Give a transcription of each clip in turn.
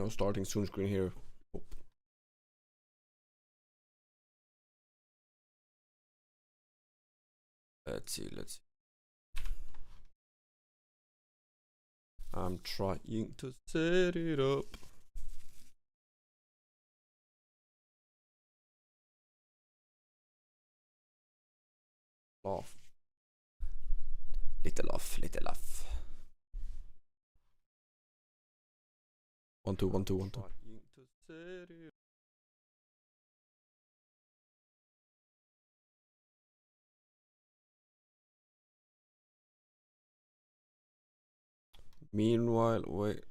starting soon screen here. Oh. Let's see. I'm trying to set it up. Laugh. Little laugh. 1 2 1 2 1 2. Meanwhile, wait.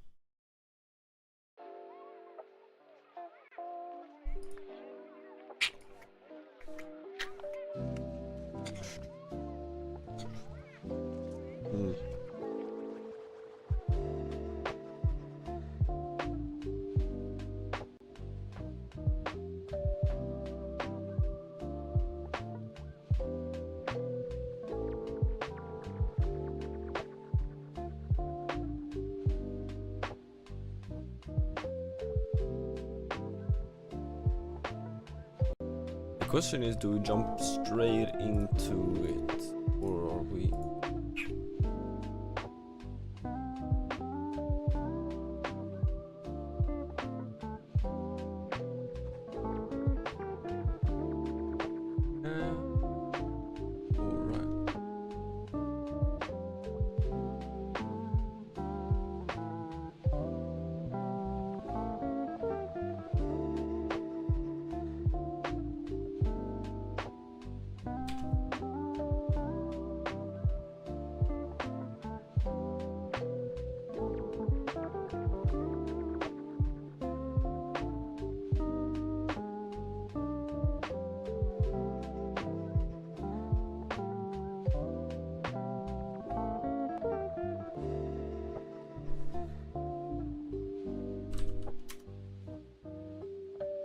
The question is, do we jump straight into it, or are we?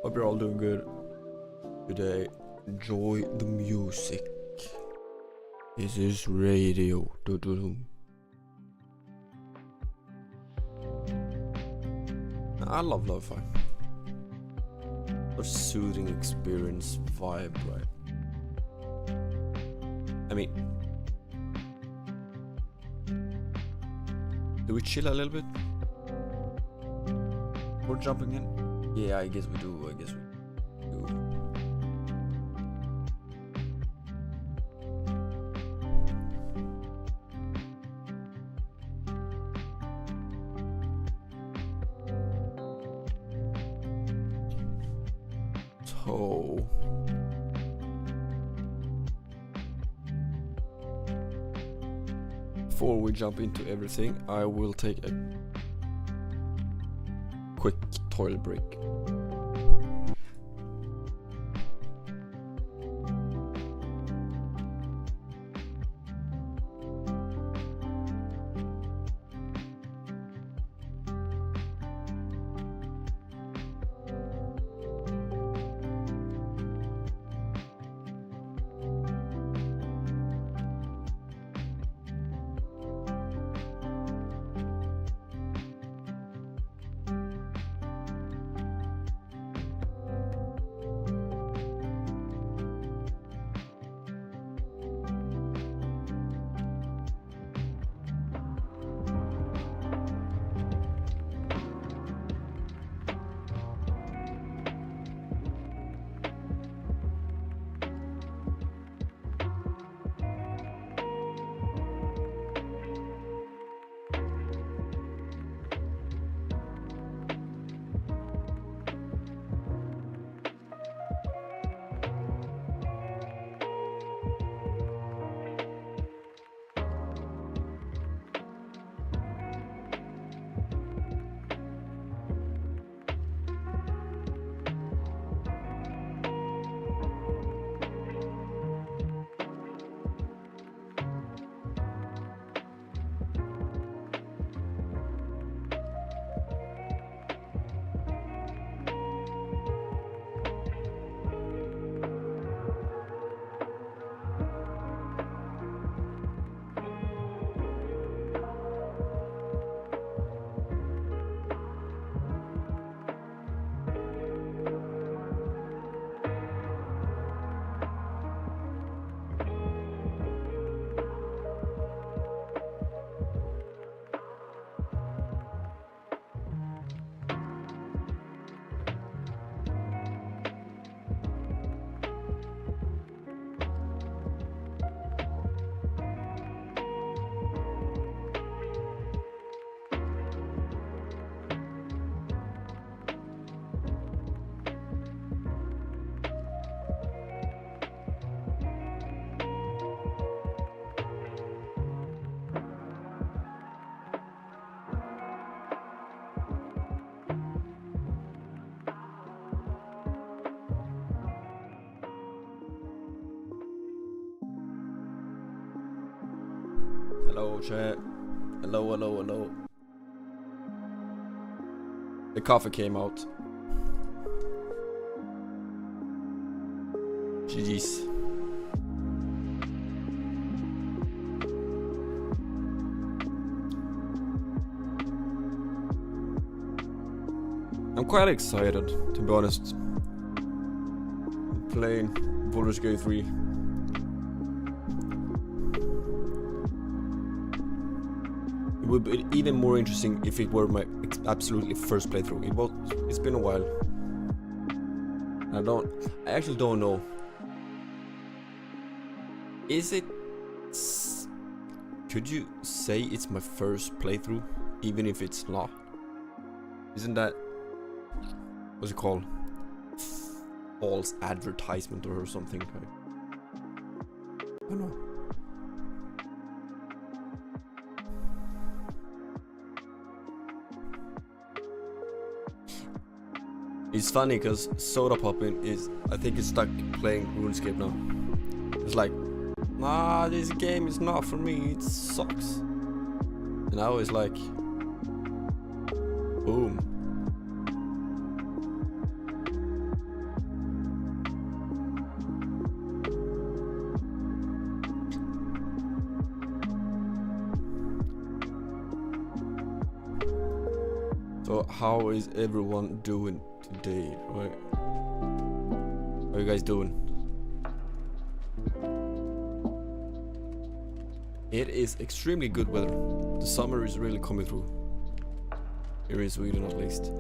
Hope you're all doing good today. Enjoy the music. This is radio. I love lo-fi. A soothing experience vibe, right? I mean, do we chill a little bit? We're jumping in? Yeah, I guess we do. So before we jump into everything, I will take a quick toilet break. Hello, chat. Hello, hello, hello. The coffee came out. GG's. I'm quite excited, to be honest. Playing Baldur's Gate 3. It would be even more interesting if it were my absolutely first playthrough. It's been a while. I actually don't know. Could you say it's my first playthrough, even if it's not? Isn't that, what's it called? False advertisement or something? I don't know. It's funny because Soda Poppin I think it's stuck playing RuneScape now. It's like, nah, this game is not for me, it sucks. And now it's like, boom. So how is everyone doing today? Right? How are you guys doing? It is extremely good weather. The summer is really coming through. Here in Sweden at least.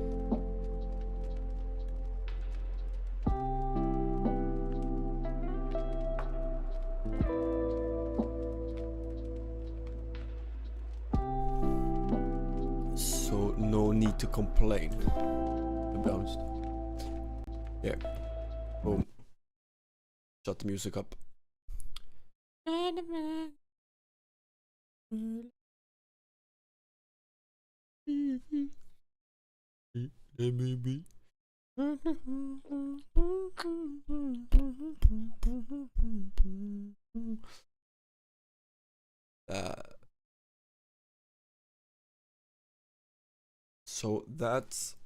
So no need to complain, to be honest. Yeah. Boom. Shut the music up. Maybe. So that's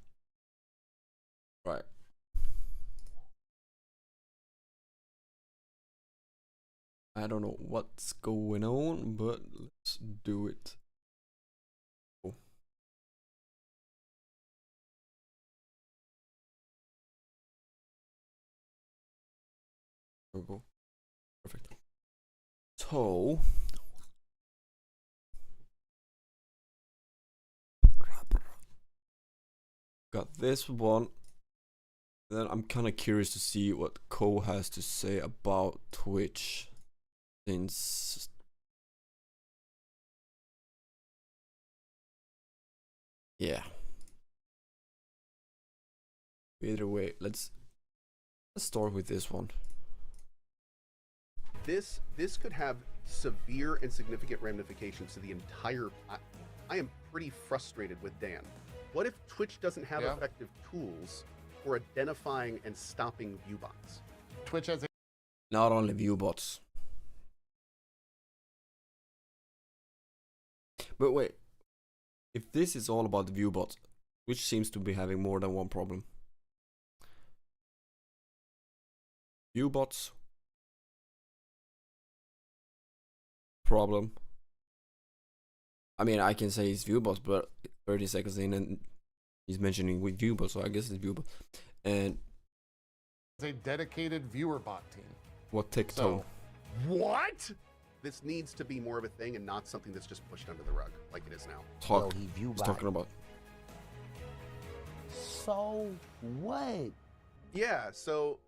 right. I don't know what's going on, but let's do it. Oh. There we go. Perfect. So got this one. Then I'm kind of curious to see what Ko has to say about Twitch, since yeah. Either way, let's start with this one. This could have severe and significant ramifications to the entire. I am pretty frustrated with Dan. What if Twitch doesn't have effective tools for identifying and stopping viewbots? Twitch has Not only viewbots. But wait, if this is all about the viewbots, Twitch seems to be having more than one problem. Viewbots. Problem. I mean, I can say it's viewbots, but 30 seconds in and he's mentioning with viewbots, so I guess it's viewbots. And a dedicated viewer bot team. what TikTok? So, what? This needs to be more of a thing and not something that's just pushed under the rug like it is now. He's talking about. So what? Yeah. So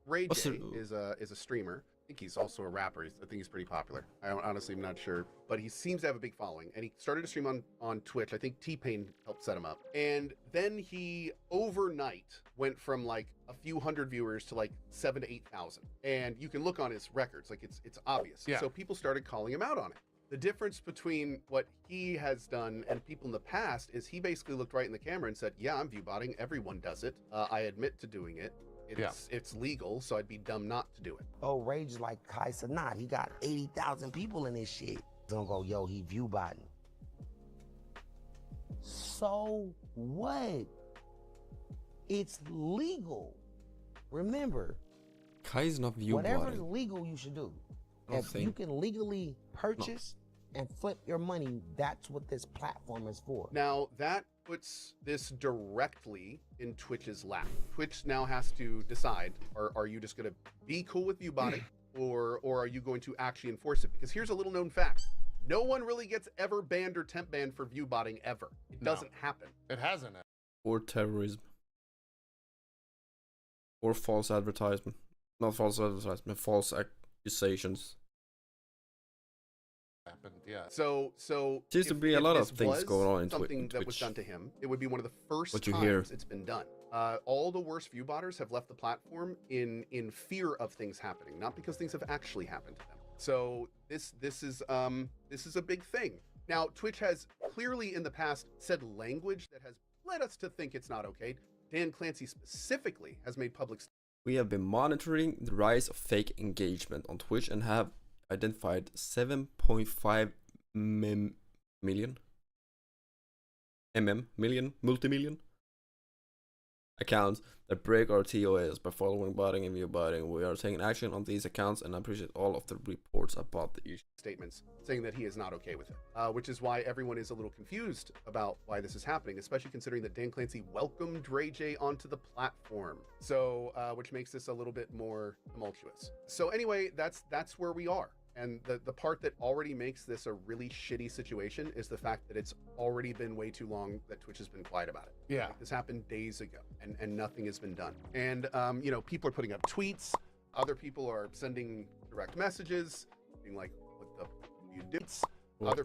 Ray What's J it- is a streamer. I think he's also a rapper. I think he's pretty popular. Honestly, I'm not sure, but he seems to have a big following. And he started to stream on Twitch. I think T-Pain helped set him up. And then he overnight went from like a few hundred viewers to like 7,000 to 8,000. And you can look on his records, like it's obvious. Yeah. So people started calling him out on it. The difference between what he has done and people in the past is he basically looked right in the camera and said, "Yeah, I'm viewbotting. Everyone does it. I admit to doing it. It's legal, so I'd be dumb not to do it." Oh, Rage like Kai Sanat. He got 80,000 people in this shit. gonna go, yo, he view botting. So what? It's legal. Remember, Kai is not view whatever's botting. legal, you should do. I If you think. can legally purchase and flip your money, that's what this platform is for. Now that puts this directly in Twitch's lap. Twitch now has to decide: are you just going to be cool with viewbotting, or are you going to actually enforce it? Because here's a little known fact: no one really gets ever banned or temp banned for viewbotting ever. It No. doesn't happen. It hasn't Or terrorism. Or false advertisement. Not false advertisement, false accusations. happened. Yeah. So Seems to if- be a if lot of this things was going on in something that was Twitch. done to him, it would be one of the first What you times hear. it's been done. All the worst viewbotters have left the platform in fear of things happening, not because things have actually happened to them. So this is a big thing. Now Twitch has clearly in the past said language that has led us to think it's not okay. Dan Clancy specifically has made public We have been monitoring the rise of fake engagement on Twitch and have identified 7.5 million multi-million accounts that break our TOS by following botting and view botting. We are taking action on these accounts and I appreciate all of the reports about the issue. statements saying that he is not okay with it, which is why everyone is a little confused about why this is happening, especially considering that Dan Clancy welcomed Ray J onto the platform. So, which makes this a little bit more tumultuous. So anyway, that's where we are. And the part that already makes this a really shitty situation is the fact that it's already been way too long that Twitch has been quiet about it. Yeah. Like, this happened days ago and nothing has been done. And, you know, people are putting up tweets. Other people are sending direct messages being like, what the f- do you do? Other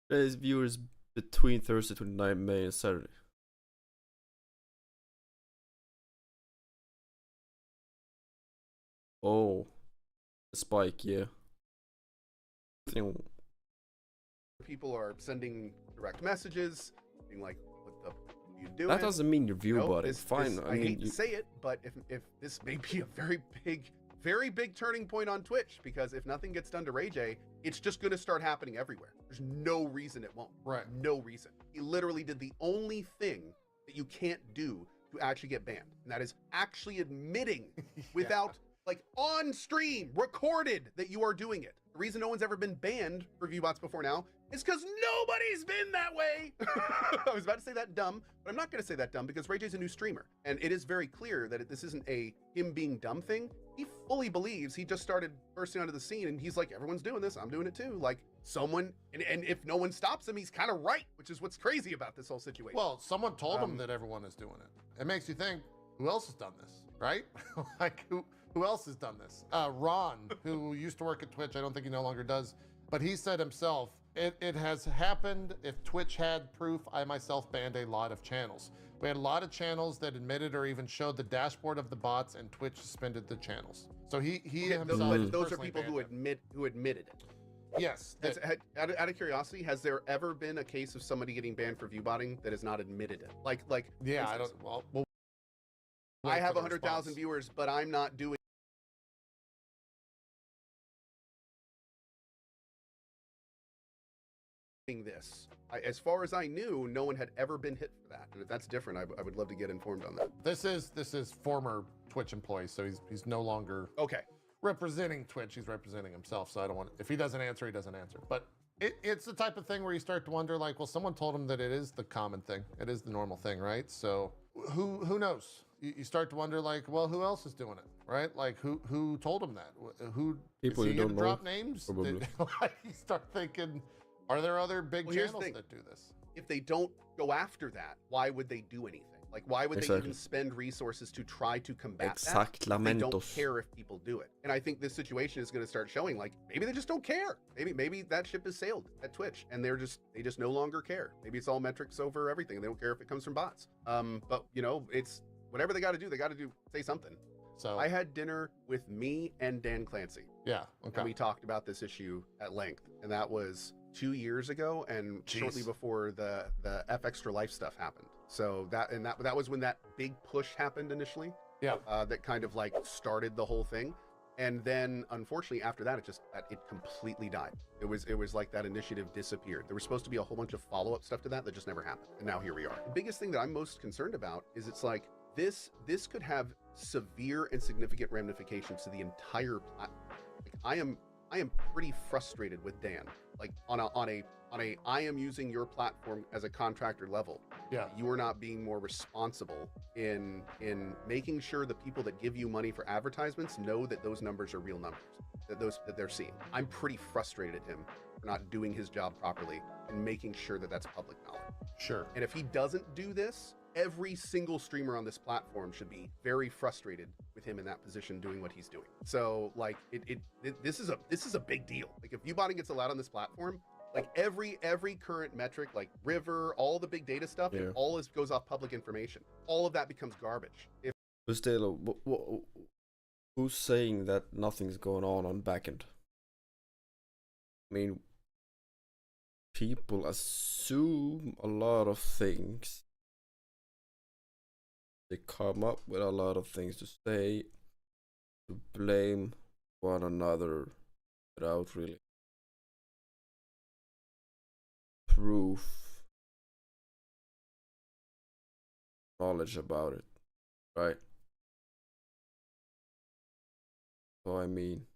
Today's viewers between Thursday 29 May and Saturday. Oh, the spike, yeah. people are sending direct messages being like, what the f- do you do? That doesn't mean you're view No, botting. Fine, I mean, hate to say it, but if this may be a very big turning point on Twitch, because if nothing gets done to Ray J, it's just going to start happening everywhere. There's no reason it won't. Right. No reason. He literally did the only thing that you can't do to actually get banned, and that is actually admitting without, like, on stream, recorded that you are doing it. The reason no one's ever been banned for viewbots before now is because nobody's been that way. I was about to say that dumb, but I'm not going to say that dumb because Ray J's a new streamer. And it is very clear that this isn't a him being dumb thing. He fully believes he just started bursting onto the scene and he's like, everyone's doing this, I'm doing it too. Like someone, and if no one stops him, he's kind of right, which is what's crazy about this whole situation. Well, someone told him that everyone is doing it. It makes you think, who else has done this, right? Like, who else has done this? Ron, who used to work at Twitch, I don't think he no longer does, but he said himself, it has happened. If Twitch had proof, I myself banned a lot of channels. We had a lot of channels that admitted or even showed the dashboard of the bots, and Twitch suspended the channels. So he Okay, himself but those are personally people who banned them. admitted it. Yes. Out of curiosity, has there ever been a case of somebody getting banned for viewbotting that has not admitted it? Like, Yeah, for I don't. instance, Well, I have for the 100,000 response. viewers, but I'm not doing this. As far as I knew, no one had ever been hit for that. And if that's different, I would love to get informed on that. This is former Twitch employee, so he's no longer Okay. representing Twitch. He's representing himself. So I don't want. If he doesn't answer, he doesn't answer. But it's the type of thing where you start to wonder, like, well, someone told him that it is the common thing. It is the normal thing, right? So who knows? You start to wonder, like, well, who else is doing it, right? Like, who told him that? Who People is you he don't gonna know, drop names? probably. Like, you start thinking, are there other big Well, here's the channels thing. that do this? If they don't go after that, why would they do anything? Like, why would they Exactly. even spend resources to try to combat that? They don't Exactamente. care if people do it. And I think this situation is going to start showing, like, maybe they just don't care. Maybe that ship has sailed at Twitch and they just no longer care. Maybe it's all metrics over everything. They don't care if it comes from bots. But you know, it's whatever they got to do. They got to do, say something. So I had dinner with me and Dan Clancy, yeah, and okay. we talked about this issue at length. And that was 2 years ago, and shortly Jeez. before the F Extra Life stuff happened. So that was when that big push happened initially. Yeah. That kind of like started the whole thing. And then unfortunately after that, it completely died. It was like that initiative disappeared. There was supposed to be a whole bunch of follow-up stuff to that just never happened. And now here we are. The biggest thing that I'm most concerned about is it's like this could have severe and significant ramifications to the entire platform. Like I am pretty frustrated with Dan. Like on a I am using your platform as a contractor level. Yeah. You are not being more responsible in making sure the people that give you money for advertisements know that those numbers are real numbers, that they're seeing. I'm pretty frustrated at him for not doing his job properly and making sure that that's public knowledge. Sure. And if he doesn't do this, every single streamer on this platform should be very frustrated with him in that position doing what he's doing. So like this is a big deal. Like if viewbotting gets allowed on this platform, like every current metric, like River, all the big data stuff, and all this goes off public information. All of that becomes garbage. But still, who's saying that nothing's going on backend? I mean, people assume a lot of things. They come up with a lot of things to say, to blame one another without really proof, knowledge about it, right? So I mean,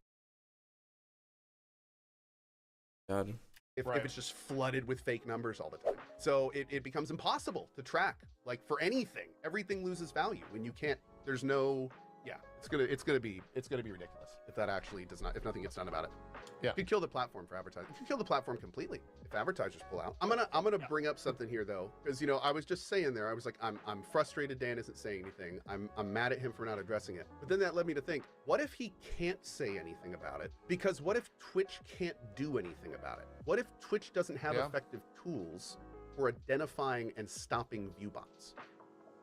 if it's just flooded with fake numbers all the time. So it becomes impossible to track, like for anything. Everything loses value when you can't, there's no, it's gonna be ridiculous if that actually does not, if nothing gets done about it. Yeah. You could kill the platform for advertising. You could kill the platform completely if advertisers pull out. I'm gonna bring up something here though, because I was just saying there, I was like, I'm frustrated Dan isn't saying anything. I'm mad at him for not addressing it. But then that led me to think, what if he can't say anything about it? Because what if Twitch can't do anything about it? What if Twitch doesn't have effective tools for identifying and stopping viewbots?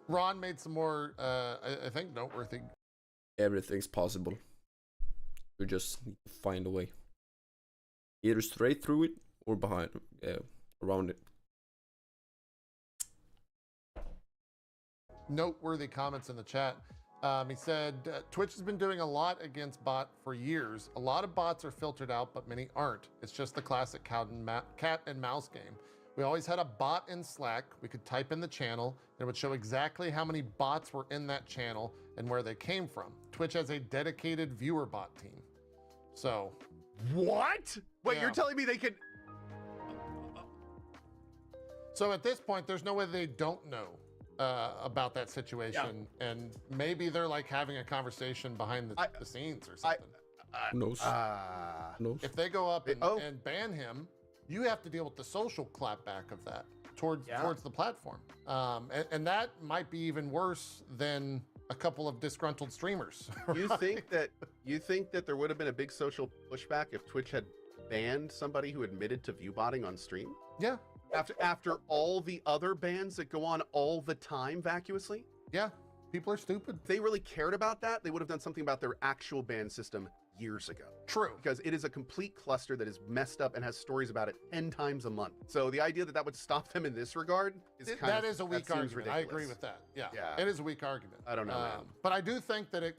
Ron made some more, I think, noteworthy. Everything's possible. You just need to find a way. Either straight through it or behind, around it. Noteworthy comments in the chat. He said, Twitch has been doing a lot against bot for years. A lot of bots are filtered out, but many aren't. It's just the classic cat and mouse game. We always had a bot in Slack. We could type in the channel, and it would show exactly how many bots were in that channel and where they came from. Twitch has a dedicated viewer bot team. So. What? Wait, you're telling me they could... So at this point, there's no way they don't know about that situation. And maybe they're like having a conversation behind the scenes or something. Who knows? Who knows? If they go up and ban him, you have to deal with the social clapback of that towards the platform. And that might be even worse than a couple of disgruntled streamers. You think that there would have been a big social pushback if Twitch had banned somebody who admitted to viewbotting on stream? Yeah. After all the other bans that go on all the time vacuously? Yeah. People are stupid. If they really cared about that, they would have done something about their actual ban system years ago. True. Because it is a complete cluster that is messed up and has stories about it 10 times a month. So the idea that would stop them in this regard is that is a weak argument. Ridiculous. I agree with that. Yeah. It is a weak argument. I don't know, man. But I do think that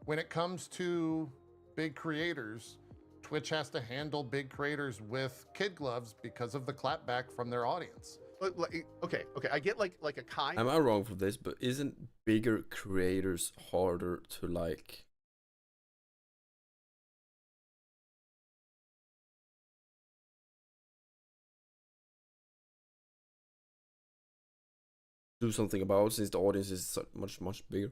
when it comes to big creators, Twitch has to handle big creators with kid gloves because of the clapback from their audience. But okay, I get like a Kai. Am I wrong for this? But isn't bigger creators harder to like? Do something about since the audience is so much bigger.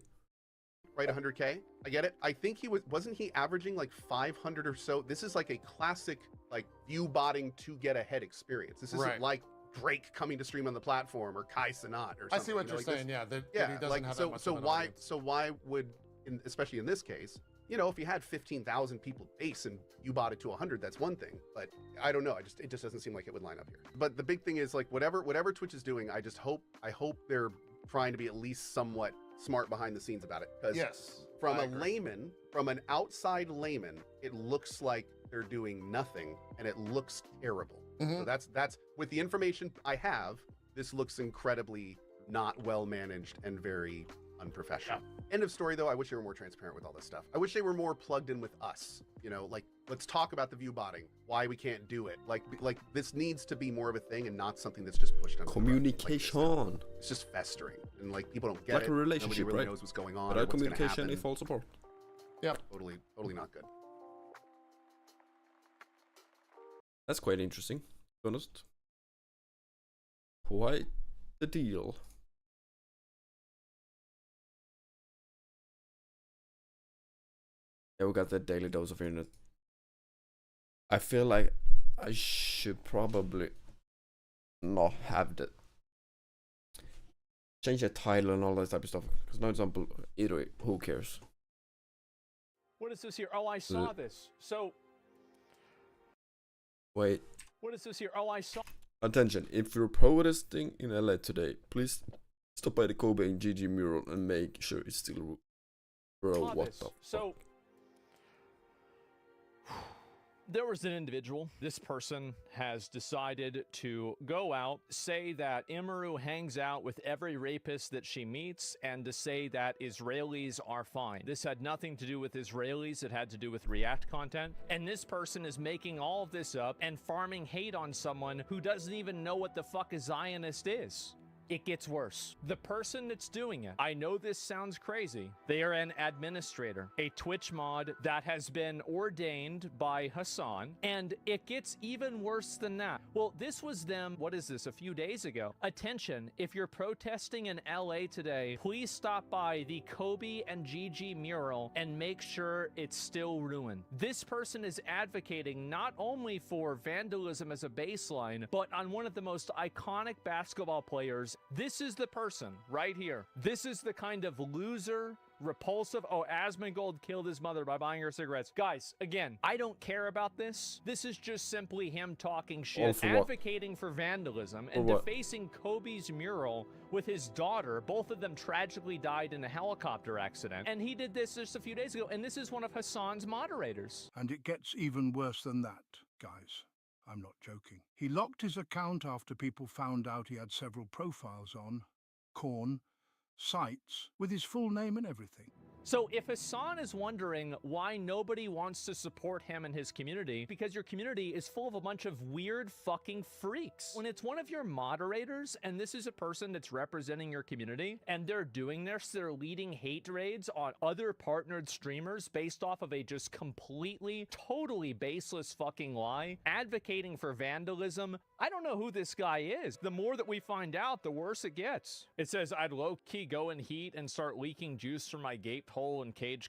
Right, 100K. I get it. I think wasn't he averaging like 500 or so? This is like a classic like view botting to get ahead experience. This isn't like Drake coming to stream on the platform or Kai Cenat or something. I see what you're saying. That he doesn't have that much of an audience. So why would, especially in this case, if you had 15,000 people base and you bought it to 100, that's one thing. But I don't know. It just doesn't seem like it would line up here. But the big thing is like whatever Twitch is doing, I hope they're trying to be at least somewhat smart behind the scenes about it. Because from an outside layman, it looks like they're doing nothing and it looks terrible. So that's with the information I have, this looks incredibly not well managed and very unprofessional. End of story, though. I wish they were more transparent with all this stuff. I wish they were more plugged in with us. You know, like, let's talk about the view botting, why we can't do it. Like this needs to be more of a thing and not something that's just pushed under Communication. the rug. Like it's just festering, and like people don't get like it. a relationship, Nobody really right? knows what's going on. Without What's gonna communication, happen. it falls apart. Yep. Totally not good. That's quite interesting, to be honest. Quite the deal. Yeah, we got the daily dose of internet. I feel like I should probably not have the change the title and all that type of stuff. Because now it's on either way, who cares? What is this here? Oh, I saw this. So, Wait. what is this here? Oh, I saw. Attention, if you're protesting in LA today, please stop by the Kobe and GG mural and make sure it's still bro, what this. the fuck? So, there was an individual. This person has decided to go out, say that Imuru hangs out with every rapist that she meets, and to say that Israelis are fine. This had nothing to do with Israelis. It had to do with React content. And this person is making all of this up and farming hate on someone who doesn't even know what the fuck a Zionist is. It gets worse. The person that's doing it, I know this sounds crazy. They are an administrator, a Twitch mod that has been ordained by Hassan, and it gets even worse than that. Well, this was them, what is this, a few days ago. Attention, if you're protesting in LA today, please stop by the Kobe and GG mural and make sure it's still ruined. This person is advocating not only for vandalism as a baseline, but on one of the most iconic basketball players. This is the person right here. This is the kind of loser, repulsive. Oh, Asmongold killed his mother by buying her cigarettes. Guys, again, I don't care about this. This is just simply him talking shit, advocating for vandalism, and defacing Kobe's mural with his daughter. Both of them tragically died in a helicopter accident. And he did this just a few days ago, and this is one of Hassan's moderators. And it gets even worse than that, guys. I'm not joking. He locked his account after people found out he had several profiles on Korn sites with his full name and everything. So if Hassan is wondering why nobody wants to support him and his community, because your community is full of a bunch of weird fucking freaks. When it's one of your moderators, and this is a person that's representing your community, and they're doing this, they're leading hate raids on other partnered streamers based off of a just completely, totally baseless fucking lie, advocating for vandalism. I don't know who this guy is. The more that we find out, the worse it gets. It says, I'd low-key go in heat and start leaking juice from my gaped hole and cage.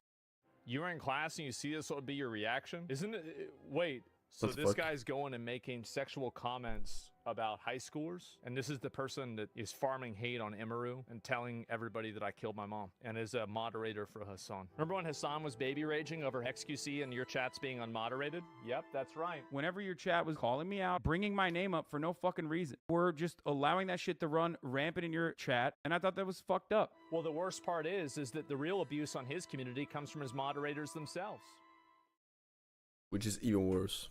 You were in class and you see this, what would be your reaction? Isn't it? Wait, so this guy's going and making sexual comments about high schoolers, and this is the person that is farming hate on Imuru and telling everybody that I killed my mom, and is a moderator for Hassan. Remember when Hassan was baby raging over XQC and your chats being unmoderated? Yep, that's right. Whenever your chat was calling me out, bringing my name up for no fucking reason, we're just allowing that shit to run rampant in your chat, and I thought that was fucked up. Well, the worst part is that the real abuse on his community comes from his moderators themselves. Which is even worse.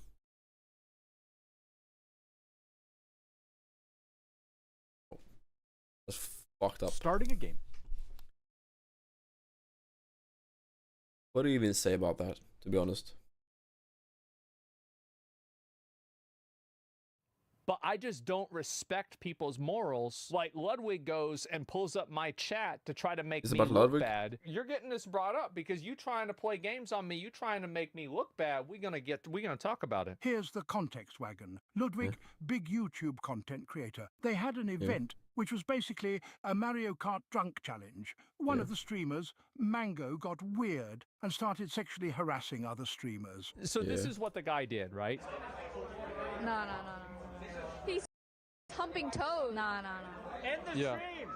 That's fucked up. Starting a game. What do you even say about that, to be honest? But I just don't respect people's morals. Like Ludwig goes and pulls up my chat to try to make me look bad. You're getting this brought up because you trying to play games on me. You trying to make me look bad. We're gonna talk about it. Here's the context wagon. Ludwig, big YouTube content creator. They had an event which was basically a Mario Kart drunk challenge. One of the streamers, Mango, got weird and started sexually harassing other streamers. So this is what the guy did, right? No. He's humping toes. No. End the stream!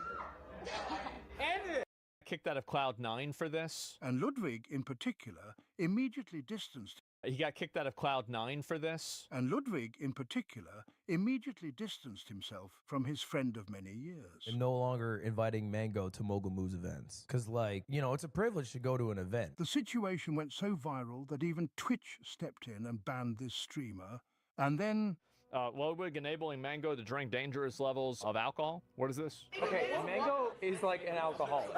End it! Kicked out of Cloud9 for this. And Ludwig, in particular, immediately distanced. He got kicked out of Cloud9 for this. And Ludwig, in particular, immediately distanced himself from his friend of many years. And no longer inviting Mango to Mogul Moves events. Because, like, you know, it's a privilege to go to an event. The situation went so viral that even Twitch stepped in and banned this streamer. And then... Ludwig enabling Mango to drink dangerous levels of alcohol. What is this? Okay, Mango is like an alcoholic.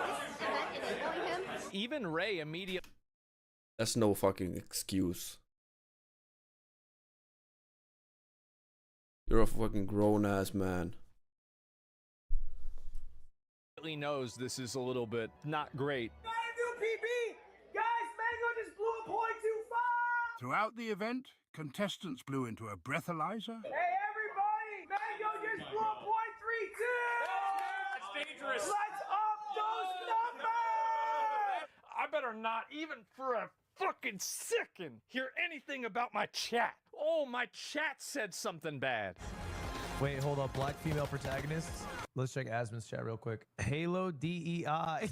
Even Ray immediately. That's no fucking excuse. You're a fucking grown ass man. Knows this is a little bit not great. Throughout the event, contestants blew into a breathalyzer. Hey, everybody! Mango just blew a .32! That's dangerous. Let's up those numbers! I better not even for a fucking second hear anything about my chat. Oh, my chat said something bad. Wait, hold up. Black female protagonists. Let's check Asmon's chat real quick. Halo DEI.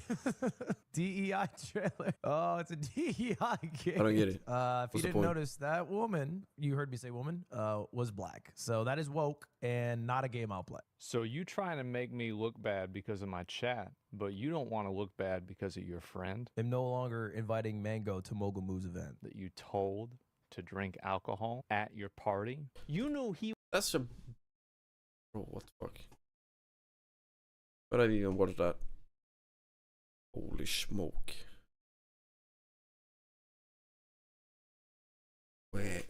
DEI trailer. Oh, it's a DEI game. I don't get it. If you What's the didn't point? notice, that woman, you heard me say woman, was black. So that is woke and not a game I'll play. So you trying to make me look bad because of my chat, but you don't want to look bad because of your friend I'm no longer inviting Mango to Mogul Moo's event. that you told to drink alcohol at your party. You knew he. That's a... Bro, what the fuck? But I didn't even watch that. Holy smoke. Wait.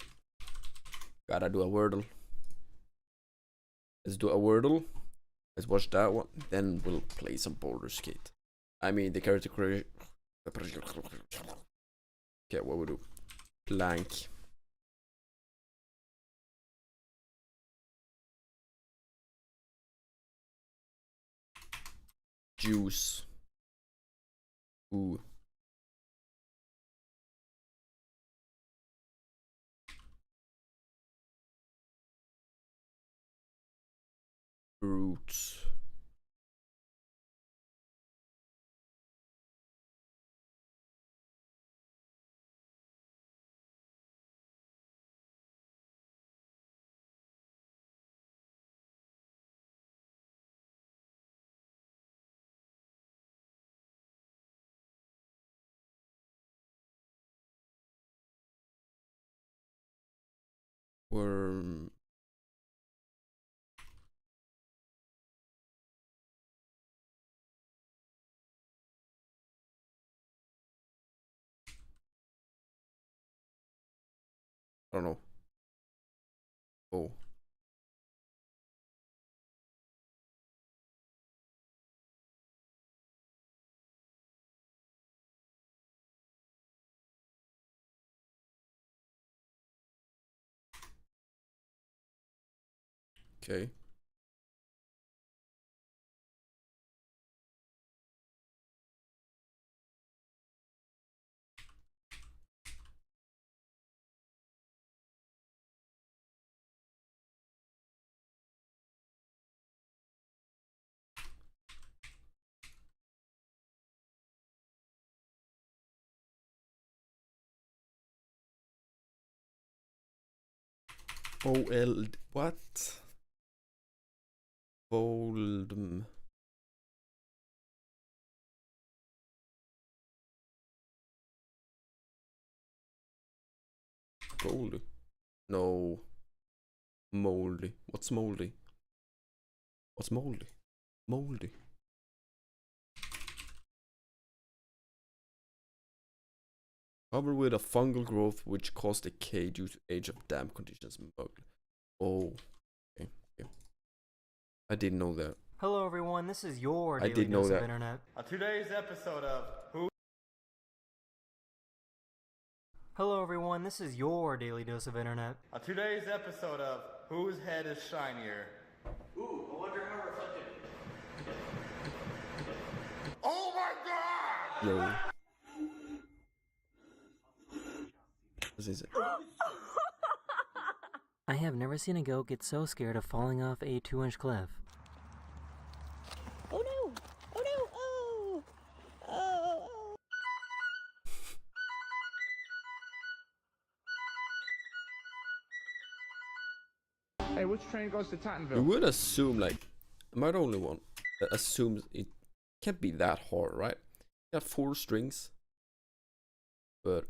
Gotta do a Wordle. Let's do a Wordle. Let's watch that one. Then we'll play some Baldur's Gate. I mean, the character creation. Okay, what we do? Blank. Juice. Ooh. Roots. Worm. I don't know. Oh. Okay. OL. What? Voldem. Goldy. No. Moldy. What's moldy? What's moldy? Moldy. Covered with a fungal growth which caused decay due to age of damp conditions. Oh. Okay. Okay. I didn't know that. Hello everyone, this is your I daily did know dose that. of internet. On today's episode of Who. Hello everyone, this is your daily dose of internet. On today's episode of Whose Head is Shinier. Ooh, I wonder how reflective. Oh my God! Yo. What is it? I have never seen a goat get so scared of falling off a 2-inch cliff. Oh no! Oh no! Oh! Oh! Oh! Hey, which train goes to You Tottenville? would assume, like, am I the only one that assumes it can't be that hard, right? You got 4 strings, but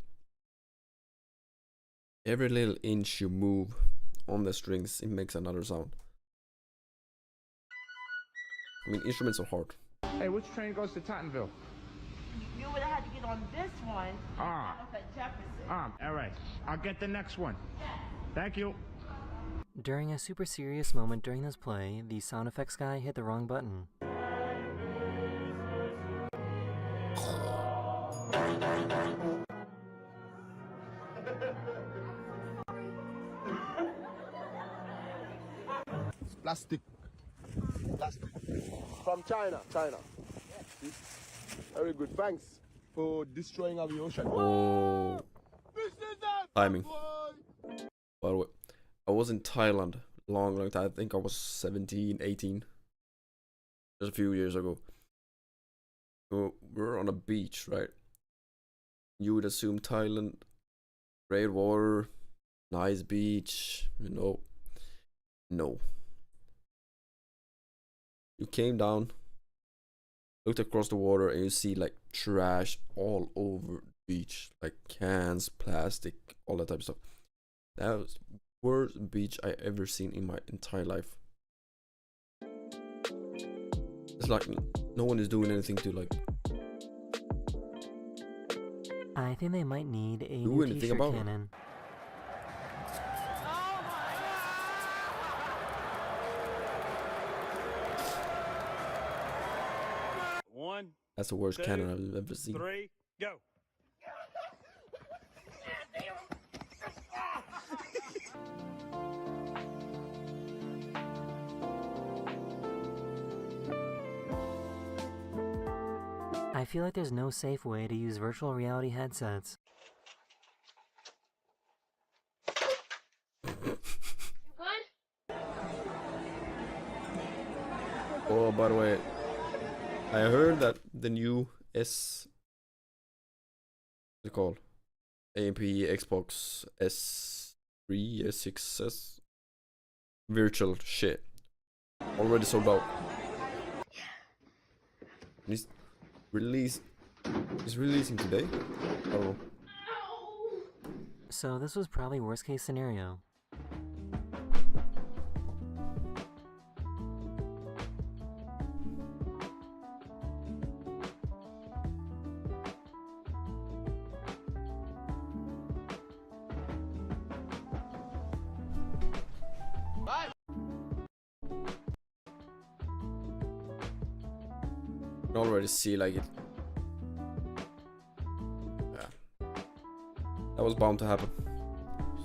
every little inch you move on the strings, it makes another sound. I mean, instruments are hard. Hey, which train goes to Tottenville? You would have had to get on this one. Ah. Off at Jefferson. All right. I'll get the next one. Thank you. During a super serious moment during this play, the sound effects guy hit the wrong button. Plastic. From China. See? Very good. Thanks for destroying our ocean. Oh. Timing. By the way, I was in Thailand long time. I think I was 17, 18. Just a few years ago. So we're on a beach, right? You would assume Thailand, great water, nice beach, you know. No. You came down, looked across the water, and you see like trash all over the beach, like cans, plastic, all that type of stuff. That was the worst beach I ever seen in my entire life. It's like no one is doing anything to like I think they might need a do new anything t-shirt about it. cannon. One, That's the worst cannon I've ever seen. 3, go. I feel like there's no safe way to use virtual reality headsets. Oh, by the way, I heard that the new what's it called? AMP Xbox S3, S6S virtual shit already sold out. And it's releasing today. I don't know. So this was probably worst case scenario. You can already see like it. Yeah. That was bound to happen.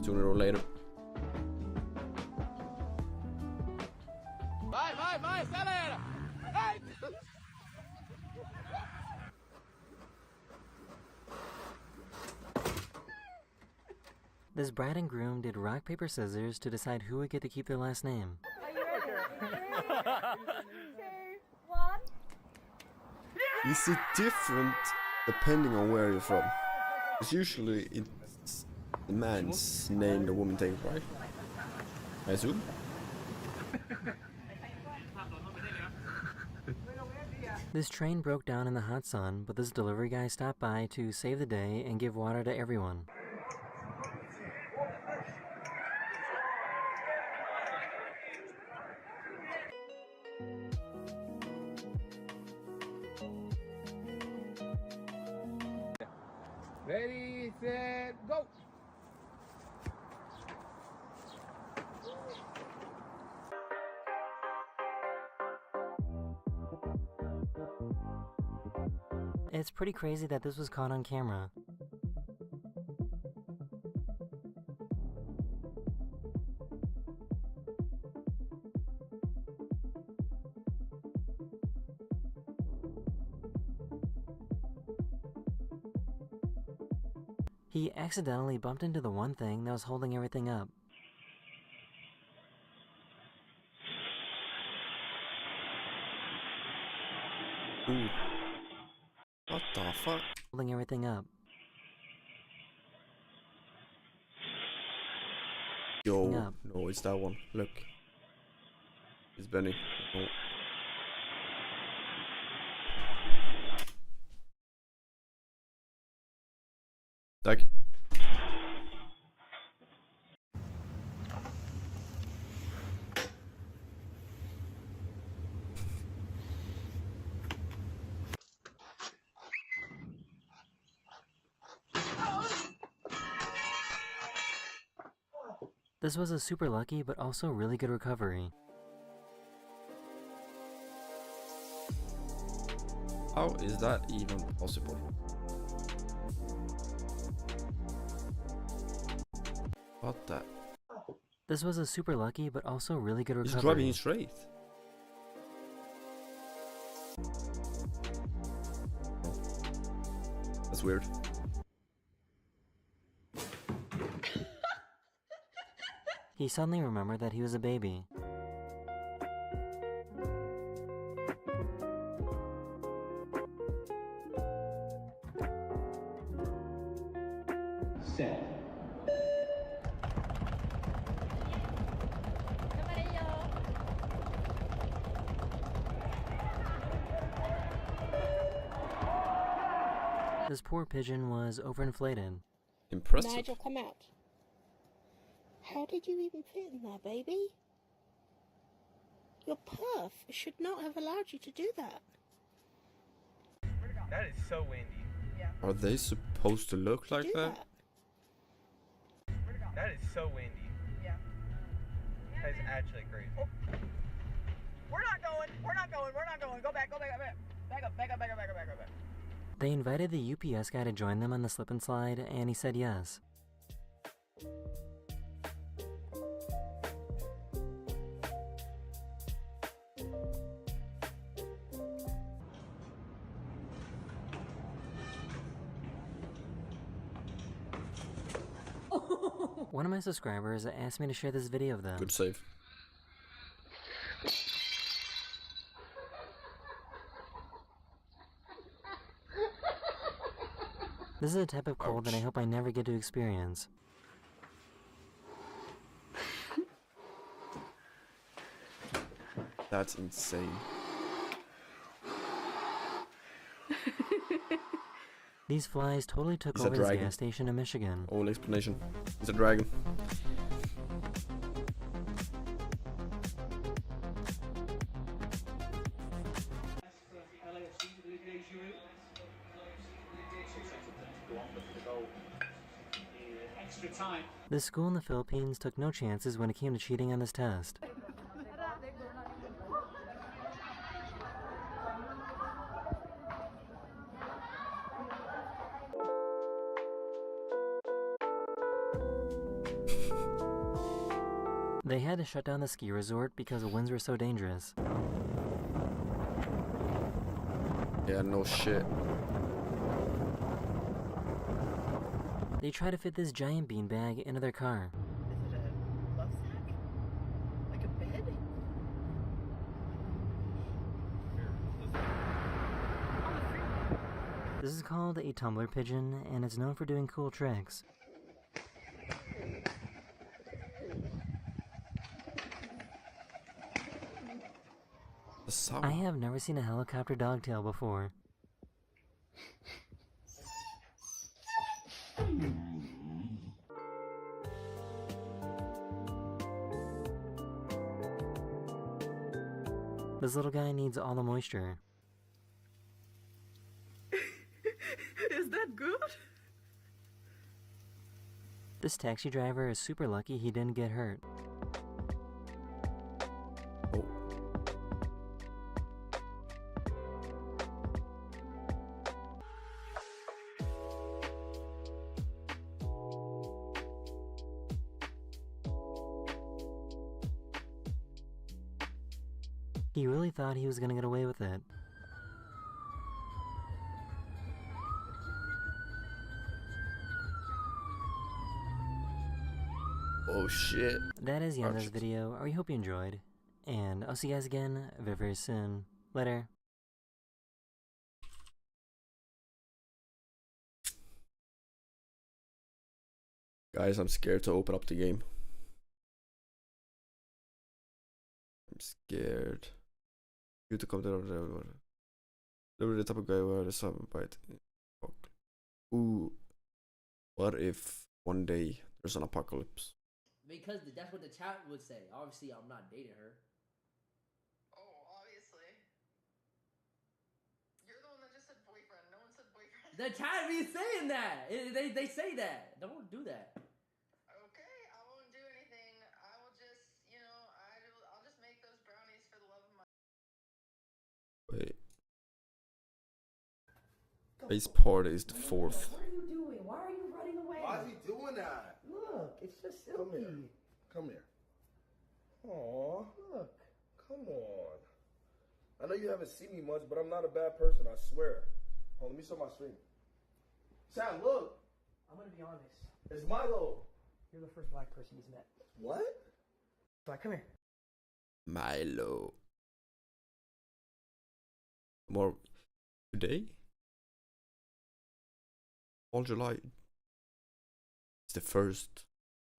Sooner or later. Vai, acelera! Vai! This bride and groom did rock, paper, scissors to decide who would get to keep their last name. Are you ready? 3, 2, 1. Is it different depending on where you're from? Because usually it's the man's name the woman takes, right? I assume. This train broke down in the hot sun, but this delivery guy stopped by to save the day and give water to everyone. Ready, set, go! It's pretty crazy that this was caught on camera. He accidentally bumped into the one thing that was holding everything up. Ooh. What the fuck? Holding everything up. Yo, Up. no, it's that one. Look. It's Benny. Oh. Tack. This was a super lucky but also really good recovery. How is that even possible? What the? This was a super lucky but also really good recovery. He's driving it straight. That's weird. He suddenly remembered that he was a baby. Set. This poor pigeon was overinflated. Impressive. Nigel, come out. How did you even fit in there, baby? Your perf should not have allowed you to do that. That is so windy. Yeah. Are they supposed to look like that? That is so windy. Yeah. That is actually crazy. Oh. We're not going. We're not going. We're not going. Go back. Go back. Go back. Back up. Back up. Back up. Back up. Back up. Back up. They invited the UPS guy to join them on the slip and slide, and he said yes. One of my subscribers asked me to share this video of them. Good save. This is a type of cold that I hope I never get to experience. That's insane. These flies totally took He's a over this dragon. gas station in Michigan. All explanation. He's a dragon. This school in the Philippines took no chances when it came to cheating on this test. They had to shut down the ski resort because the winds were so dangerous. Yeah, no shit. They tried to fit this giant beanbag into their car. Is it a love sack? Like a bed? This is called a tumbler pigeon, and it's known for doing cool tricks. I have never seen a helicopter dogtail before. This little guy needs all the moisture. Is that good? This taxi driver is super lucky he didn't get hurt. He really thought he was gonna get away with it. Oh shit. That is the end of this video. I hope you enjoyed. And I'll see you guys again very, very soon. Later. Guys, I'm scared to open up the game. I'm scared. You to come down there. The type of guy where the sun bite. Ooh. What if one day there's an apocalypse? Because that's what the chat would say. Obviously, I'm not dating her. Oh, obviously. You're the one that just said boyfriend. No one said boyfriend. The chat be saying that. They say that. Don't do that. Okay, I won't do anything Ice party is the 4th. What are you doing? Why are you running away? Why is he doing that? Look, it's just silky. Come here. Aw. Look. Come on. I know you haven't seen me much, but I'm not a bad person, I swear. Hold on, let me show my stream. Sam, look. I'm gonna be honest. It's Milo. You're the first black person he's met. What? Black, come here. Milo. More today? All July. It's the 1st.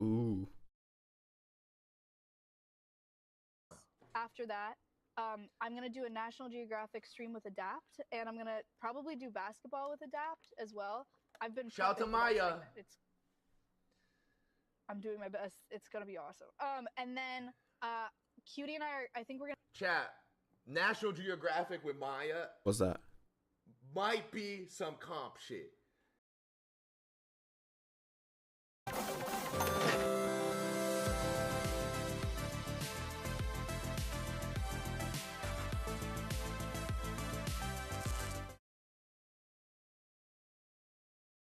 Ooh. After that, I'm gonna do a National Geographic stream with Adapt, and I'm gonna probably do basketball with Adapt as well. I've been Shout out to prepping for that Maya. segment. I'm doing my best. It's gonna be awesome. And then Cutie and I think we're gonna Chat. National Geographic with Maya What's that? might be some comp shit.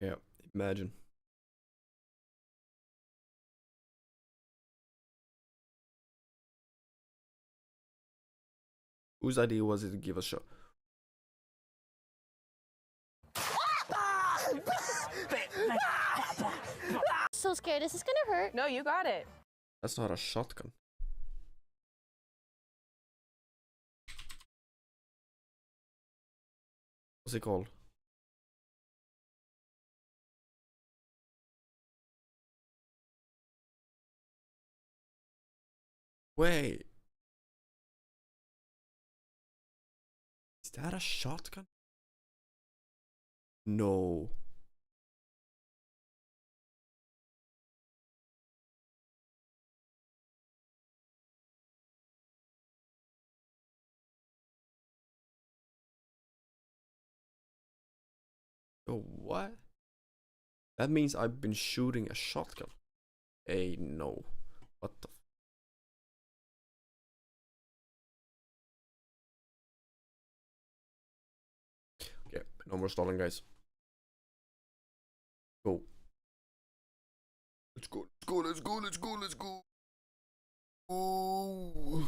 Yeah, imagine. Whose idea was it to give a shot? So scared. Is this gonna hurt? No, you got it. That's not a shotgun. What's it called? Wait. Is that a shotgun? No. Oh, what? That means I've been shooting a shotgun. Hey, no. What the? Okay, no more stalling, guys. Go. Let's go, let's go, let's go, let's go, let's go. Oh.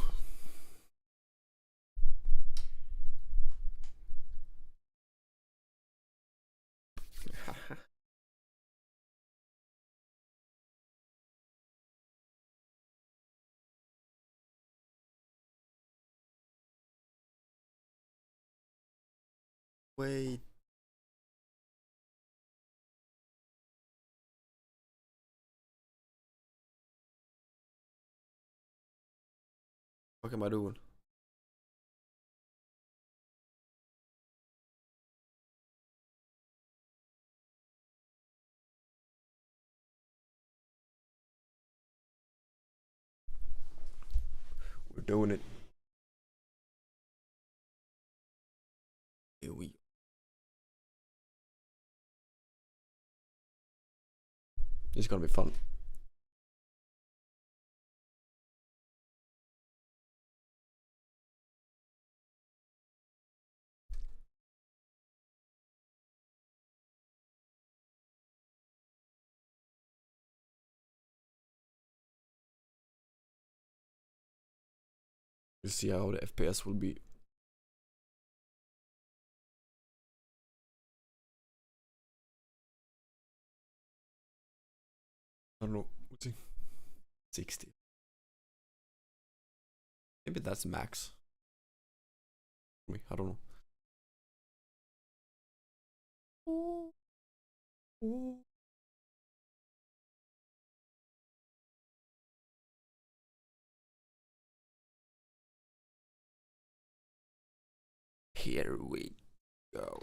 Wait. What am I doing? We're doing it. Here we. It's gonna be fun. We'll see how the FPS will be. I don't know. What's it? 60. Maybe that's max. For me, I don't know. Here we go.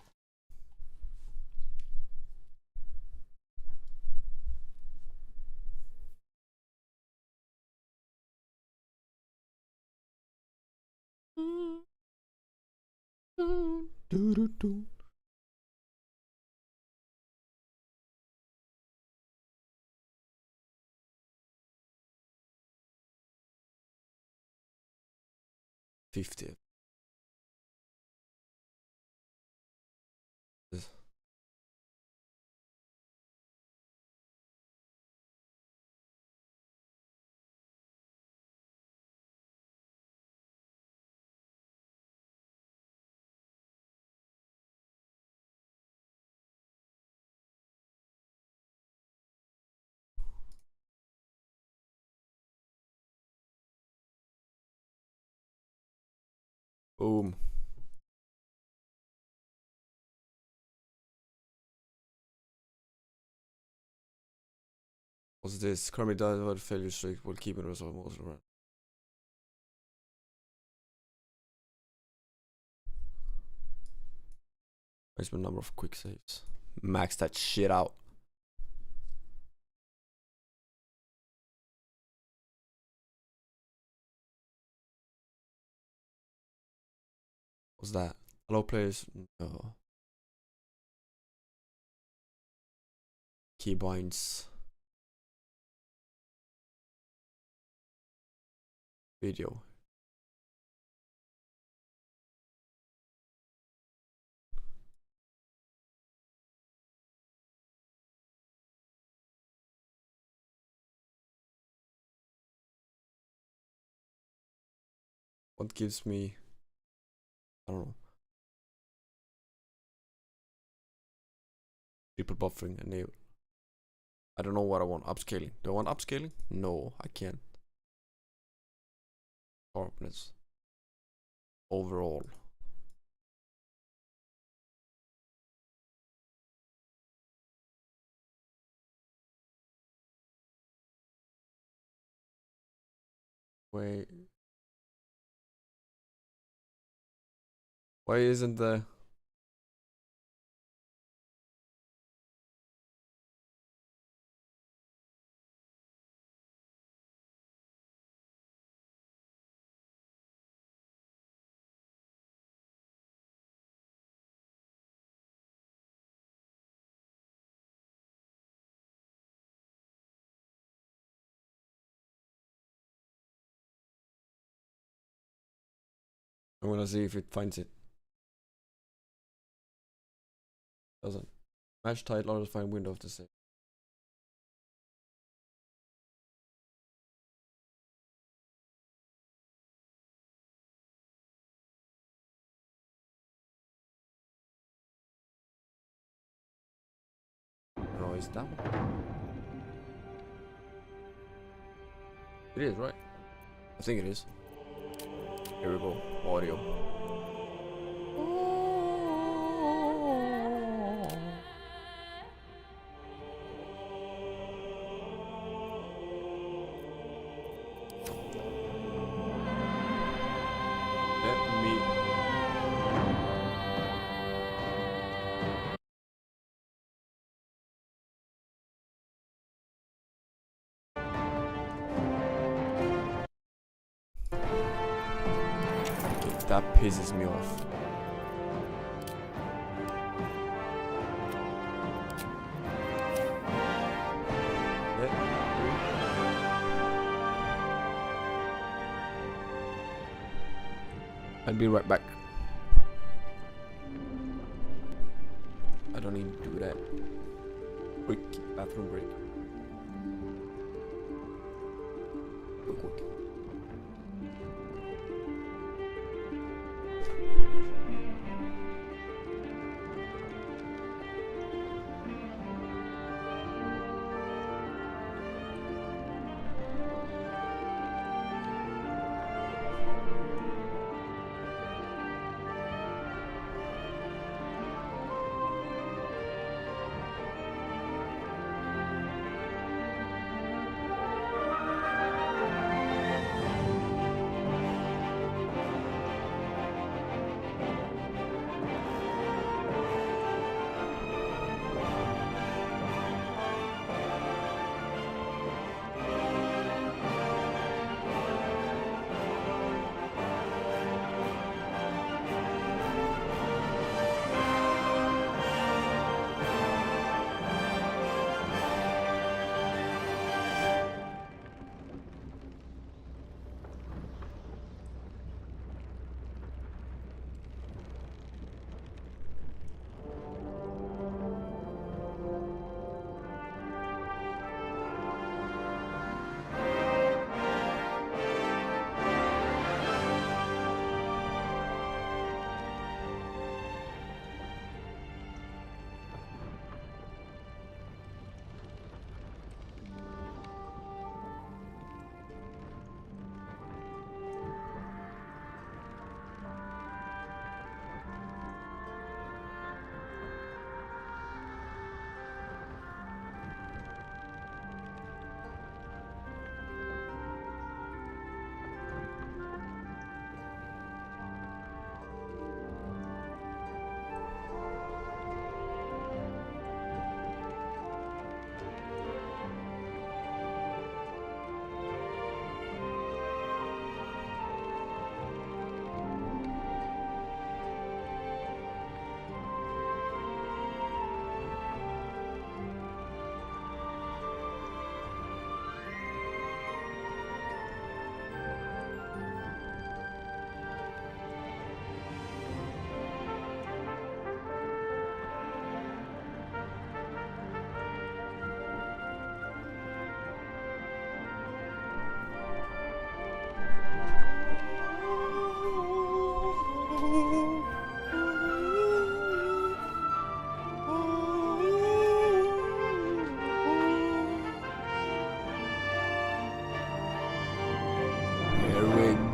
Do. 50. Boom. What's this? Kermit died about failure streak while keeping us almost around. Maximum number of quick saves. Max that shit out. What's that? Hello players? No. Keybinds. Video. What gives me, I don't know, triple buffering enable. I don't know what I want. Upscaling. Do I want upscaling? No, I can't. Sharpness. Overall. Wait. Why isn't the... I'm gonna see if it finds it. Doesn't. Match title or find window of the same. No, is that one? It is, right? I think it is. Here we go. Audio. Let me... That pisses me off. I'll be right back. I don't need to do that. Quick bathroom break. Real quick.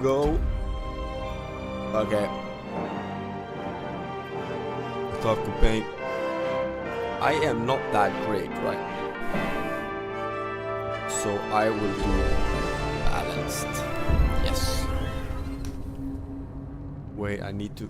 go. Okay. Tough campaign. I am not that great, right? So I will do balanced. Yes. Wait, I need to.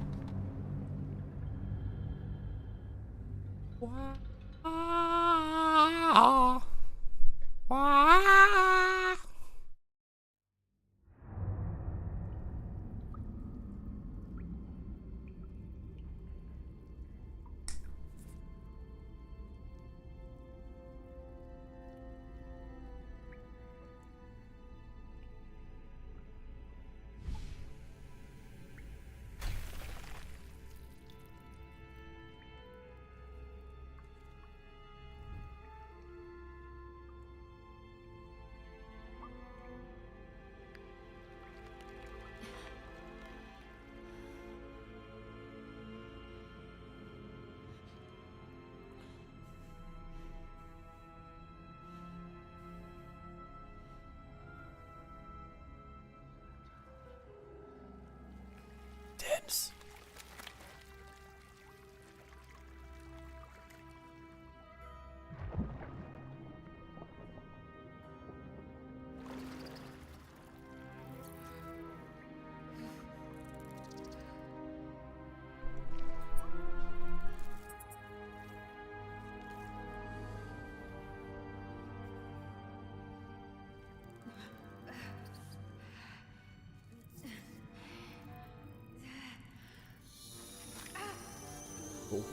Dense. Cool.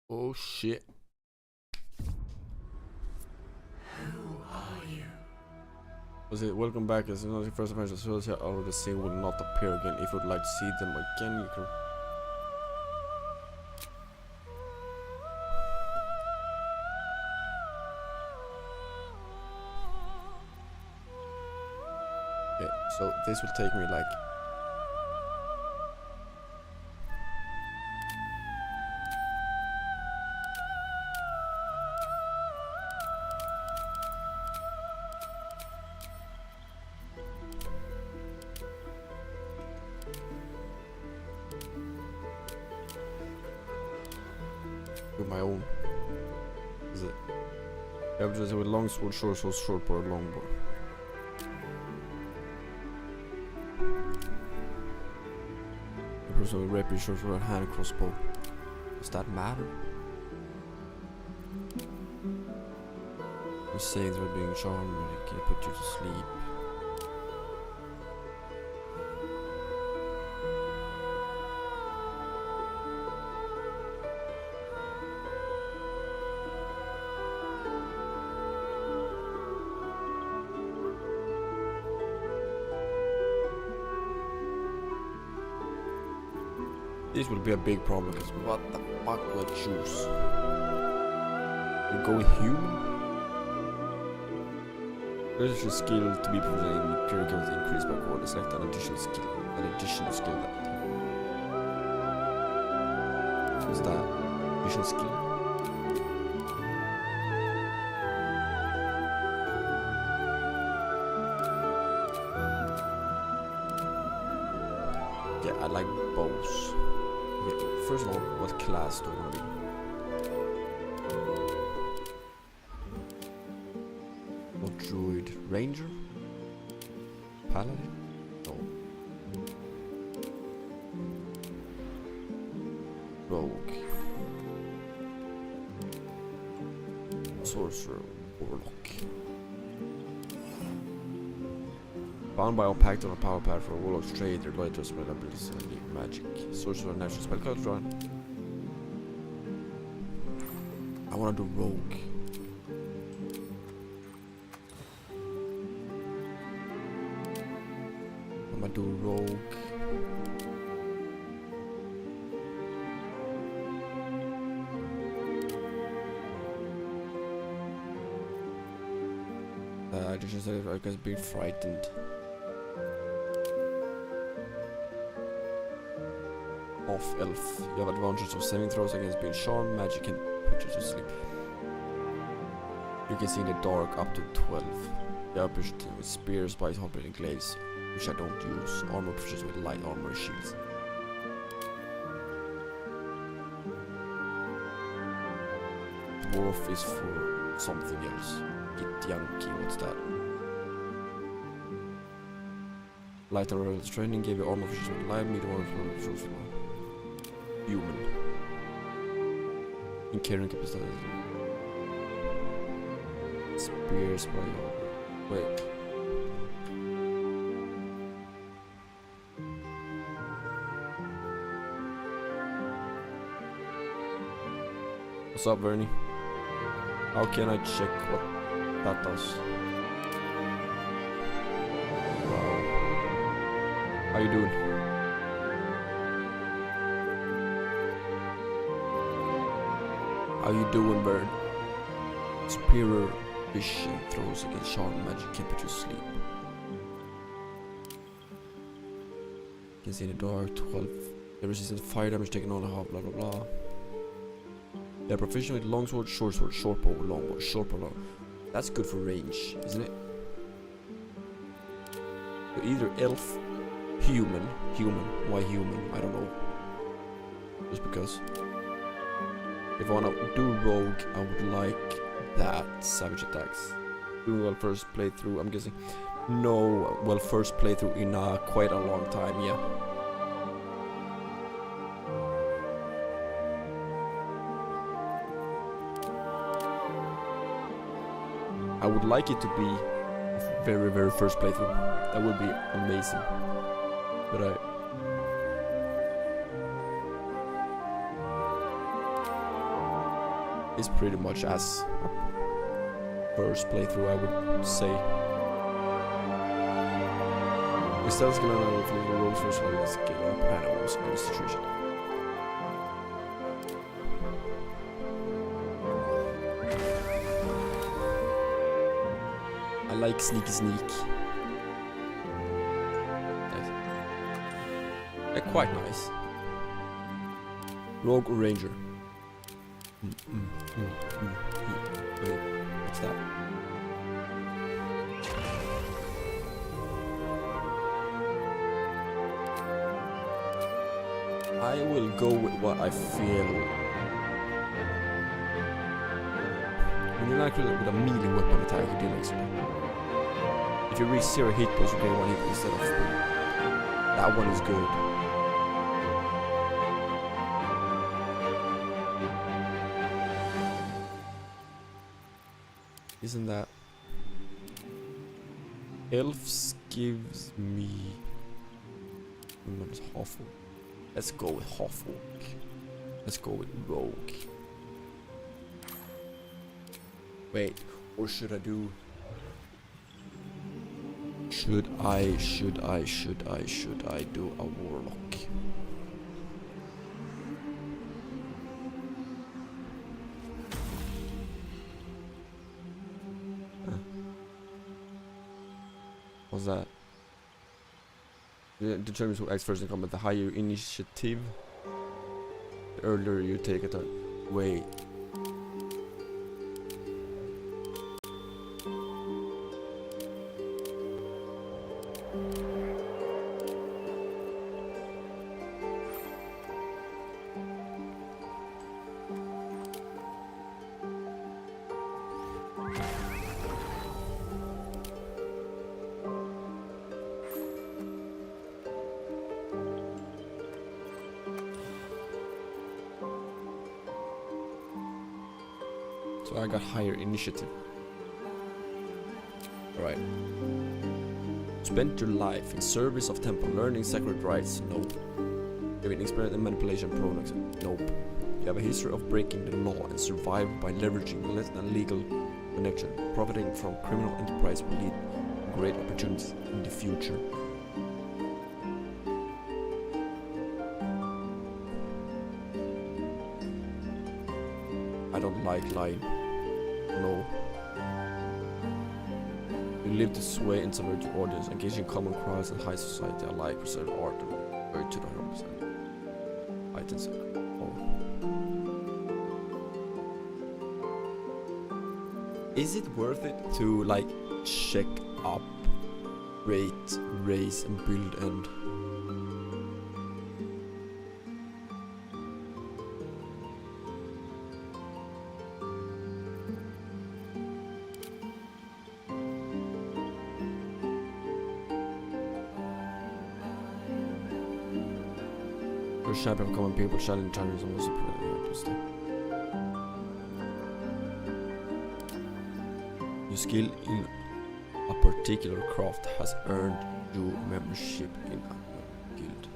Oh shit. Who are you? Was it welcome back as soon as your first appearance? As soon as out of the scene will not appear again. If you would like to see them again, you can. Okay, so this will take me like. With my own. Is it? Yeah, but with long sword, short sword, short bow, long bow. The person with rapier, short sword, hand crossbow. Does that matter? The sayings were being charmed, can put you to sleep. This will be a big problem because what the fuck do I choose? We go human? Register skill to be performed with pure guns increased by quarter. Select an additional skill. That. What's that? Additional skill? Yeah, I like bows. Okay, first of all, what class do I want to be? What druid? Ranger? Paladin? No. Rogue. Sorcerer. Warlock. Bound by or packed on a power pad for a warlock's trade, their loyalty to spell abilities and leave magic. Sorcerer and natural spell card drawn. I wanna do rogue. I'm gonna do rogue. I just said I guess being frightened. Off elf. You have advantages of saving throws against being charmed. Magic can put you to sleep. You can see in the dark up to 12. The upper with spears, spikes, hopping, and glaives, which I don't use. Armor pushes with light armor and shields. Dwarf is for something else. Get Yankee, what's that? Light and relative training gave you armor pushes with light, medium armor pushes with human. In carrying capacity. Spears by your... Wait. What's up, Vernie? How can I check what that does? Wow. How you doing? How you doing, Bird? Superior vision throws against charm magic can put you to sleep. You can see in the dark 12. The resistance fire damage taken on a half, blah blah blah. They're proficient with longsword, short sword, short bow, long bow, short bow, long. That's good for range, isn't it? So either elf, human. Why human? I don't know. Just because. If I wanna do rogue, I would like that. Savage attacks. Doing well first playthrough, I'm guessing. No, well first playthrough in quite a long time, yeah. I would like it to be very, very first playthrough. That would be amazing. But it's pretty much as first playthrough, I would say. Instead of skilling on the rolls first, let's skill up animals in this situation. I like sneaky sneak. Nice. They're quite nice. Rogue or ranger? Wait, what's that? I will go with what I feel. When you like with a melee weapon attack, you deal extra. If you reach 0 hit points, you gain 1 hit instead of 3. That one is good. Isn't that? Elves gives me... half orc. Let's go with half orc. Let's go with rogue. Wait, or should I do... Should I do a warlock? What's that? It determines who acts first in combat. The higher your initiative, the earlier you take a turn. Wait. So I got higher initiative. Alright. Spend your life in service of temple, learning sacred rites. Nope. You have an experience in manipulation pronouns. Nope. You have a history of breaking the law and survived by leveraging less than legal connection. Profiting from criminal enterprise will lead to great opportunities in the future. don't like lying. No. You live to sway and subvert your audience, engaging common crowds and high society alike, preserve art and very to the 100%. Items. Oh. Is it worth it to like check up, rate, raise, and build and champion of common people challenge challenges almost your skill in a particular craft has earned you membership in a guild,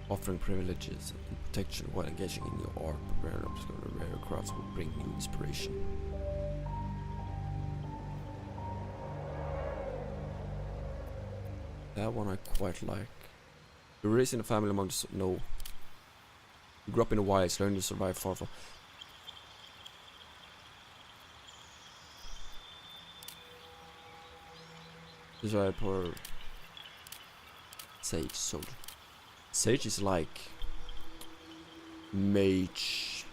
offering privileges and protection while engaging in your art. Preparing to discover rare crafts will bring you inspiration. That one I quite like. You're raised in a family among the no. You grew up in the wilds, learning to survive far from. Desire for sage soldier. Sage is like mage,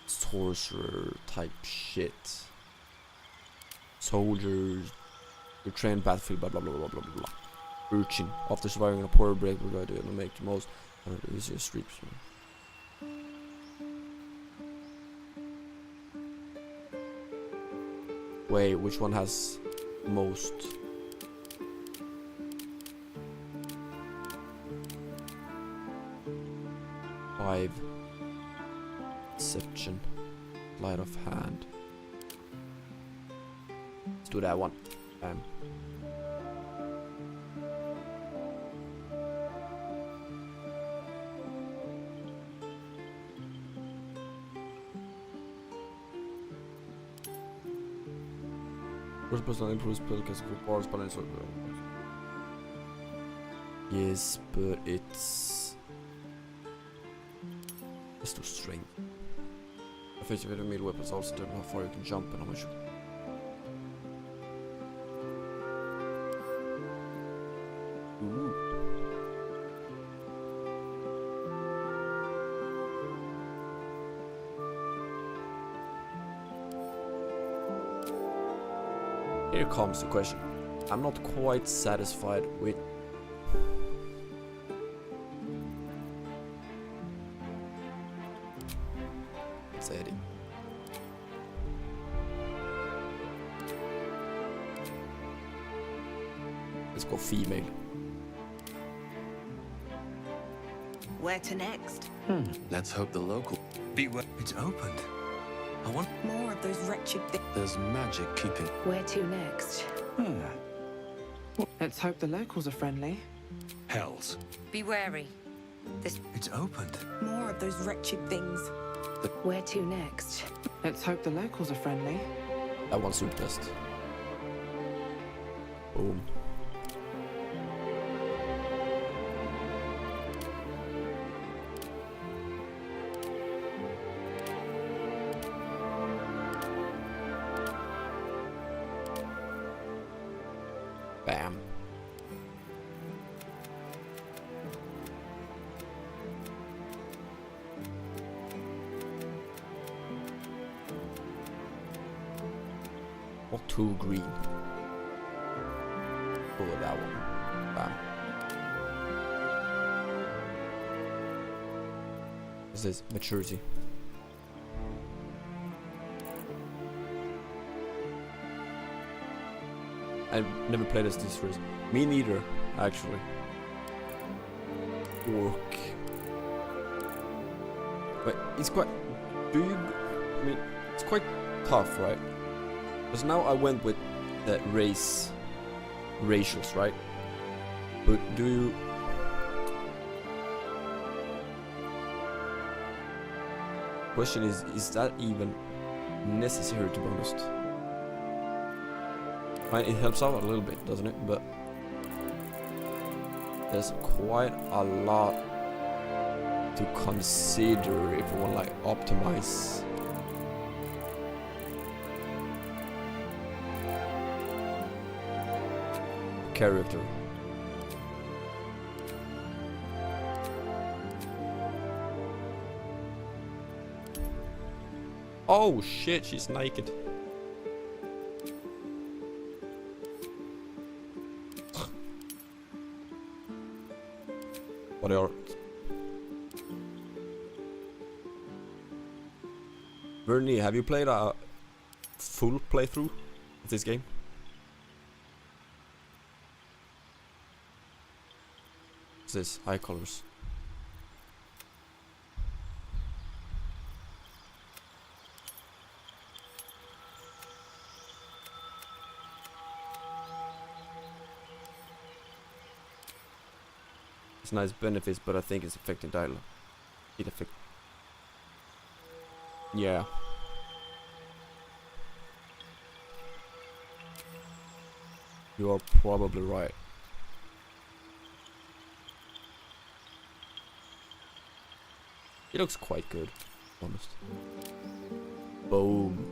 sorcerer type shit. Soldiers, you train battlefield, blah blah blah blah blah blah blah. Urchin. After surviving a poor break, we're going to make the most of the easiest streets. Wait, which one has most? Five. Deception. Light of hand. Let's do that one. First person improves spellcasting for bars, but it's yes, but it's to strength. Effective with melee weapons also determine how far you can jump and how much. Ooh. Here comes the question. I'm not quite satisfied with Eddie. Let's go female. Where to next? Let's hope the local. It's opened. I want more of those wretched things. There's magic keeping. Where to next? Let's hope the locals are friendly. Hells. Be wary. It's opened. More of those wretched things. Where to next? Let's hope the locals are friendly. That one's super best. Boom. Bam. Or two green. Go with that one. Bam. This is maturity. I've never played as this first. Me neither, actually. Orc. But it's quite. Do you? I mean, it's quite tough, right? Because now I went with the racials, right? But do you? Question is that even necessary, to be honest? Fine, it helps out a little bit, doesn't it? But there's quite a lot to consider if I want to like optimize. Character. Oh shit, she's naked. What are Bernie, have you played a full playthrough of this game? What's this? High colors. It's nice benefits, but I think it's affecting dialogue. It affect. Yeah. You are probably right. It looks quite good, honest. Boom.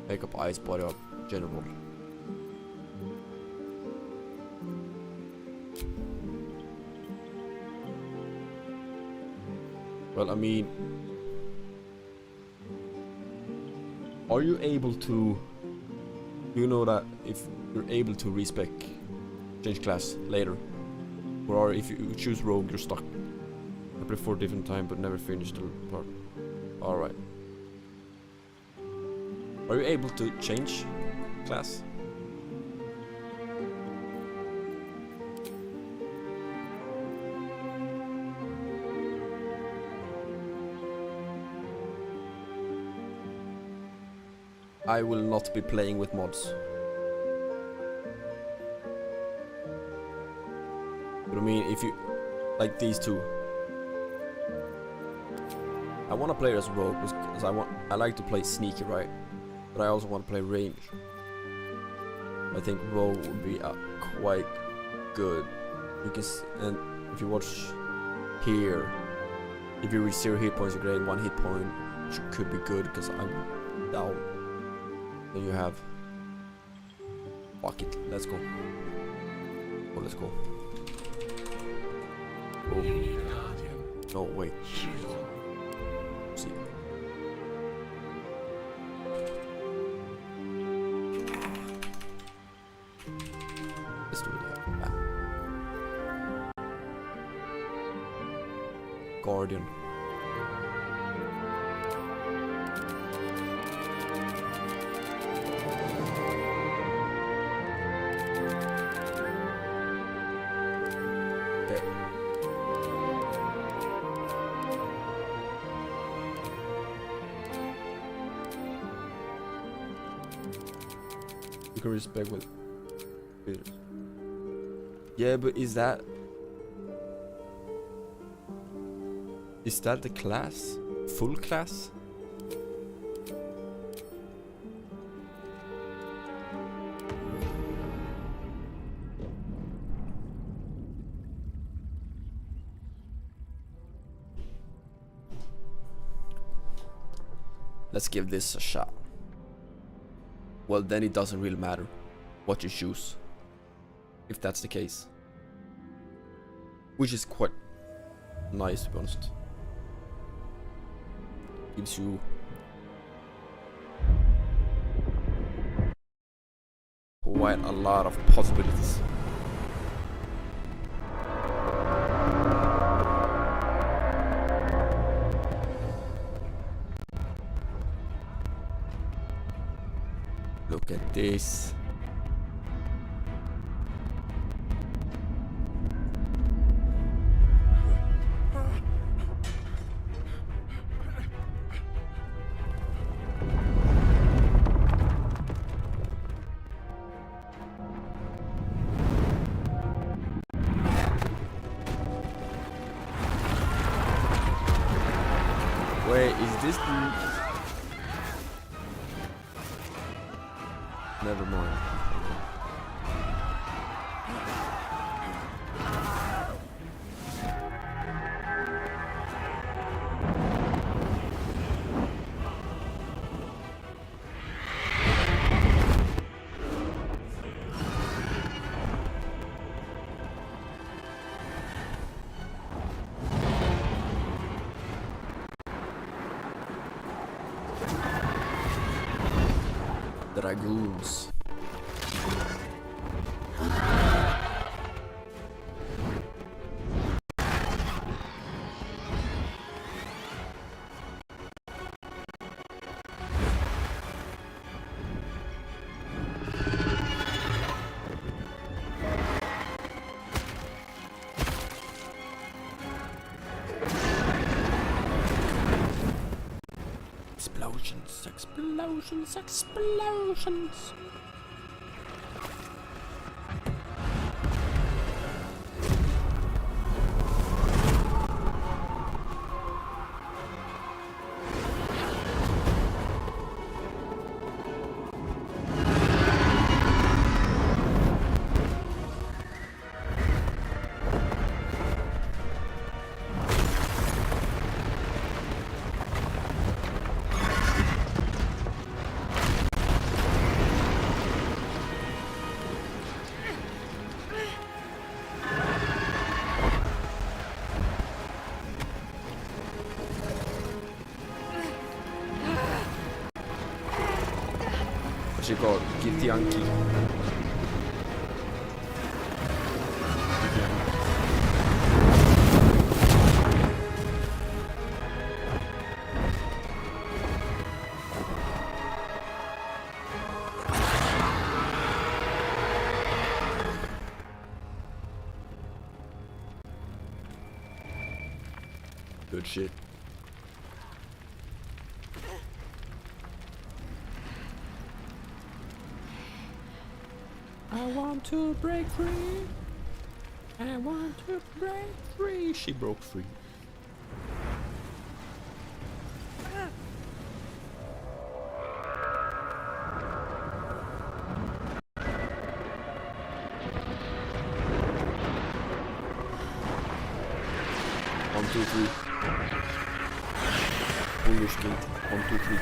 Makeup, eyes, body up, general. Well, I mean, are you able to? Do you know that if you're able to respec change class later, or if you choose rogue, you're stuck? I played 4 different times, but never finished the part. All right. Are you able to change class? I will not be playing with mods. But I mean, if you like these two, I want to play as rogue because I like to play sneaky, right? But I also want to play range. I think rogue would be quite good. You can and if you watch here, if you reach 0 hit points, you gain 1 hit point, which could be good because I'm down. Then you have. Fuck it, let's go. Oh, let's go. Oh. No, wait. See. Let's do it. Guardian. You can respect with. Yeah, but is that the class? Full class? Let's give this a shot. Well, then it doesn't really matter what you choose, if that's the case. Which is quite nice, to be honest. Gives you quite a lot of possibilities. Look at this. Wait, is this the... Never mind. Dragoons. Explosions, explosions, explosions. What's it called? Githyanki. Good shit. I want to break free. I want to break free. She broke free. One, two, three. Pull your skate. 1, 2, 3.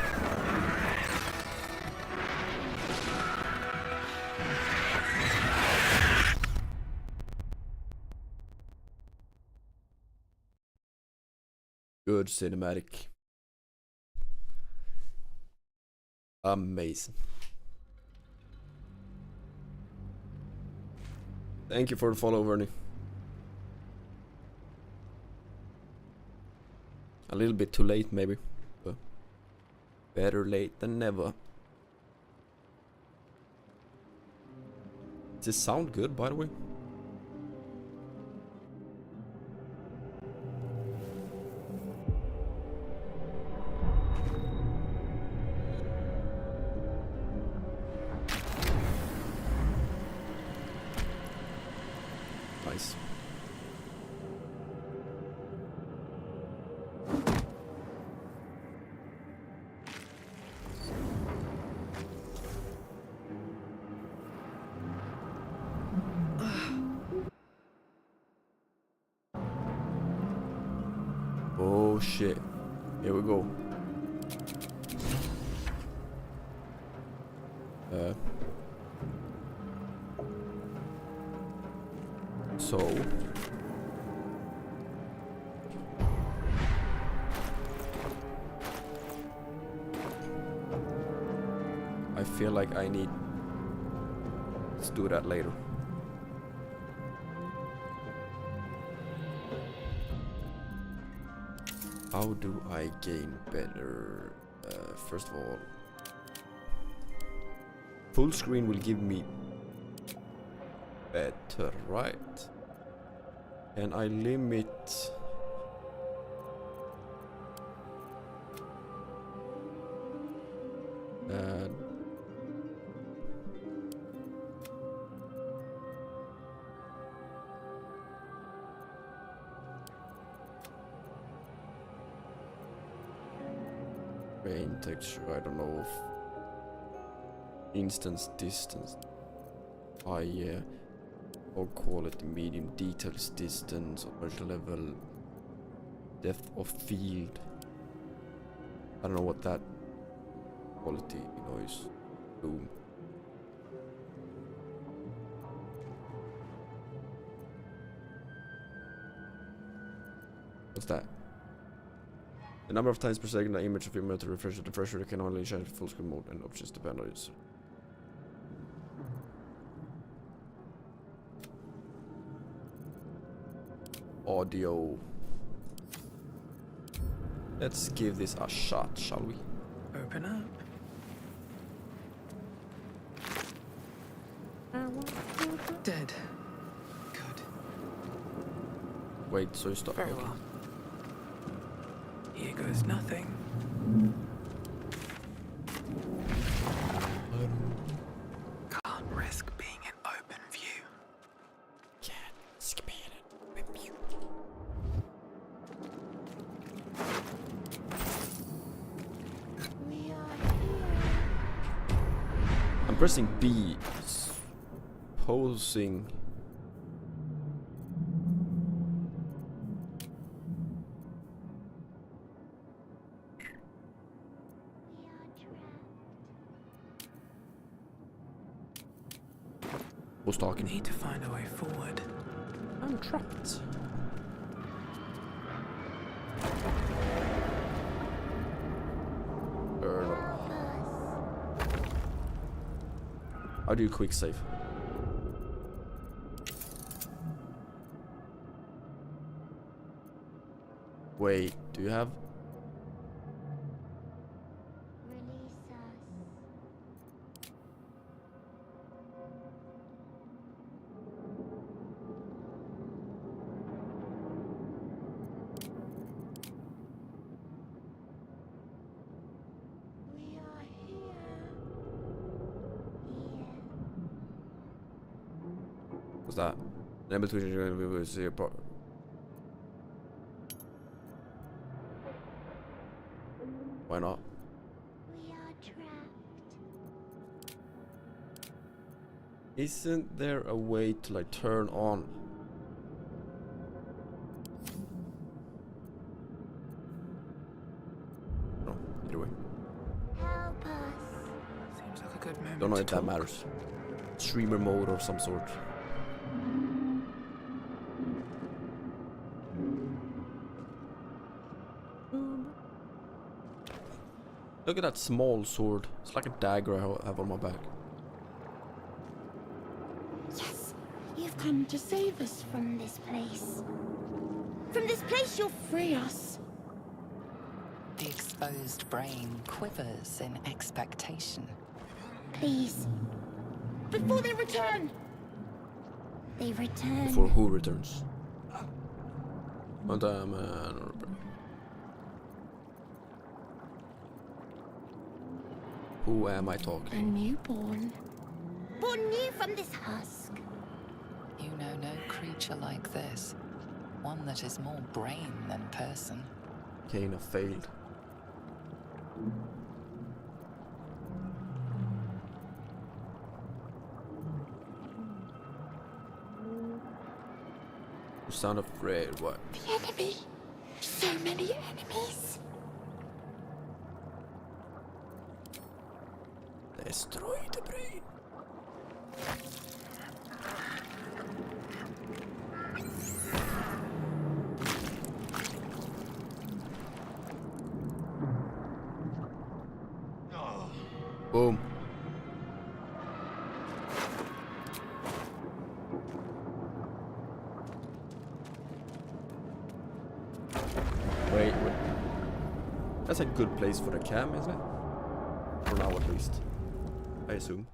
Good cinematic. Amazing. Thank you for the follow, Vernie. A little bit too late, maybe. But better late than never. Does this sound good, by the way? Nice. Oh shit. Here we go. So I feel like I need. Let's do that later. How do I gain better? First of all, full screen will give me better, right? And I limit grain texture, I don't know if instance distance. Ah yeah. Or quality, medium, details, distance, orange level, depth of field. I don't know what that quality noise. Boom. What's that? The number of times per second the image of your meter refreshes the refresher can only change full screen mode and options depend on its audio. Let's give this a shot, shall we? Open up. Dead. Good. Wait, so you stop. Very well. Here goes nothing. Can't risk being in open view. Can't risk being in open view. I'm pressing B. Posing. Who's talking? Need to find a way forward. I'm trapped. How do you quick save? Wait, do you have? What's that? Enable Twitch and we will see a part. Why not? We are trapped. Isn't there a way to like turn on? No, either way. Help us. Seems like a good moment. Don't know to if that talk. matters. Streamer mode of some sort. Look at that small sword. It's like a dagger I have on my back. Yes, you've come to save us from this place. From this place, you'll free us. The exposed brain quivers in expectation. Please. Before they return. They return. For who returns? Who am I A talking? newborn. Born new from this husk. You know no creature like this. One that is more brain than person. Kana failed. You sound afraid, what? The enemy. So many enemies. Destroy the brain. Boom. Wait. That's a good place for the cam, isn't it? For now, at least. I assume.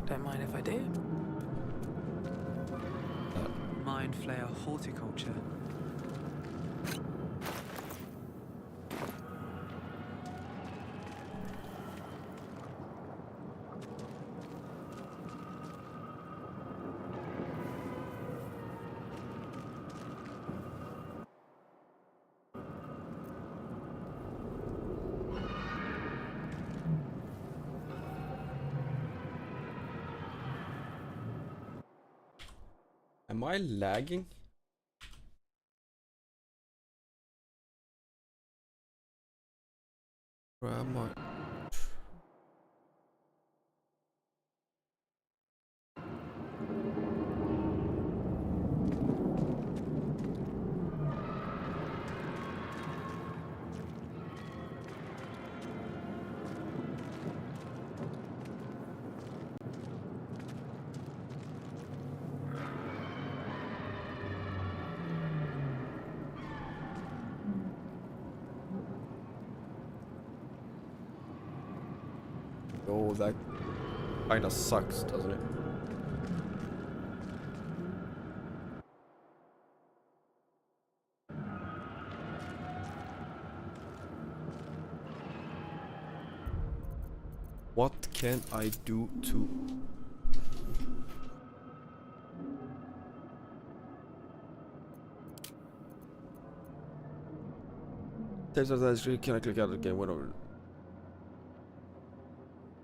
Don't mind if I do. Mind Flayer Horticulture. Am I lagging? Where am I? Oh, that kinda sucks, doesn't it? What can I do to... Can I click out again? Whatever.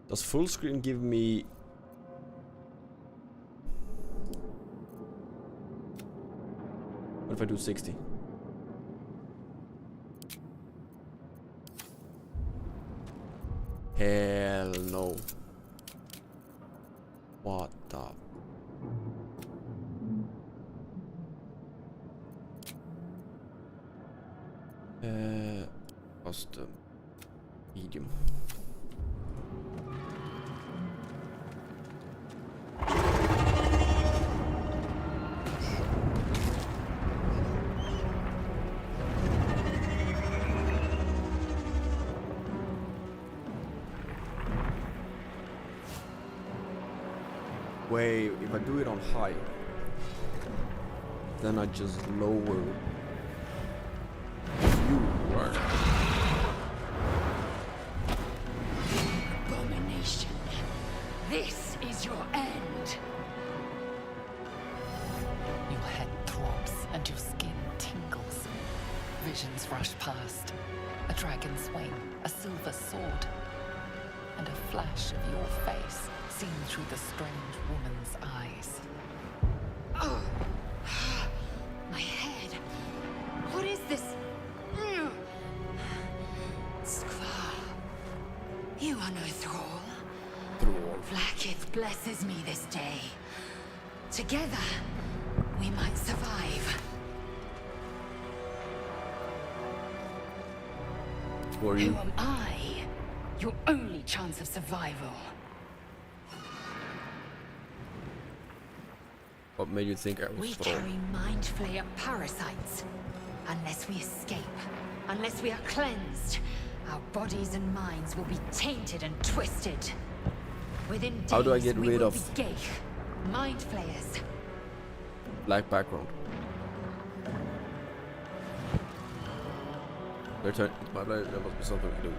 Does full screen give me... What if I do 60? Hell no. What the... Custom medium. Wait, if I do it on high, then I just lower you right. Abomination. This is your end. Your head throbs and your skin tingles. Visions rush past. A dragon's wing, a silver sword, and a flash of your face seen through the strange woman's eyes. Oh, my head. What is this? Skvar, you are no thrall. Vlaakith blesses me this day. Together, we might survive. Who am I? Your only chance of survival. What made you think I was We thrall? carry mind flayer parasites. Unless we escape, unless we are cleansed, our bodies and minds will be tainted and twisted. Within days, How do I get we rid will of be Geich, mind flayers. black background? Their turn. There must be something to do.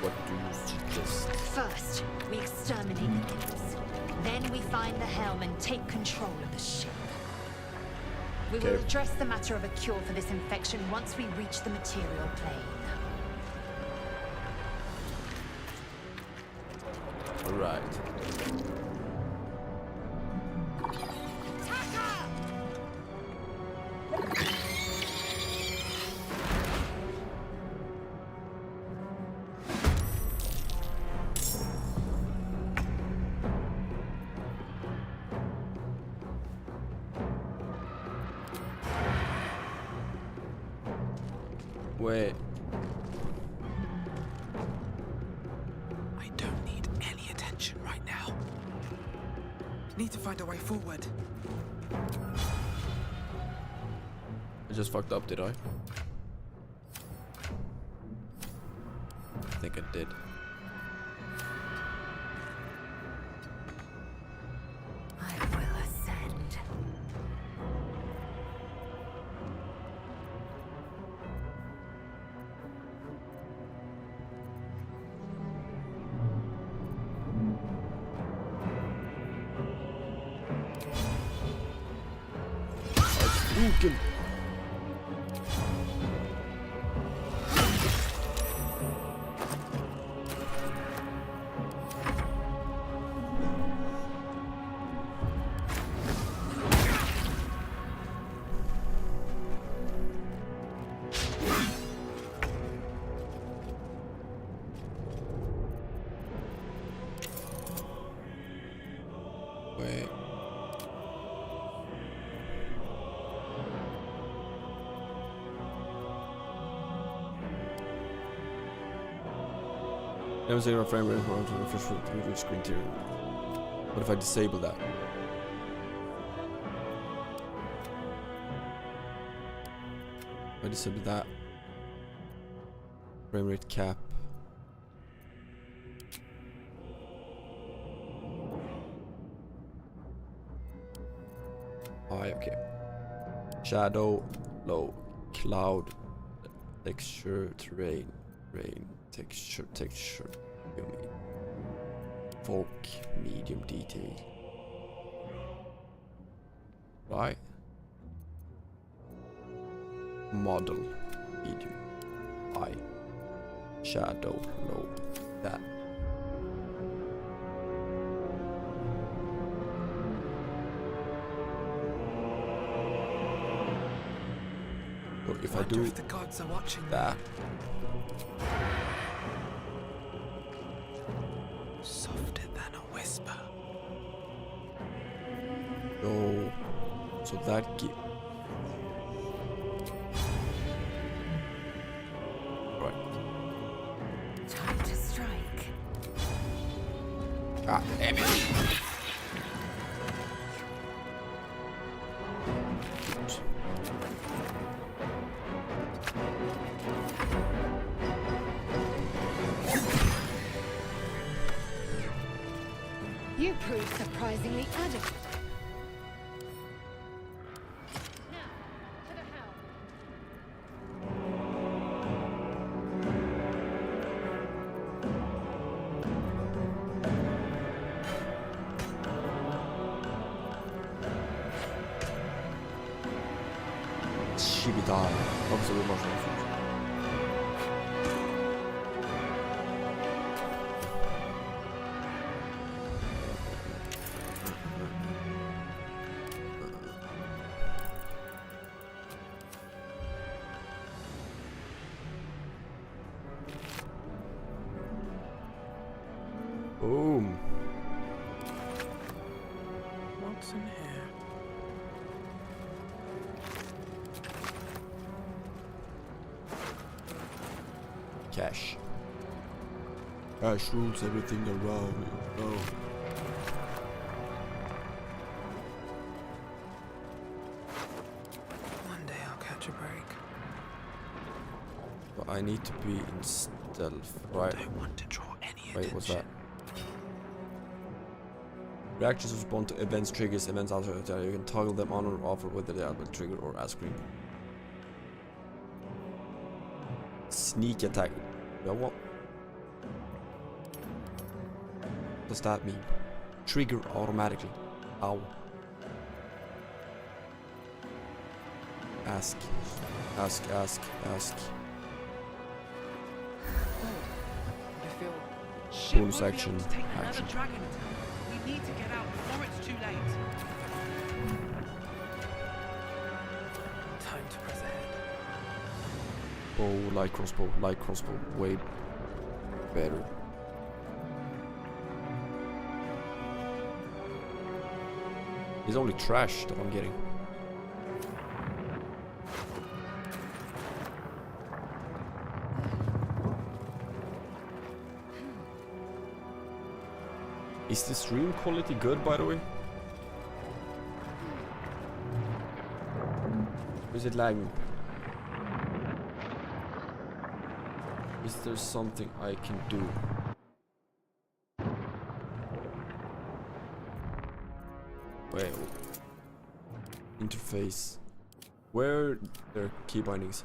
What do you suggest? First, we exterminate the nymphs. Then we find the helm and take control of the ship. We will Okay. address the matter of a cure for this infection once we reach the material plane. Alright. Wait. I don't need any attention right now. Need to find a way forward. I just fucked up, did I? I think I did. I will ascend. Hadouken! Wait. Never say frame rate on the official screen tier. What if I disable that? If I disable that, Frame rate cap. Okay. Shadow, low, cloud, texture, terrain, rain, texture, humid, fog, medium detail. Right. Model, medium, high, shadow, low, that. So if I do if the gods are watching that, softer than a whisper. so that give. Time to strike. Ah, damn it. You proved surprisingly adequate. Shibita. Dobrze by można użyć. Boom. What's in here? Cash. Cash rules everything around me. Oh. One day I'll catch a break. But I need to be in stealth, right? I don't want to draw any Wait, what's that? attention. Reactions respond to events, triggers, events after you can toggle them on or off whether they are trigger or as screen. Sneak attack. Yeah, what does that mean? Trigger automatically. Ow. Ask. Bonus action. Action. We need to get out before it's too late. Time to press ahead. Light crossbow, way better. It's only trash that I'm getting. Is the stream quality good, by the way? Or is it lagging? Is there something I can do? Wait. Interface. Where there are key bindings?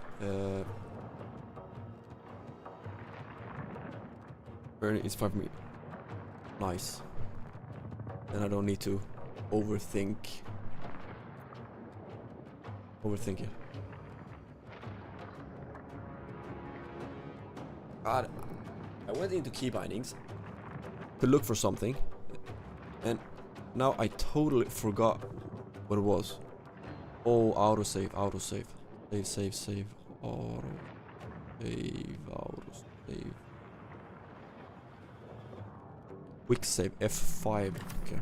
Where it's 5 meters. Nice. Then I don't need to overthink it. God, I went into key bindings to look for something, and now I totally forgot what it was. Oh, autosave, save, auto save. Quick save, F5, okay.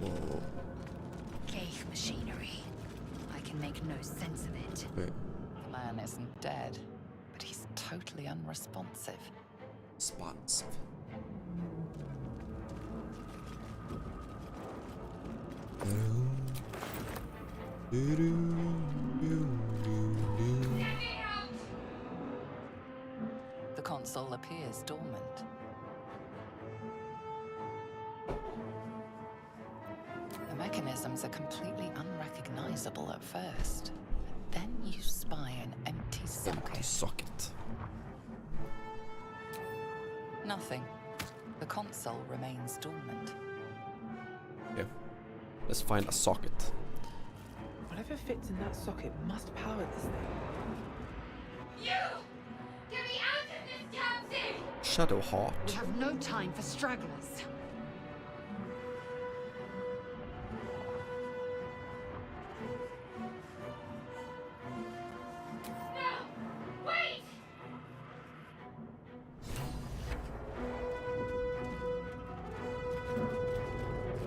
Whoa. Gate machinery. I can make no sense of it. Wait. The man isn't dead, but he's totally unresponsive. The console appears dormant. The mechanisms are completely unrecognizable at first. But then you spy an empty socket. Nothing. The console remains dormant. Yeah. Let's find a socket. Whatever fits in that socket must power this thing. You! Get me out of this taxi! Shadow Heart. We have no time for stragglers. No! Wait!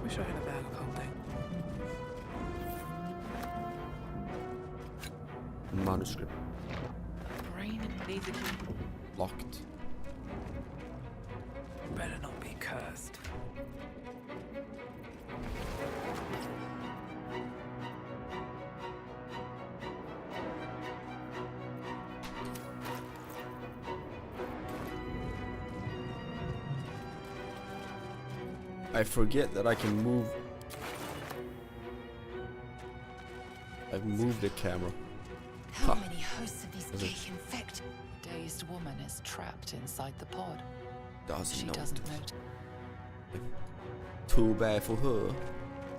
Wish I had a bag of holding. Manuscript. Brain needs a key. Locked. Better not be cursed. I forget that I can move. I've moved the camera. How many hosts of this gay infect? A dazed woman is trapped inside the pod. She doesn't notice. Too bad for her.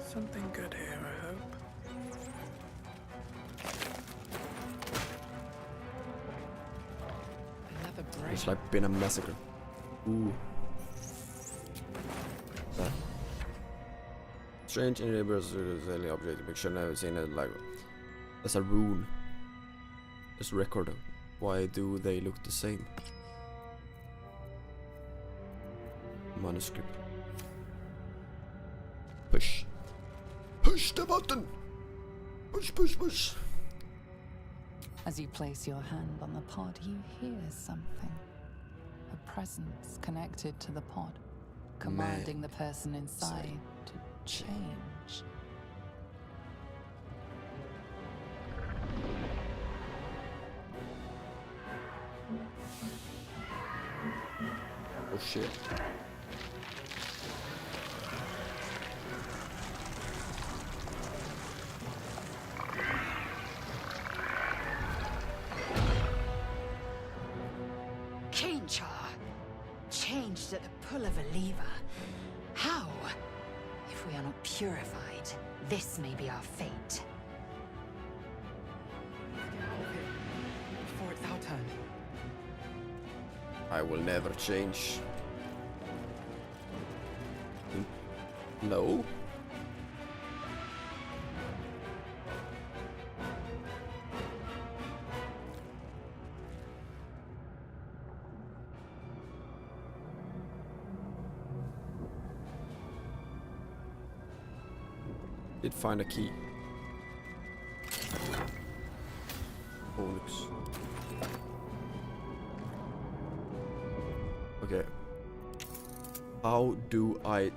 Something good here, I hope. Another break. It's like been a massacre. Ooh. That. Strange neighbors alien object picture never seen it like. There's a rune. There's record. Why do they look the same? Manuscript. Push. Push the button! Push, push, push. As you place your hand on the pod, you hear something. A presence connected to the pod, commanding the person inside to change. Oh shit. Change her. Changed at the pull of a lever. How? If we are not purified, this may be our fate. Before it's our turn. I will never change. No. Did find a key. Onyx. Okay. How do I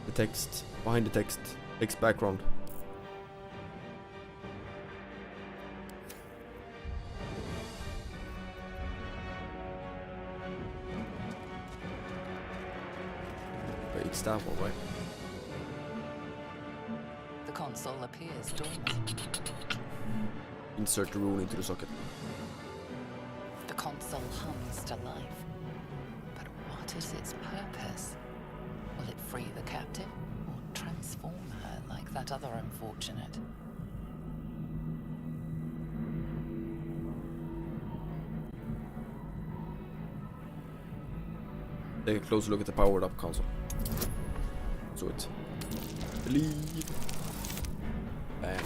the text behind the text, text background. It's that one, right? The console appears dormant. Insert the rune into the socket. The console hums to life. But what is its purpose? Will it free the captive or transform her like that other unfortunate? Take a closer look at the powered up console. So it. Believe. Bam.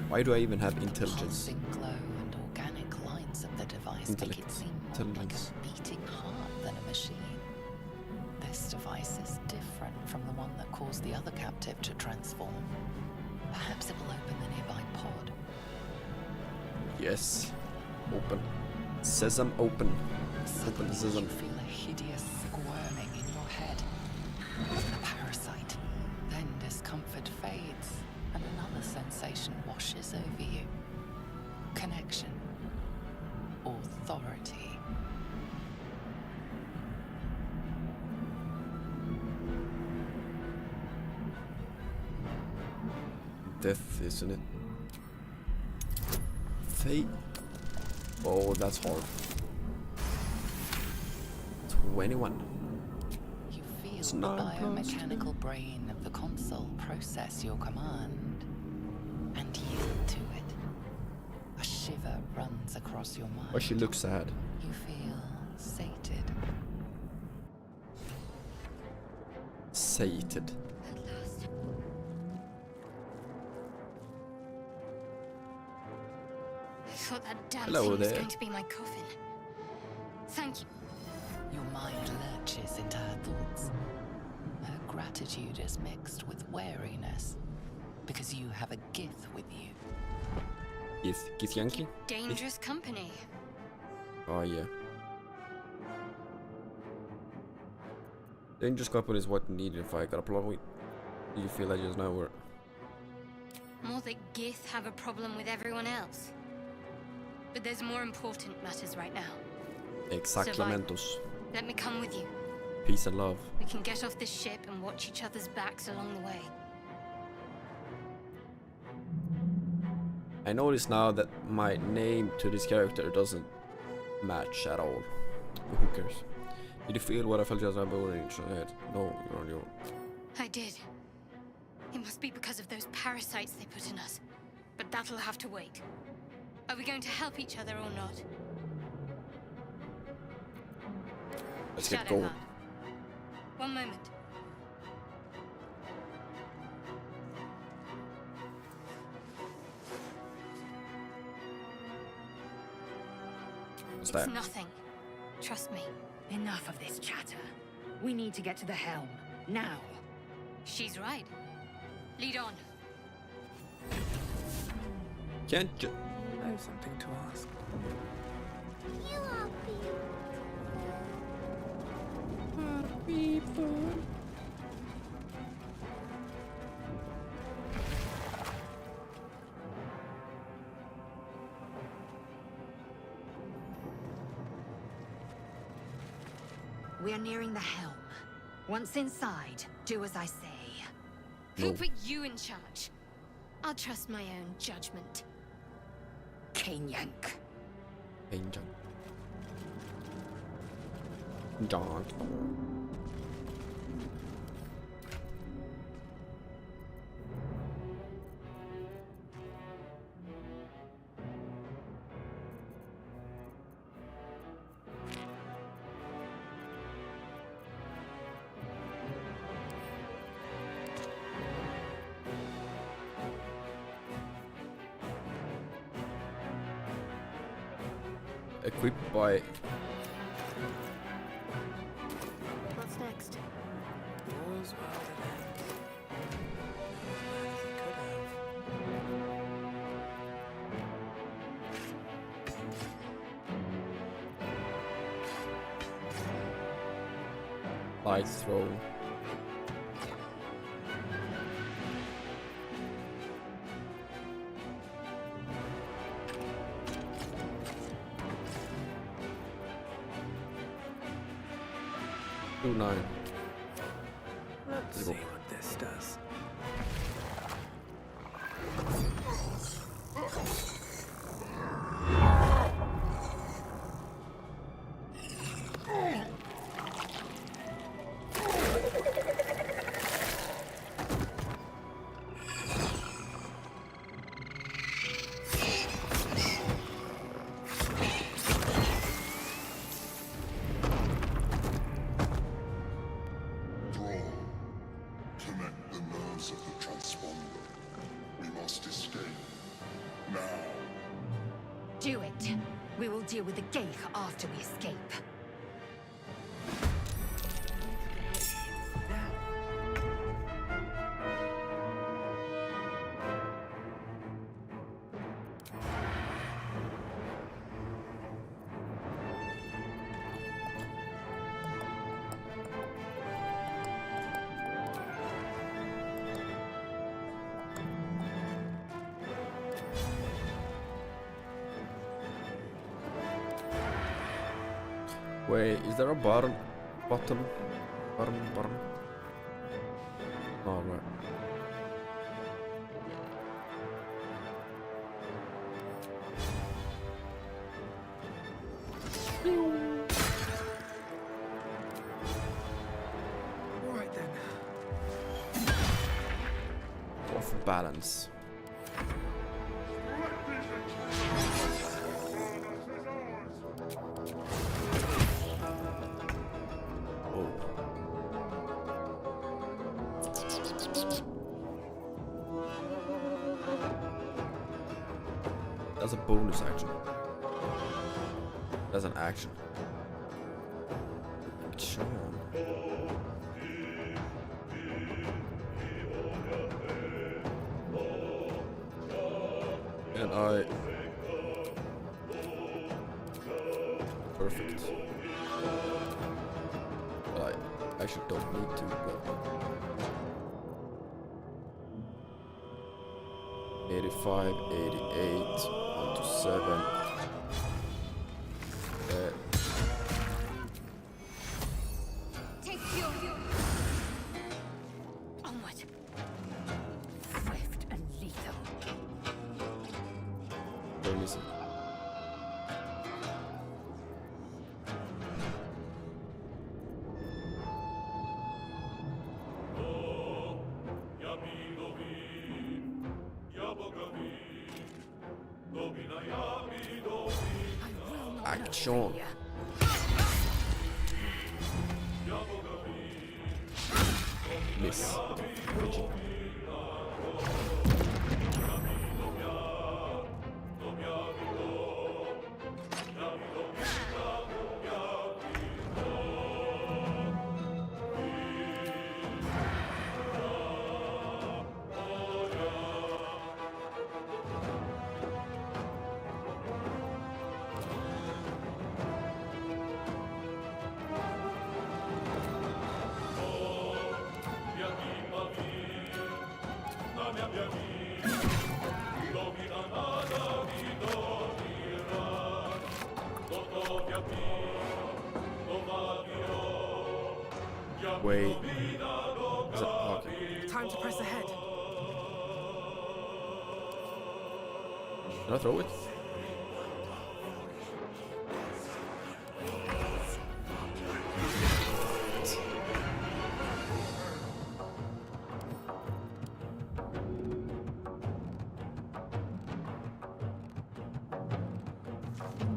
Why do I even have intelligence? Pulsing glow and organic lines of the device make it seem more like a beating heart than a machine. This device is different from the one that caused the other captive to transform. Perhaps it will open the nearby pod. Yes. Open. Sesame open. Open sesame. You feel a hideous squirming in your head. A parasite. Then discomfort fades, and another sensation washes over you. Connection. Authority. Death, isn't it? Fate. Oh, that's hard. 21. You feel It's the 9 plus biomechanical brain of the console process your command and yield to it. A shiver runs across your mind. Oh, she looks sad. You feel sated. Sated. I thought that damn Hello thing was there. going to be my coffin. Thank you. Your mind lurches into her thoughts. Her gratitude is mixed with wariness because you have a gith with you. Gith Yankee? Dangerous company. Oh, yeah. Dangerous couple is what needed if I got a problem with. Do you feel like just now or? More that Gith have a problem with everyone else. But there's more important matters right now. Exactamentos. Let me come with you. Peace and love. We can get off this ship and watch each other's backs along the way. I notice now that my name to this character doesn't match at all. But who cares? Did you feel what I felt just now? No, you're on your own. I did. It must be because of those parasites they put in us. But that'll have to wait. Are we going to help each other or not? Let's get going. Shadowheart. One moment. What's It's that? nothing. Trust me. Enough of this chatter. We need to get to the helm. Now. She's right. Lead on. Can't you? I have something to ask. You are People. We are nearing the helm. Once inside, do as I say. Who put you in charge? I'll trust my own judgment. Kenyank. Angel. John. Equipped by What's next? All's well that ends. As it could have. light throw. Nine. Let's see what this does. Do it. We will deal with the Geich after we escape. Wait, is there a button? Button? Oh, right. Alright then. Off balance. Oh. That's a bonus action. That's an action. Action. And I... Perfect. But I actually don't need to, but... 85, 88, 1 to 7. Take your onward. Swift and lethal. Don't listen. Action. Miss. Wait. Is it okay? Time to press ahead. Can I throw it?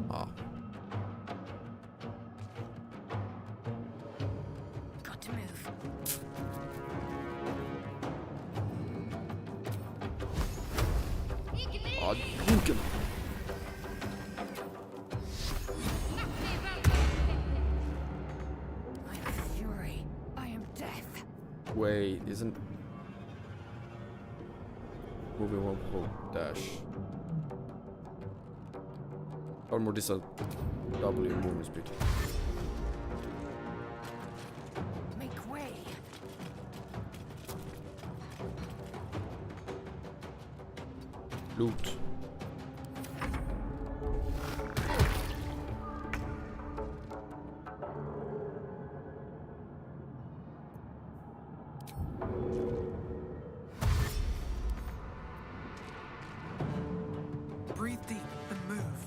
Ah. Got to move. Ah, Henkehm. I am fury. I am death. Wait, isn't moving one hold dash? Or more this a W movement speed? Make way. Loot. Breathe deep and move.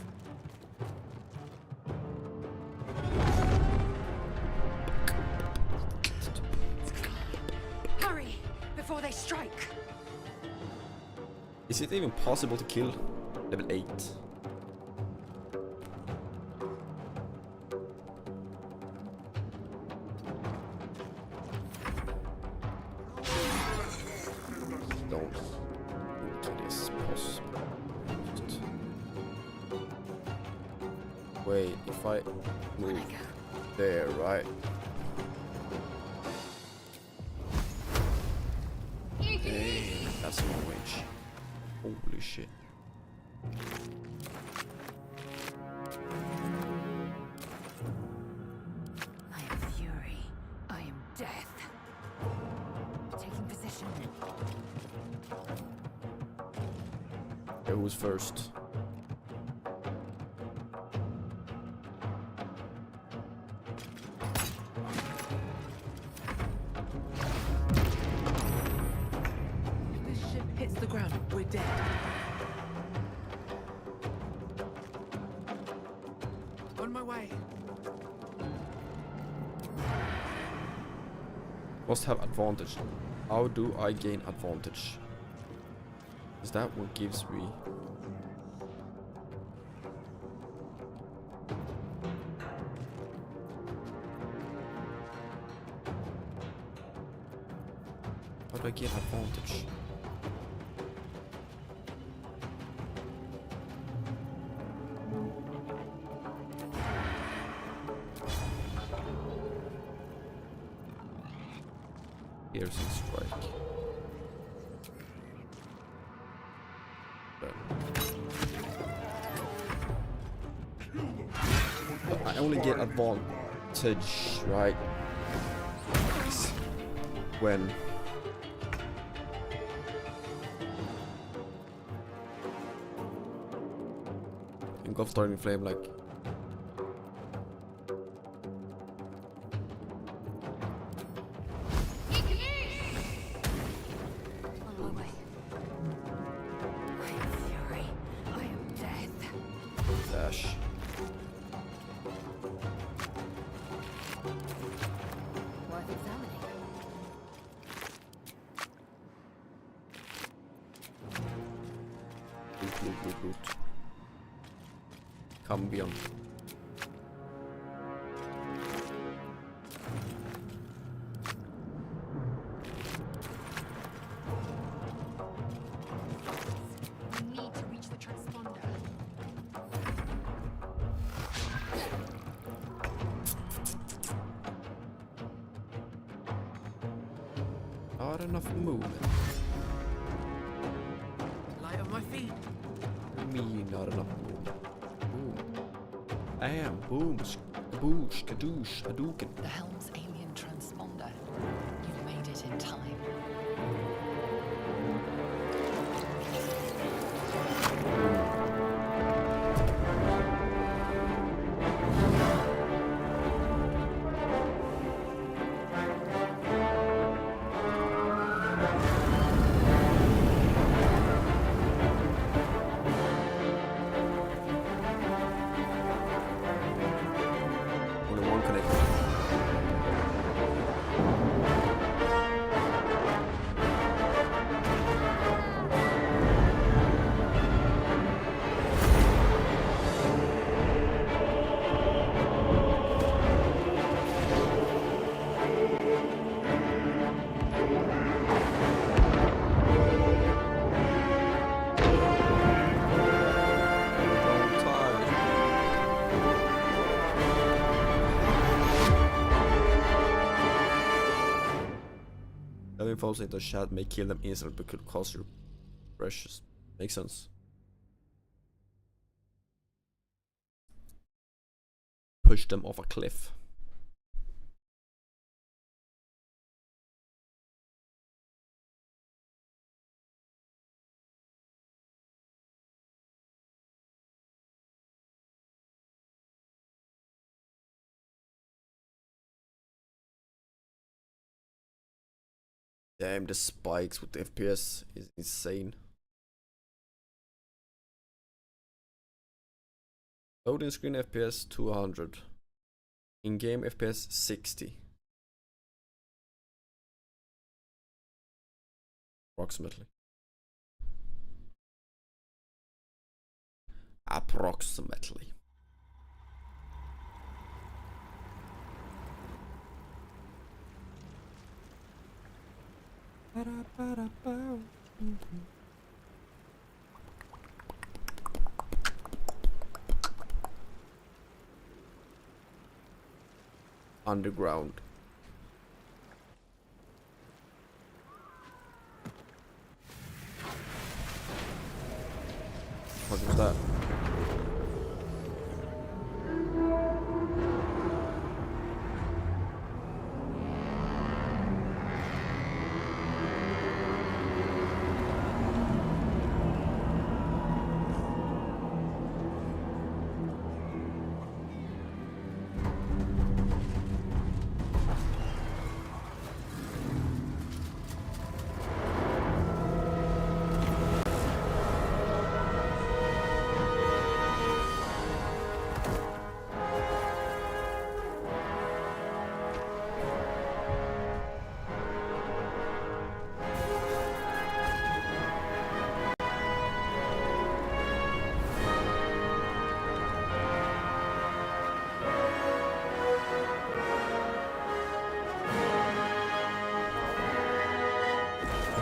Hurry before they strike. Is it even possible to kill level 8? Don't think it is possible. Just... Wait, if I move there, right? Dang, that's a long range. Holy shit. I am fury. I am death. Taking position. Okay, who's first? my way. Must have advantage. How do I gain advantage? Is that what gives me? How do I get advantage? Piercing strike. I only get advantage, right? When engulf starting flame, like dash. Worth examining. Boot. Come beyond. We need to reach the transponder. Not enough movement. Light on my feet. Me, not enough movement. Boom. Bam. Boom. Skadoosh. Kadoosh. Hadouken. The helm's alien transponder. You've made it in time. Only one connected. Having falls into chat may kill them instantly but could cost you precious. Makes sense. Push them off a cliff. Damn, the spikes with the FPS is insane. Loading screen FPS 200. In-game FPS 60. Approximately. Approximately. Underground. What was that?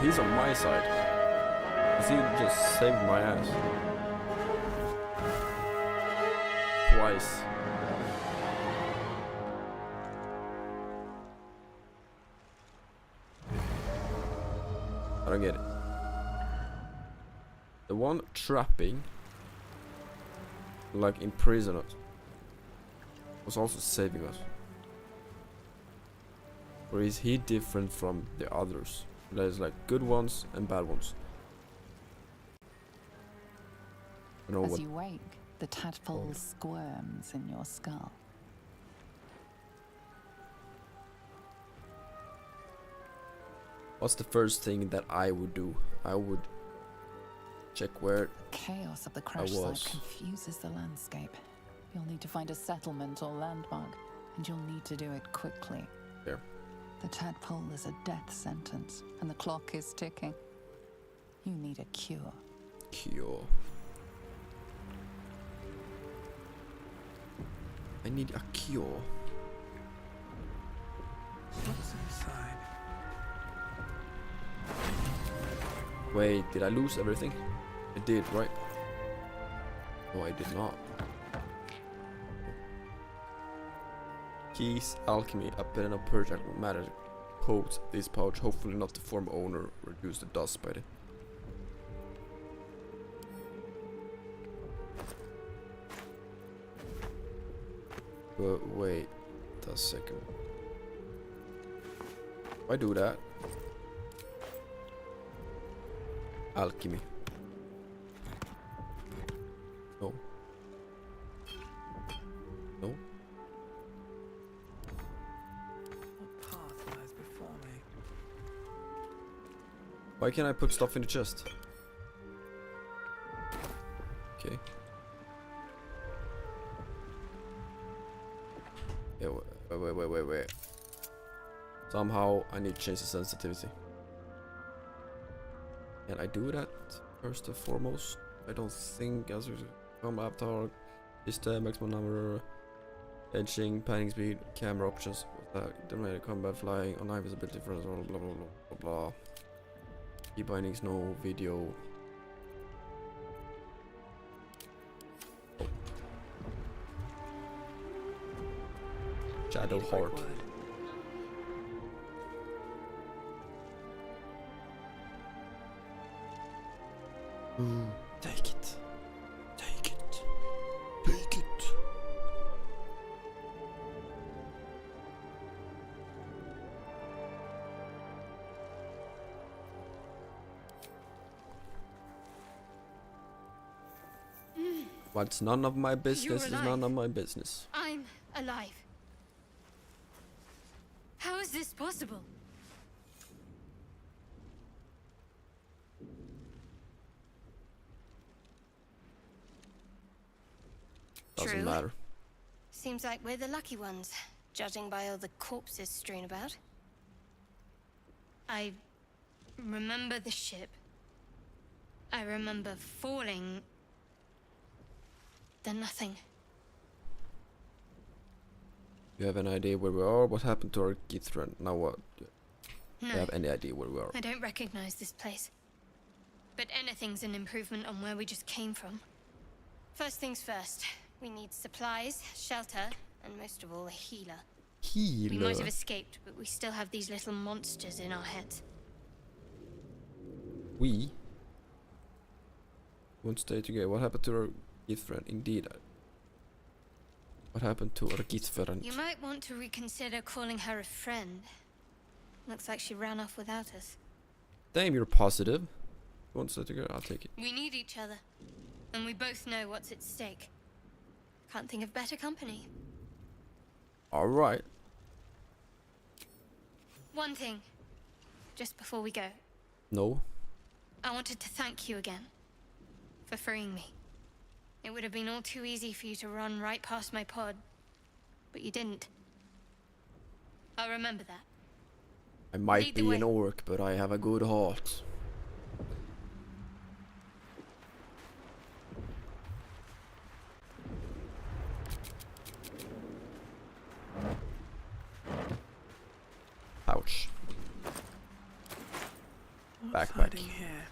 he's on my side. 'Cause he just saved my ass. Twice. I don't get it. The one trapping, like in prison, was also saving us. Or is he different from the others? There's like good ones and bad ones. You know As what? you wake, the tadpole squirms in your skull. What's the first thing that I would do? I would check where Chaos of the I crash site was. confuses the landscape. You'll need to find a settlement or landmark, and you'll need to do it quickly. There. The tadpole is a death sentence, and the clock is ticking. You need a cure. Cure. I need a cure. What's inside? Wait, did I lose everything? I did, right? No, I did not. Keys, alchemy, a pen of purge matter. Coat this pouch, hopefully not the former owner. Reduce the dust by the. But wait a second. Why do that? Alchemy. No. No. What path lies before me? Why can't I put stuff in the chest? Okay. Yeah, wait. Somehow I need to change the sensitivity. Can I do that first and foremost? I don't think. As we come avatar, is the maximum number, edging, panning speed, camera options, dominated combat, flying, on high visibility, for blah blah blah blah blah. Key bindings, no video. Oh. Shadow Heart. Take it. Take it. Take it. What's none of my business is none of my business. I'm alive. How is this possible? Doesn't True. matter. Seems like we're the lucky ones, judging by all the corpses strewn about. I remember the ship. I remember falling. Then nothing. You have an idea where we are? What happened to our Gith friend? Now what? No. You have any idea where we are? I don't recognize this place. But anything's an improvement on where we just came from. First things first. We need supplies, shelter, and most of all, a healer. Healer? We might have escaped, but we still have these little monsters in our heads. We won't stay together. What happened to our Gith friend? Indeed. What happened to our Gith friend? You might want to reconsider calling her a friend. Looks like she ran off without us. Damn, you're positive. You won't stay together? I'll take it. We need each other. And we both know what's at stake. Can't think of better company. Alright. One thing. Just before we go. No. I wanted to thank you again. For freeing me. It would have been all too easy for you to run right past my pod. But you didn't. I'll remember that. I might Lead the be way. an orc, but I have a good heart. Ouch. Backpack. Here.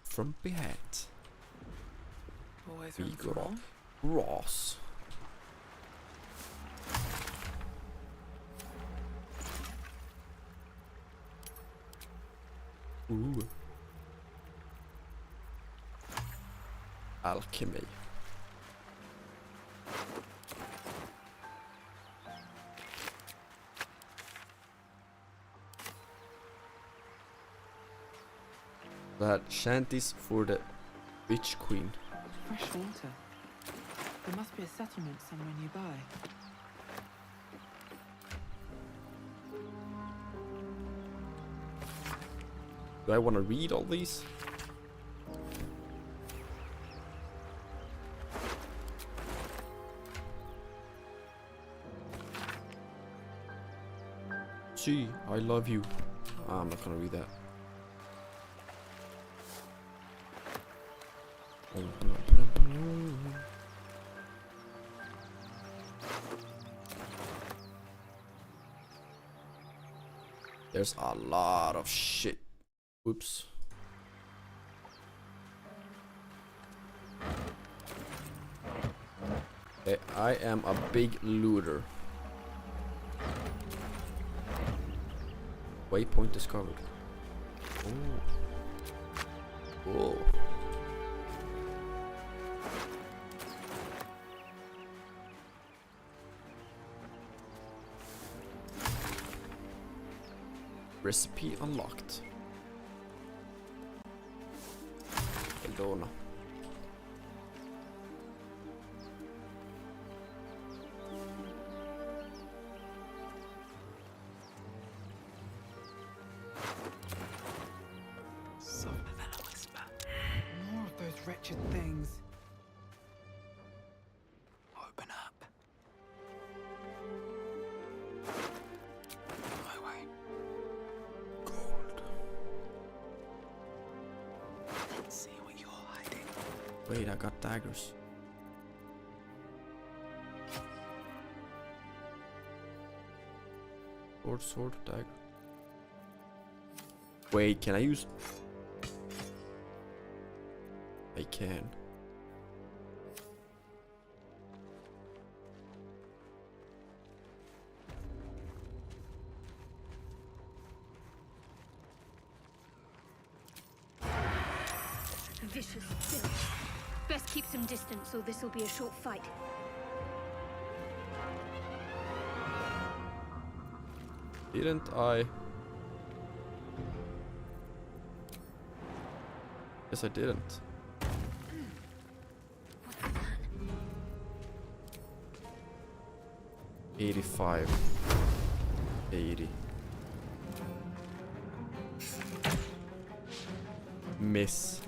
From behind. Always We room for got more. Ross. Ooh. Alchemy. That shanties for the Witch Queen. Fresh water. There must be a settlement somewhere nearby. Do I want to read all these? Gee, I love you. I'm not gonna read that. There's a lot of shit. Whoops. I am a big looter. Waypoint discovered. Oh. Whoa. Recipe unlocked. Eldona. Softer than a whisper. More of those wretched things. Open up. My way. Gold. Let's see what you're hiding. Wait, I got daggers. Sword, dagger. Wait, can I use... I can. Vicious bitch. Best keep some distance, or this will be a short fight. Didn't I? Yes, I didn't. What's the plan? 85. 80. Miss.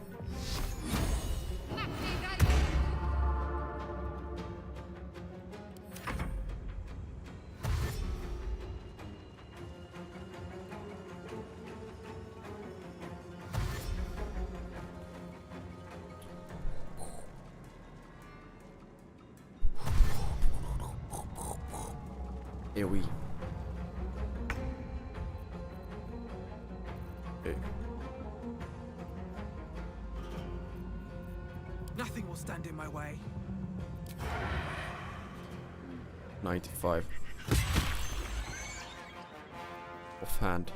Here we. Okay. Nothing will stand in my way. 95. Offhand.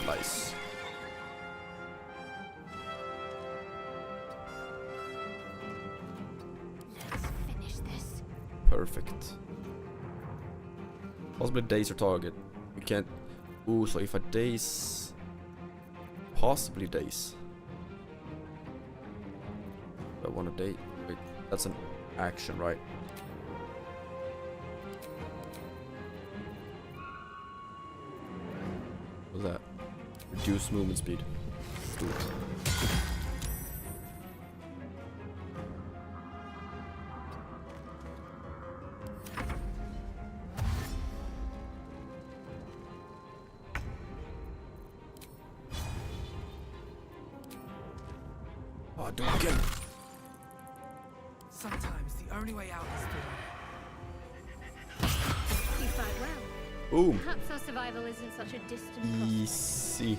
Nice. Let's finish this. Perfect. Possibly daze your target. You can't. Ooh, so if I daze. Possibly daze. I want to date. Wait, that's an action, right? What's that? Reduce movement speed. Do it. Oh, do it again. Sometimes the Only way out is through. You fight well. Boom. Perhaps our survival isn't such a distant prospect. Easy.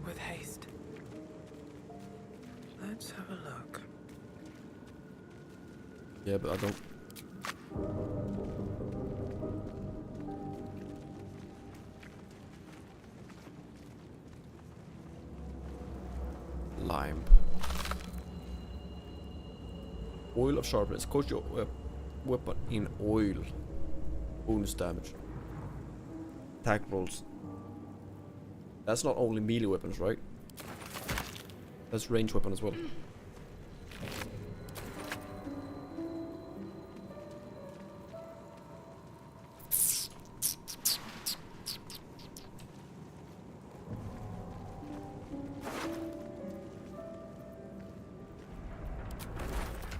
With haste. Let's have a look. Yeah, but I don't. Lime. Oil of sharpness. Coat your weapon in oil. Bonus damage. Attack rolls. That's not only melee weapons, right? That's range weapon as well.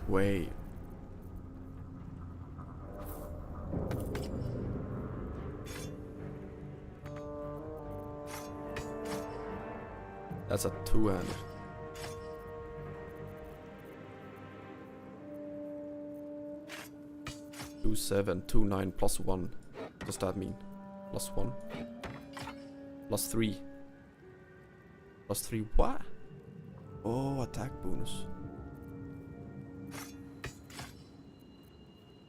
Wait. That's a two-handed. 2/7, 2/9 plus 1. What does that mean? Plus 1. Plus 3. Plus 3 what? Oh, attack bonus.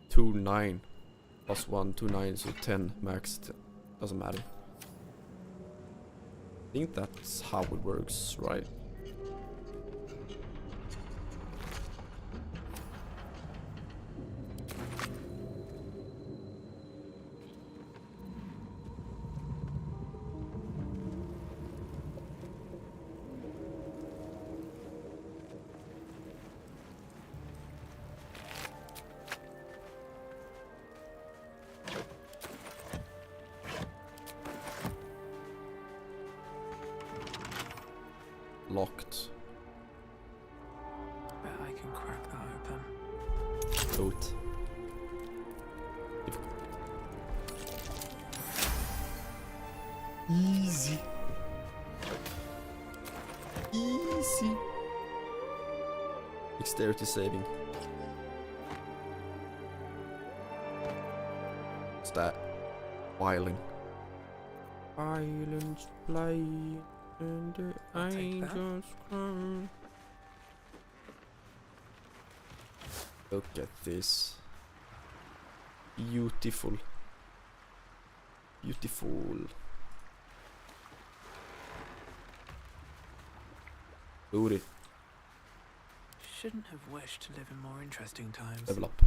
2/9 plus 1, 2/9, so 10 max. Doesn't matter. I think that's how it works, right? Locked. Bet I can crack that open. Oat. Easy. Easy. Dexterity saving. What's that? Wiling. Islands fly and the angels come. Look at this. Beautiful. Beautiful. Load it. Shouldn't have wished to live in more interesting times. Level up.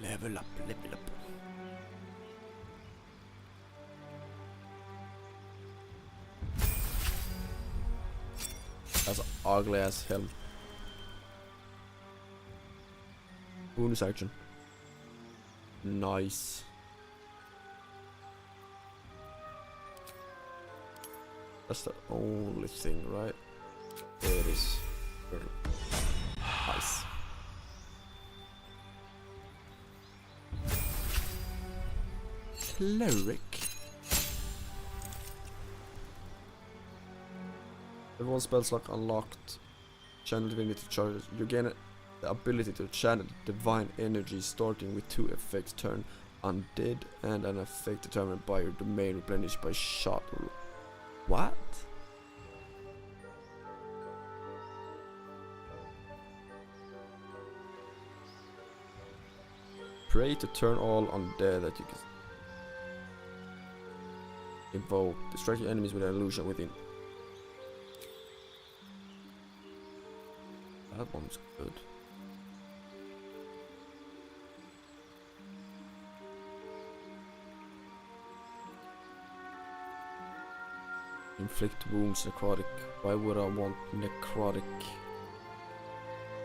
Level up, level up. That's an ugly ass helm. Bonus action. Nice. That's the only thing, right? There it is. Nice. Cleric. Everyone spell slot unlocked. Channel divinity charges. You gain the ability to channel divine energy starting with 2 effects: turn undead and an effect determined by your domain replenished by shot. What? Pray to turn all undead that you can invoke. Distract your enemies with an illusion within. That one's good. Inflict wounds, necrotic. Why would I want necrotic?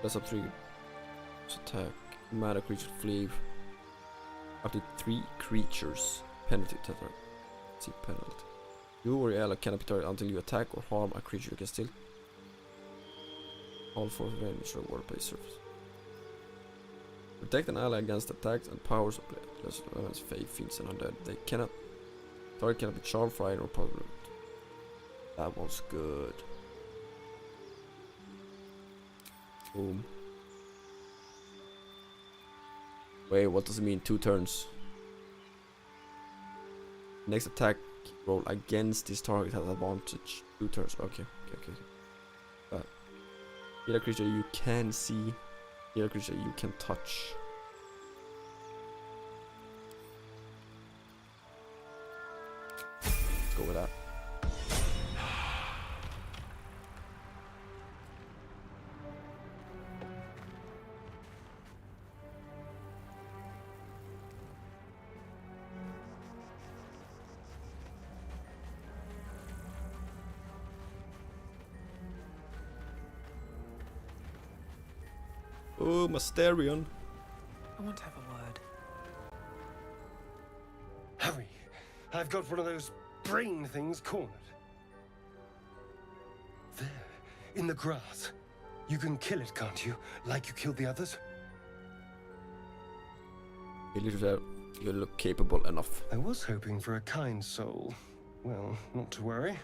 That's up 3 attack. Matter creature flee. Up to 3 creatures. Penalty tether. See penalty. You or your ally cannot be targeted until you attack or harm a creature. You can still all for revenge reward by surface. Protect an ally against attacks and powers of less relevance, fate, fiends, and undead. They cannot. Target cannot be charmed, frightened, or puzzled. That was good. Boom. Wait, what does it mean? 2 turns. Next attack roll against this target has advantage. 2 turns. Okay. Heal a creature you can see. Heal a creature you can touch. Let's go with that. Oh, Mysterion. I want to have a word. Hurry! I've got one of those brain things cornered. There, in the grass. You can kill it, can't you? Like you killed the others? You look capable enough. I was hoping for a kind soul. Well, not to worry.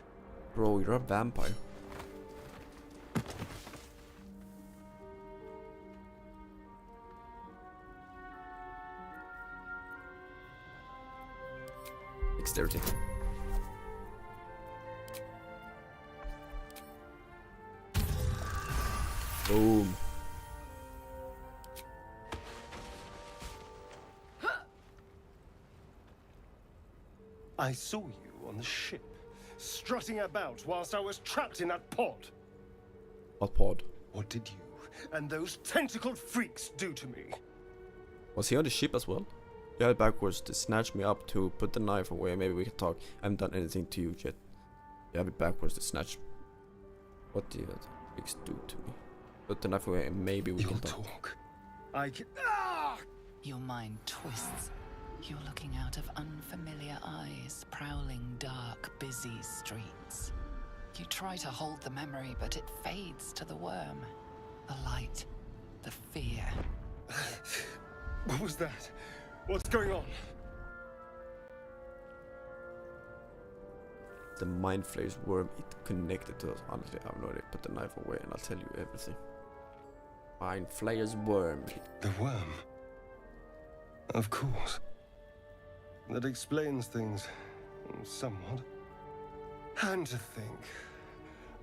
Bro, you're a vampire. Dexterity. Boom. I saw you on the ship, strutting about whilst I was trapped in that pod. What pod? What did you and those tentacled freaks do to me? Was he on the ship as well? You had it backwards to snatch me up, to put the knife away. Maybe we can talk. I haven't done anything to you yet. You have it backwards to snatch. What did the freaks do to me? Put the knife away and maybe we can talk. I can. Ah! Your mind twists. You're looking out of unfamiliar eyes, prowling dark, busy streets. You try to hold the memory, but it fades to the worm. The light, the fear. What was that? What's going on? The mind flayer's worm, it connected to us. Honestly, I have no idea. Put the knife away and I'll tell you everything. Mind flayer's worm. The worm? Of course. That explains things somewhat. And to think,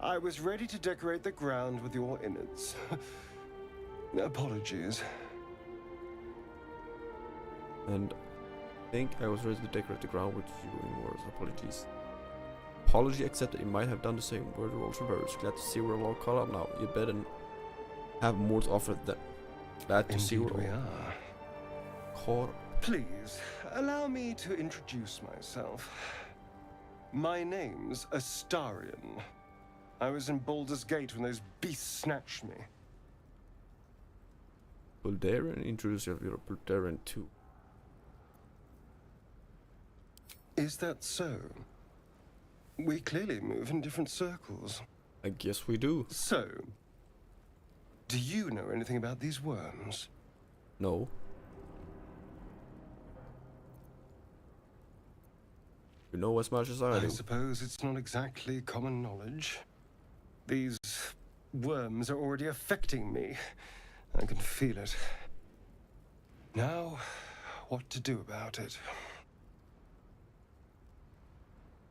I was ready to decorate the ground with your innards. Apologies. And I think I was ready to decorate the ground with you in words. Apologies. Apology accepted. You might have done the same. Word rolls reversed. Glad to see we're all caught up now. You better have more to offer than glad to see we're all caught up. Please, allow me to introduce myself. My name's Astarion. I was in Baldur's Gate when those beasts snatched me. Baldurian? Introduce your Baldurian too. Is that so? We clearly move in different circles. I guess we do. So, do you know anything about these worms? No. You know as much as I do. I suppose it's not exactly common knowledge. These worms are already affecting me. I can feel it. Now, what to do about it?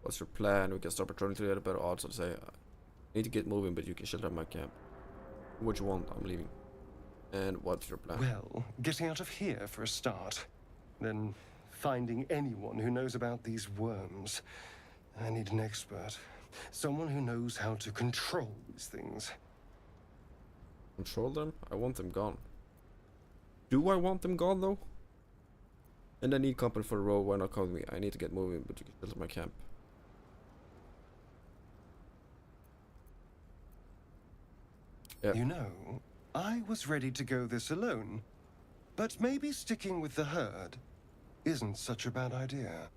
What's your plan? We can start patrolling to get a better odds. I'll say, I need to get moving, but you can shelter my camp. What you want? I'm leaving. And what's your plan? Well, getting out of here for a start. Then finding anyone who knows about these worms. I need an expert. Someone who knows how to control these things. Control them? I want them gone. Do I want them gone though? And I need company for the road. Why not call me? I need to get moving, but you can shelter my camp. Yeah. You know, I was ready to go this alone, but maybe sticking with the herd isn't such a bad idea.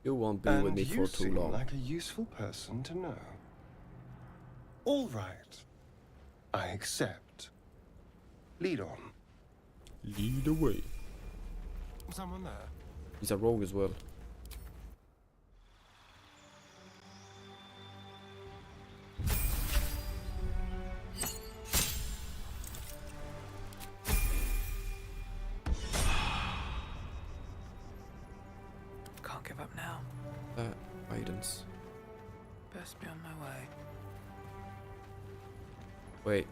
You won't be with me for too long. You seem like a useful person to know. All right. I accept. Lead on. Lead the way. Someone there? He's a rogue as well. Can't give up now. Items. Best be on my way. Wait.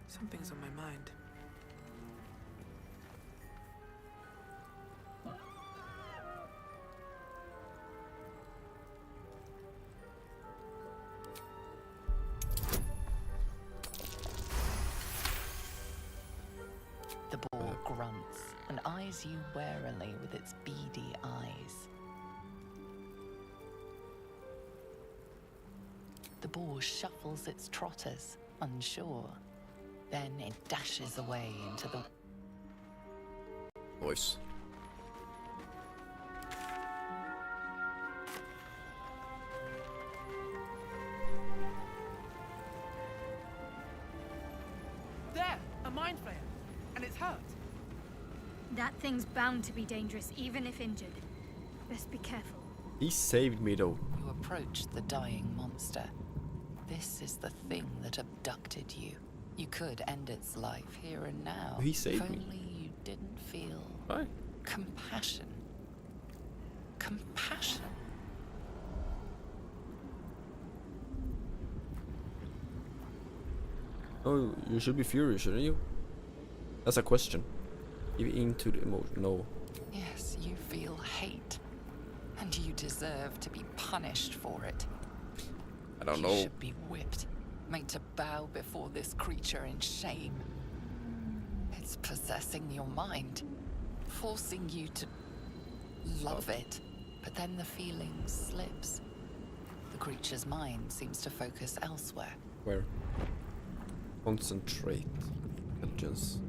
Something's on my mind. The boar grunts and eyes you warily with its beady eyes. The boar shuffles its trotters, unsure. Then it dashes away into the... Voice. There! A mind flayer! And it's hurt! That thing's bound to be dangerous, even if injured. Best be careful. He saved me though. You approach the dying monster. This is the thing that abducted you. You could end its life here and now. He saved if me. only you didn't feel Why? compassion. Compassion. Oh, you should be furious, shouldn't you? That's a question. Give into the emotion. No. Yes, you feel hate. And you deserve to be punished for it. I don't You know. should be whipped, made to bow before this creature in shame. It's possessing your mind, forcing you to love it. But then the feeling slips. The creature's mind seems to focus elsewhere. Where? Concentrate. Intelligence.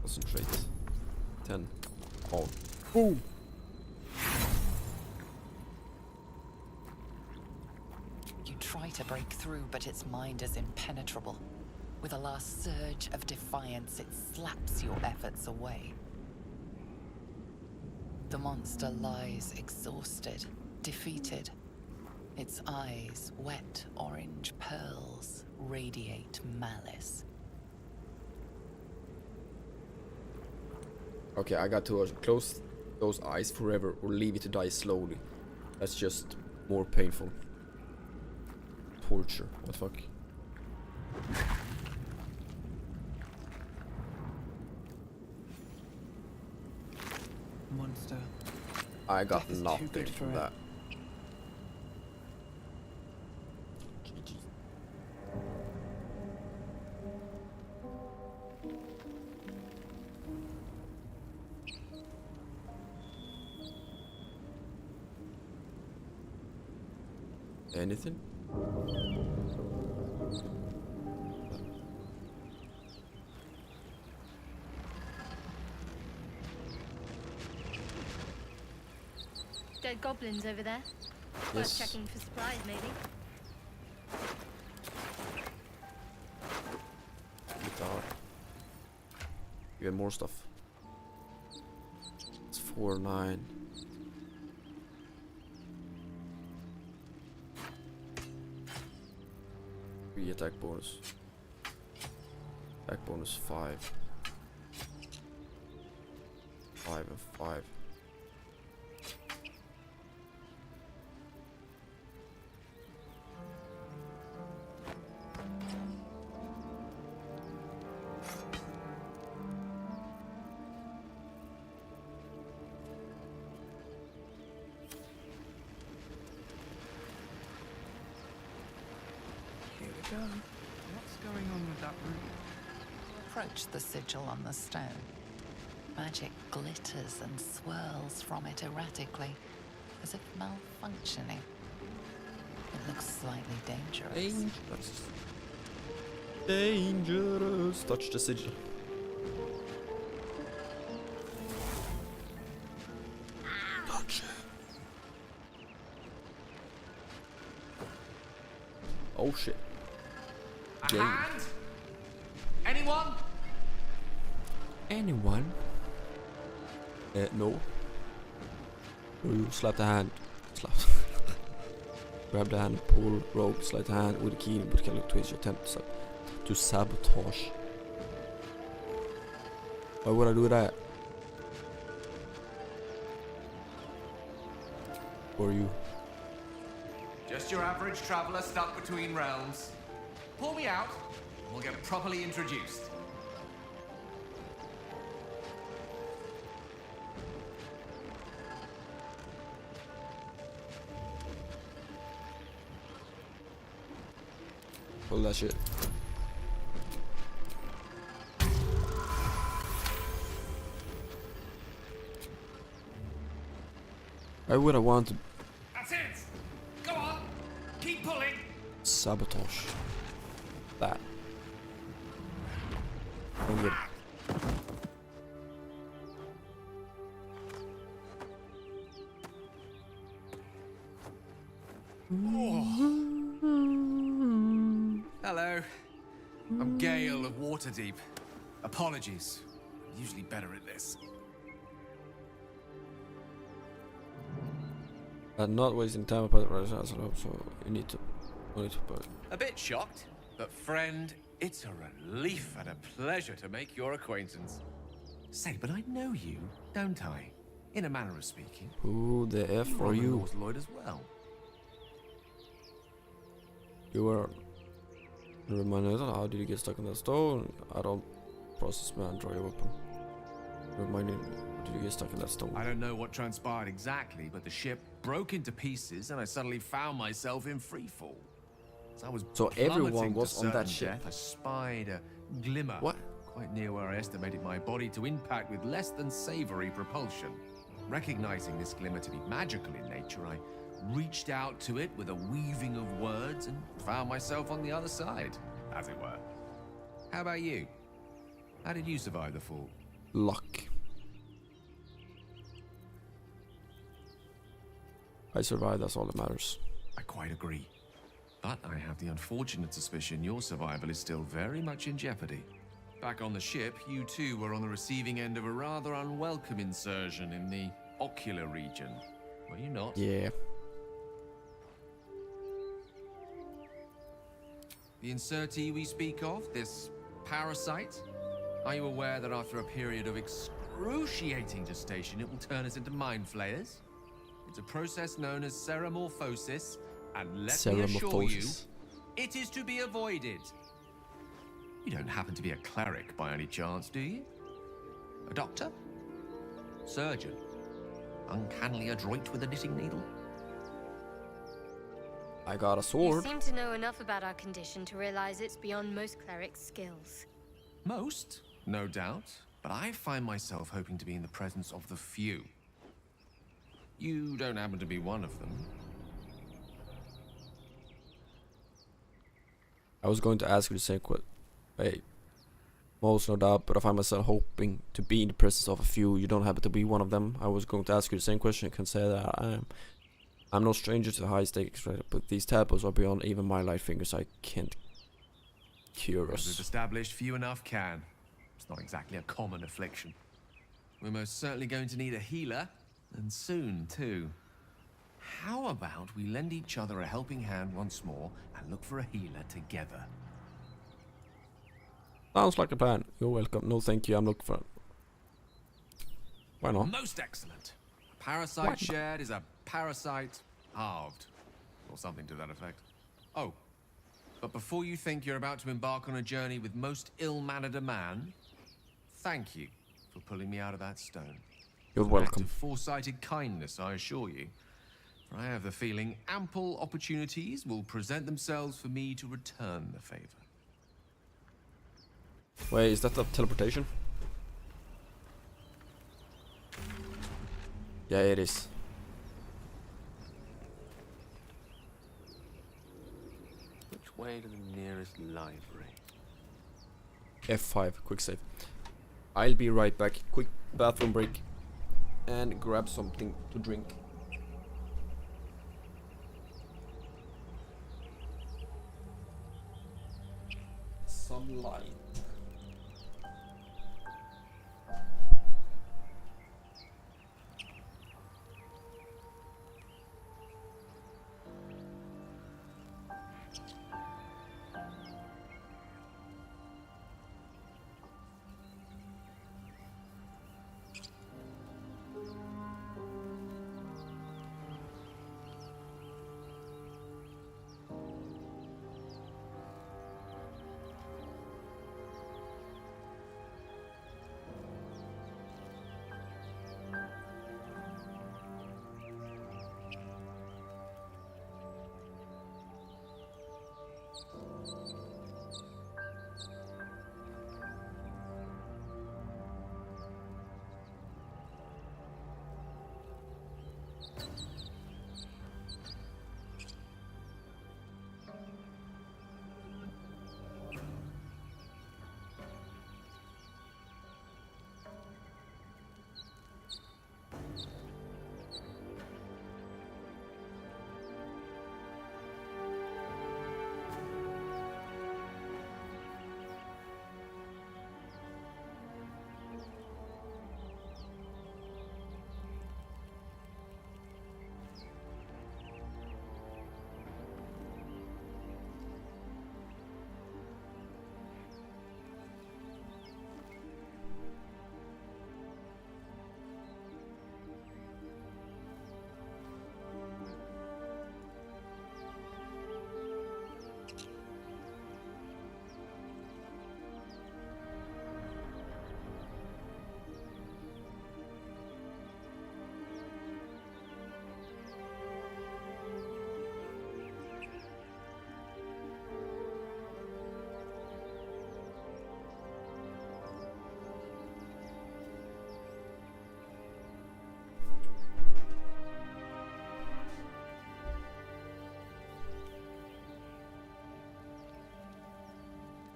Concentrate. 10. On. Boom! You try to break through, but its mind is impenetrable. With a last surge of defiance, it slaps your efforts away. The monster lies exhausted, defeated. Its eyes, wet orange pearls, radiate malice. Okay, I got to close those eyes forever or leave it to die slowly. That's just more painful. Torture. What the fuck? Monster. I got Death is too nothing good for from it. that. Anything? Dead goblins over there. Yes. Worth checking for supplies, maybe. Guitar. Even more stuff. It's 4-9. Free attack bonus. Attack bonus 5. 5 and 5. Here we go. What's going on with that room? Approach the sigil on the stone. Magic glitters and swirls from it erratically, as if malfunctioning. It looks slightly dangerous. Dangerous. Dangerous. Touch the sigil. Touch it. Oh shit. A Game. hand? Anyone? Anyone? No. You slap the hand. Slap. Grab the hand, pull, rope, slide the hand with the key, but can look twist your attempt to sabotage. Why would I do that? For you. Just your average traveler stuck between realms. Pull me out, and we'll get properly introduced. Pull that shit. Why would I want to That's it! Go on! Keep pulling! sabotage that? Don't get Hello. I'm Gale of Waterdeep. Apologies. I'm usually better at this. I'm not wasting time about it, so you need to but A bit shocked, but friend, it's a relief and a pleasure to make your acquaintance. Say, but I know you, don't I? In a manner of speaking. who the F You are are the you? Lord's Lloyd as well. You were reminded, how did you get stuck in that stone? I don't process man, draw your weapon. Reminding, did you get stuck in that stone? I don't know what transpired exactly, but the ship broke into pieces and I suddenly found myself in freefall. As I was So everyone plummeting was to on that certain ship? death, I spied a glimmer. What? Quite near where I estimated my body to impact with less than savory propulsion. Recognizing this glimmer to be magical in nature, I reached out to it with a weaving of words and found myself on the other side, as it were. How about you? How did you survive the fall? Luck. I survived, that's all that matters. I quite agree. But I have the unfortunate suspicion your survival is still very much in jeopardy. Back on the ship, you too were on the receiving end of a rather unwelcome insertion in the ocular region. Were you not? Yeah. The insertee we speak of, this parasite, are you aware that after a period of excruciating gestation, it will turn us into mind flayers? It's a process known as ceramorphosis, and let me assure you, it is to be avoided. You don't happen to be a cleric by any chance, do you? A doctor? Surgeon? Uncannily adroit with a knitting needle? I got a You sword. seem to know enough about our condition to realize it's beyond most clerics' skills. Most, no doubt, but I find myself hoping to be in the presence of the few. You don't happen to be one of them. I was going to ask you the same question. Hey, most no doubt, but I find myself hoping to be in the presence of a few. You don't happen to be one of them. I was going to ask you the same question. You can say that I'm no stranger to high stakes, right? But these tadpoles are beyond even my light fingers. I can't cure As we've us. established, few enough can. It's not exactly a common affliction. We're most certainly going to need a healer, and soon too. How about we lend each other a helping hand once more and look for a healer together? Sounds like a plan. You're welcome. No, thank you. I'm looking for. Why not? Most excellent. A parasite shared is a parasite halved. Or something to that effect. Oh, but before you think you're about to embark on a journey with most ill-mannered a man, thank you for pulling me out of that stone. You're An act welcome. of foresighted kindness, I assure you. For I have the feeling ample opportunities will present themselves for me to return the favor. Wait, is that the teleportation? Yeah, it is. Which way to the nearest library? F5, quick save. I'll be right back. Quick bathroom break. And grab something to drink. of light.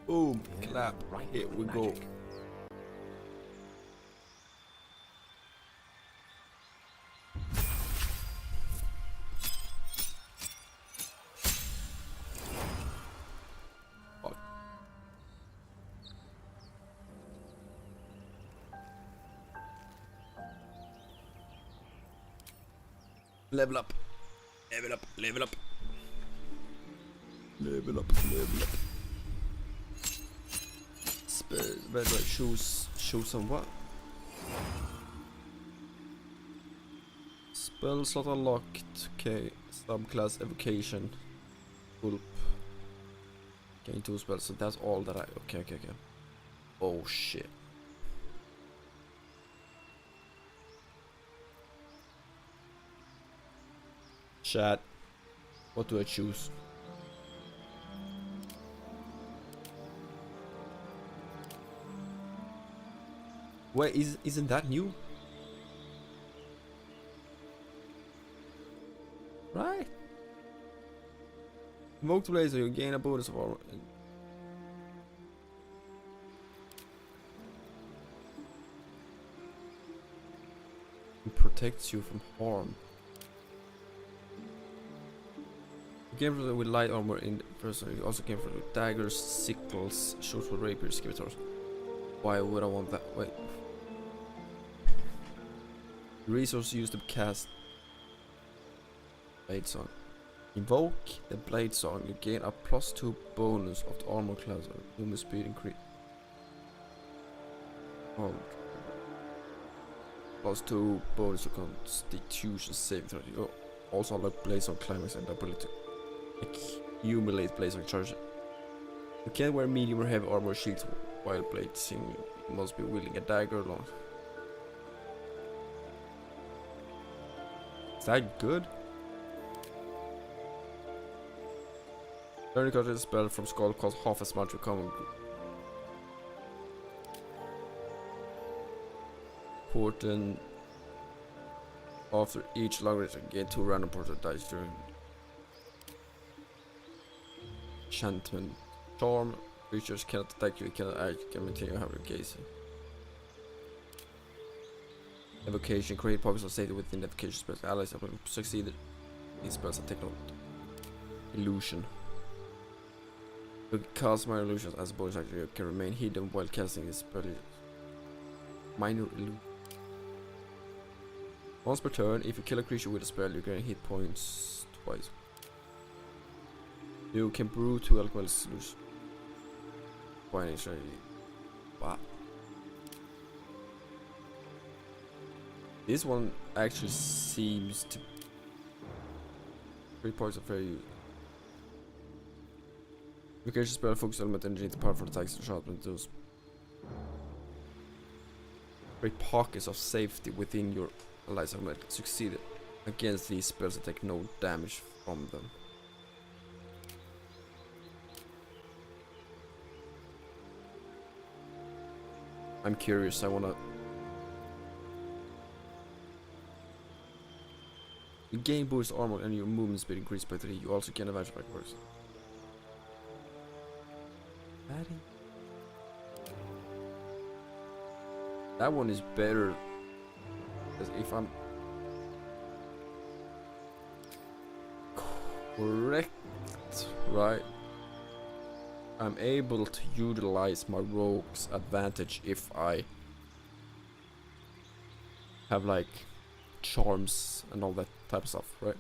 Boom, clap, here we go. Level up, level up, level up. Level up, level up. Where do I choose some what? Spell slot unlocked. Okay, subclass evocation. Gulp. Gain 2 spells, so that's all that I. Okay. Oh shit. Chat. What do I choose? Wait, isn't that new? Right. Invoke the blazer, you gain a bonus of armor. It protects you from harm. You gain with light armor in person. You also gain with daggers, sickles, short with rapiers, scimitars. Why would I want that? Wait. Resource used to cast Blade Song. Invoke the Blade Song. You gain a +2 bonus of the armor class or movement speed increase. Oh. +2 bonus to Constitution saving throw. You also unlock Blade Song climax and the ability to accumulate Blade Song charge. You can't wear medium or heavy armor shields while blading. You must be wielding a dagger long. Is that good? Learning card is a spell from Skull costs half as much to common. Important. After each long range, gain 2 random portal dice during enchantment. Charm. Creatures cannot attack you, cannot act, you can maintain your hammer gazing. Evocation, create pockets of safety within the evocation spells. Allies have succeeded. These spells are take note. Illusion. You can cast minor illusions as a bonus action. You can remain hidden while casting this spell. Minor illusion. Once per turn, if you kill a creature with a spell, you gain hit points twice. You can brew 2 alchemical solutions. Wow. This one actually seems to 3 points of fair use. You can spell focus element energy into powerful attacks and sharpen those. Create pockets of safety within your allies element. Succeeded against these spells that take no damage from them. I'm curious, I wanna... You gain boost armor and your movement speed increased by 3. You also gain advantage by course. That one is better. Because if I'm correct, right, I'm able to utilize my rogue's advantage if I have like charms and all that type of stuff, right?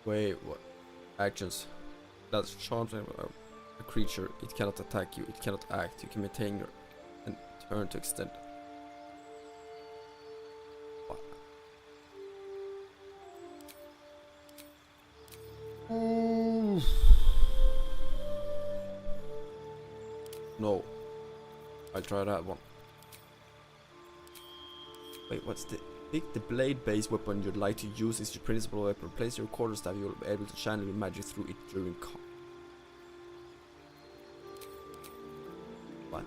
Wait, what? Actions. That's charms and a creature. It cannot attack you. It cannot act. You can maintain your and turn to extend. No. I'll try that one. Wait, what's the... Pick the blade-based weapon you'd like to use as your principal weapon. Place your quarterstaff. You'll be able to channel your magic through it during combat. What?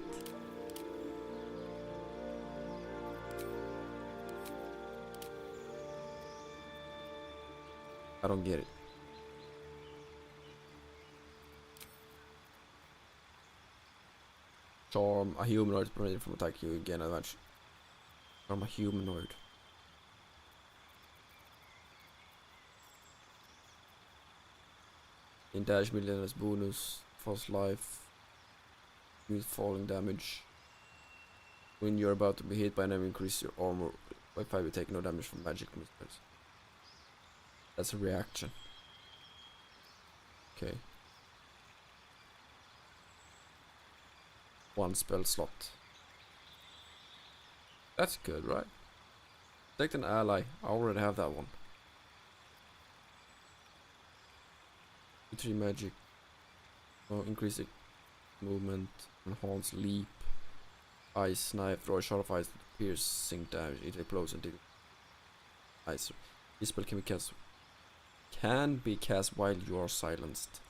I don't get it. Charm a humanoid prevented from attacking you again. Advantage. Charm a humanoid. In dash millionaire's bonus, false life, smooth falling damage. When you're about to be hit by an enemy, increase your armor by 5. You take no damage from magic missiles. That's a reaction. Okay. 1 spell slot. That's good, right? Select an ally. I already have that one. 3 magic. Oh, increase the movement, enhance leap, ice snipe, throw a shot of ice, piercing damage, it explodes and ice. This spell can be cast while you are silenced.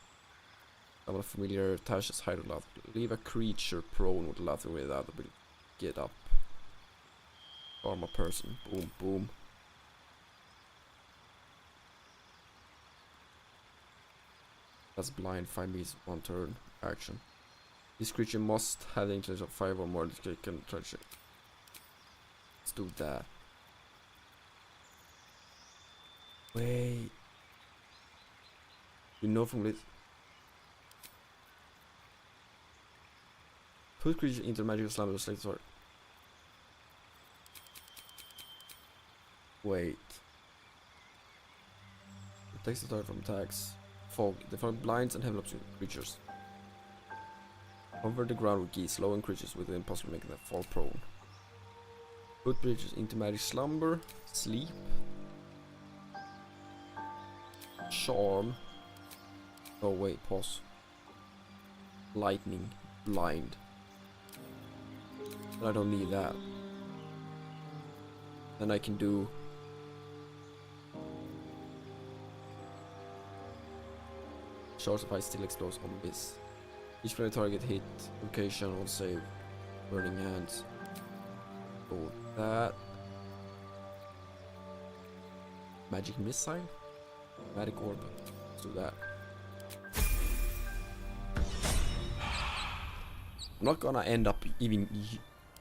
Level of familiar attaches hide or laughter. Leave a creature prone with laughter without ability to get up. Arm a person. Boom, boom. That's blind. 5 meters, 1 turn. Action. This creature must have the intelligence of 5 or more. This can touch it. Let's do that. Wait. You know from this. Put creature into magical slam with a select sword. Wait. It takes the target from attacks. Fog. They find blinds and envelopes creatures. Cover the ground with geese, slowing creatures with the impossible, making them fall prone. Put creatures into magic slumber, sleep, charm. Oh wait, pause. Lightning, blind. But I don't need that. Then I can do Shards of Ice still explodes on this. Each friendly target hit location will save. Burning hands. Oh, that. Magic missile? Magic orb. Let's do that. I'm not gonna end up even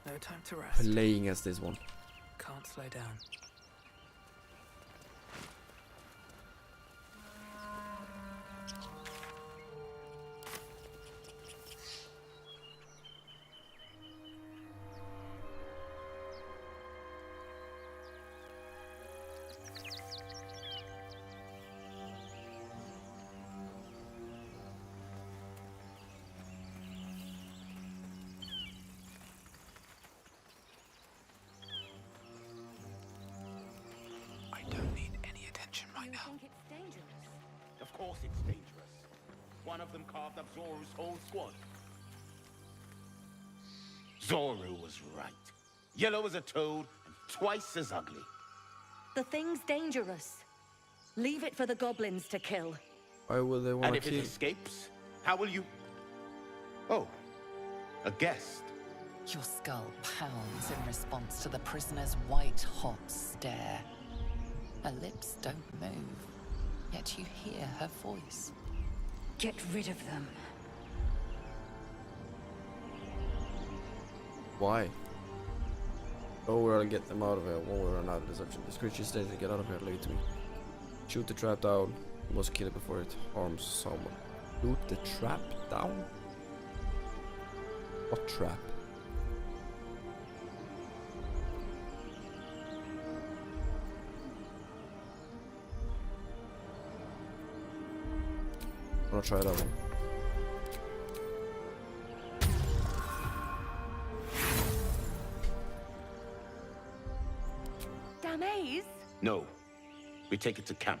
No time to rest. playing as this one. Can't slow down. course it's dangerous. One of them carved up Zoru's whole squad. Zoru was right. Yellow as a toad and twice as ugly. The thing's dangerous. Leave it for the goblins to kill. Why would they want And to if kill? it escapes, how will you... Oh, a guest. Your skull pounds in response to the prisoner's white-hot stare. Her lips don't move, yet you hear her voice. Get rid of them. Why? Oh, we're gonna get them out of here one way or another. This creature stays to get out of here, leave it to me. Shoot the trap down. You must kill it before it harms someone. Shoot the trap down? What trap? I'm gonna try that one. Damaze? No. We take it to camp.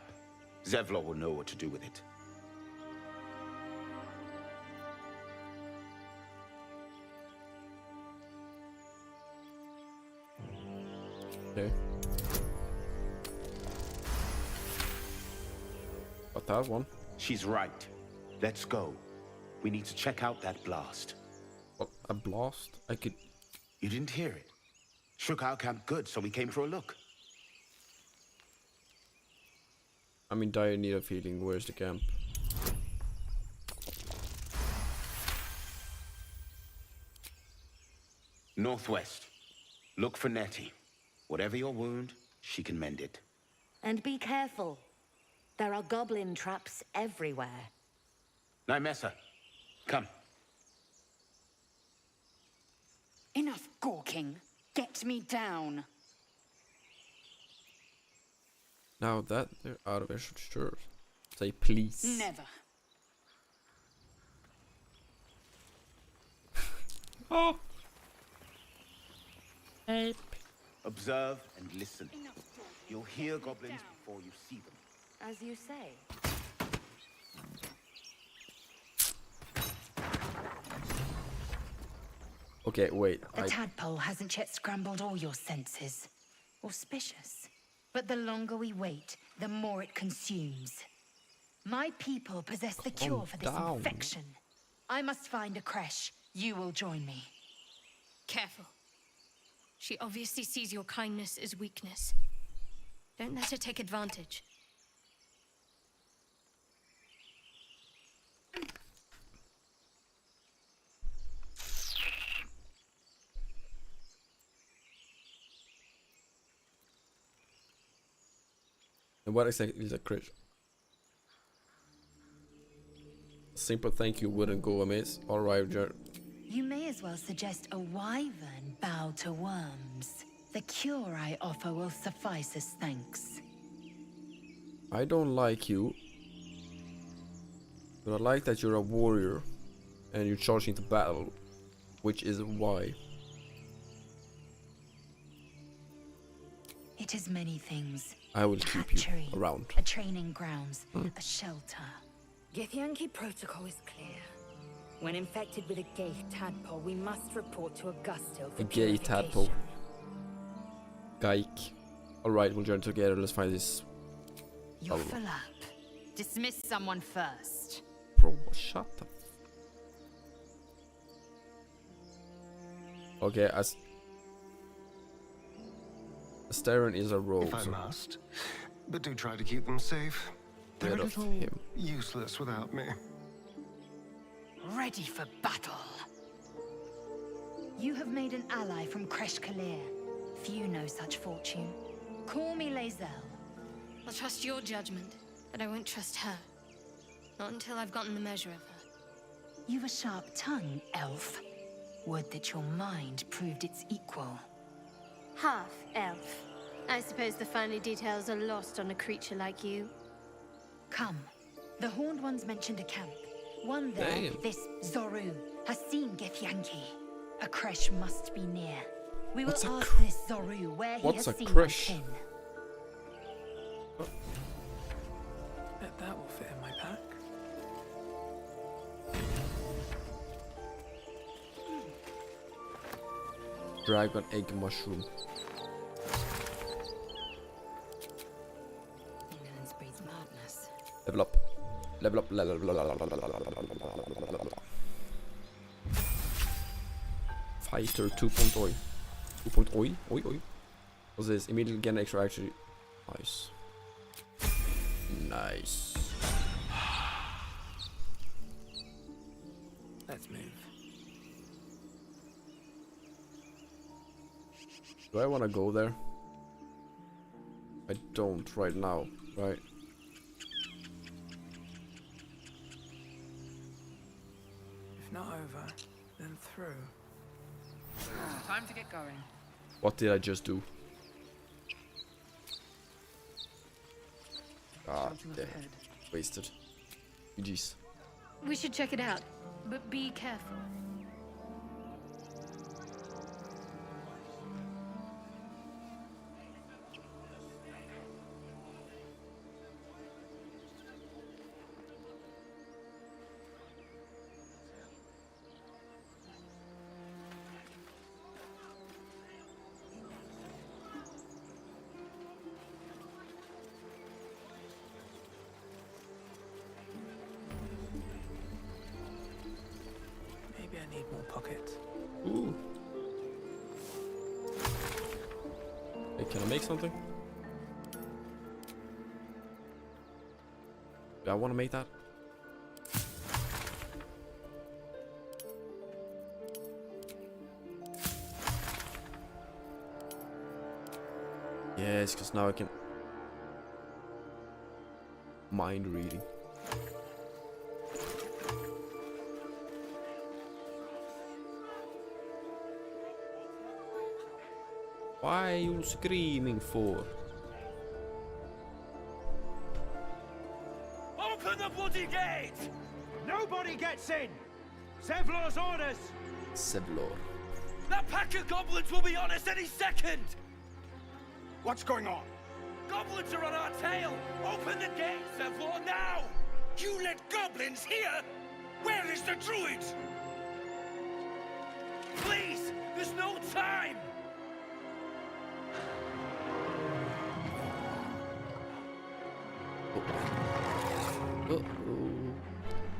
Zevlor will know what to do with it. Okay. But that one. She's right. Let's go. We need to check out that blast. What? A blast? I could... You didn't hear it? Shook our camp good, so we came for a look. I'm in dire need of healing. Where's the camp? Northwest. Look for Nettie. Whatever your wound, she can mend it. And be careful. There are goblin traps everywhere. Nymessa, come. Enough gawking. Get me down. Now that they're out of it, sure. Say please. Never. Oh. Hey. Observe and listen. You'll hear goblins before you see them. As you say. Okay, wait. The tadpole hasn't yet scrambled all your senses. Auspicious. But the longer we wait, the more it consumes. My people possess the cure for this infection. I must find a creche. You will join me. Careful. She obviously sees your kindness as weakness. Don't let her take advantage. And what exactly is a crit? A simple thank you wouldn't go amiss. Alright, You may as well suggest a wyvern bow to worms. The cure I offer will suffice as thanks. I don't like you. But I like that you're a warrior. And you charge into battle. Which is why. It is many things. I will keep you around. A training grounds, a shelter. Githyanki protocol is clear. When infected with a gay tadpole, we must report to Augusto for A gay tadpole. Geik. Alright, we'll journey together. Let's find this. You're full up. Dismiss someone first. Bro, shut up. Okay, Astarion is a rogue. If I must, but do try to keep them safe. They're a little useless without me. Ready for battle. You have made an ally from Kresh Kalir. Few know such fortune. Call me Lae'zel. I'll trust your judgment, but I won't trust her. Not until I've gotten the measure of her. You've a sharp tongue, elf. Would that your mind proved its equal. Half elf. I suppose the finer details are lost on a creature like you. Come. The Horned Ones mentioned a camp. One there, Damn. this Zoru, has seen Githyanki. A creche must be near. We will ask this Zoru where he has seen my kin. That will fit in my pack. Dragon egg mushroom. Villains breathe madness. Level up. Level up. Fighter 2.0. 2.0. Oj, oj. What's this? Immediately get an extra actually. Nice. Nice. Let's move. Do I want to go there? I don't right now, right? If not over, then through. Time to get going. What did I just do? Ah, Something up damn. ahead. Wasted. GG's. We should check it out, but be careful. Maybe I need more pockets. Ooh. Hey, can I make something? Do I want to make that? Yes, because now I can mind reading. Why are you screaming for? Open the bloody gate! Nobody gets in! Zevlor's orders! Zevlor. That pack of goblins will be on us any second! What's going on? Goblins are on our tail! Open the gate, Zevlor, now! You let goblins here? Where is the druid? Please, there's no time!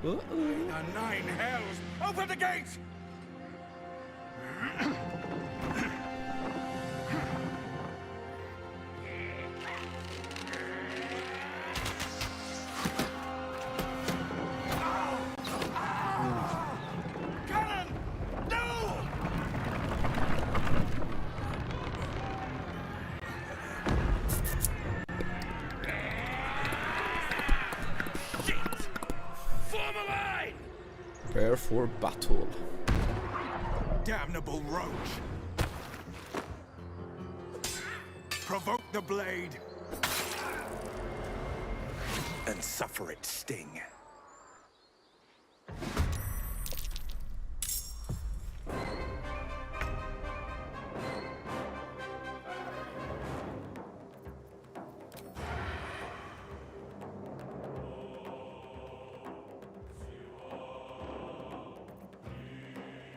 The nine hells! Open the gates! Cannon! No! Form a line! Prepare for battle. Damnable roach! Provoke the blade and suffer its sting.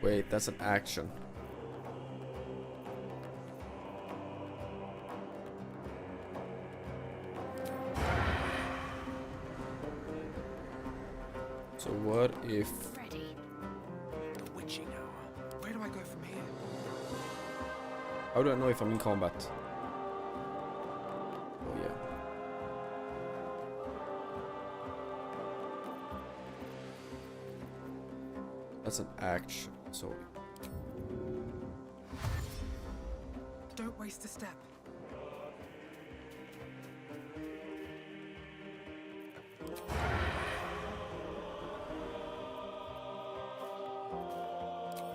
Wait, that's an action. So what if... The witching hour. Where do I go from here? How do I know if I'm in combat? Oh yeah. That's an action, so... Don't waste a step.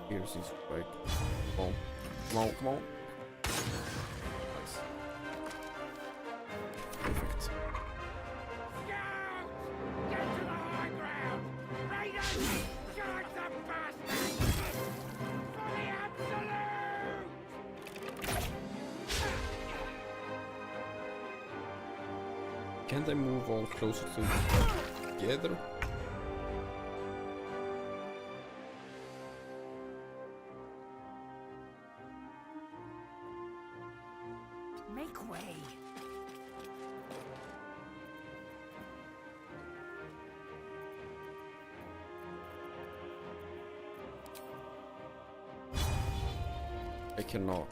Piercing strike. Come on. Come on, come on. Nice. Perfect. Get to the high ground! Raiders! Charge the bastards! For the absolute! Can't I move all closer together? Make way. I cannot.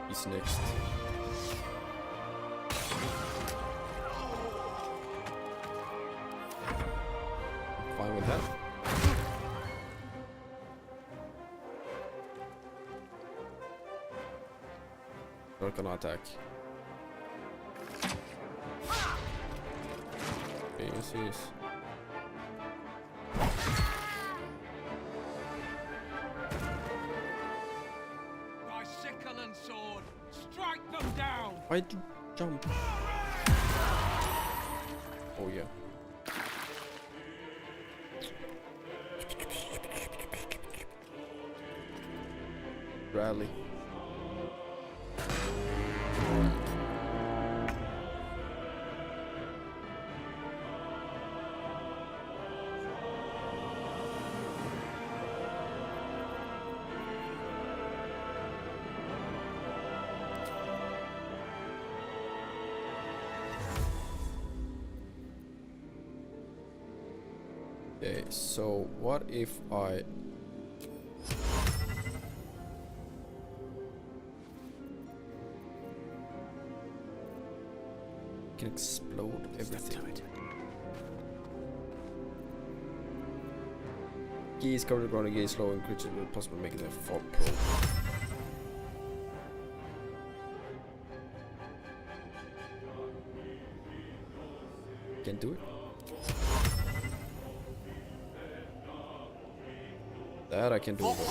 He's next. Fine with that. Not gonna attack. Yes, yes. By sickle and sword, strike them down! Why'd you jump? Oh yeah. Rally. Okay, so what if I can explode everything? Geese cover the ground and gain slow and creatures will possibly make them fall prone. Can do it. That I can do. Perfect.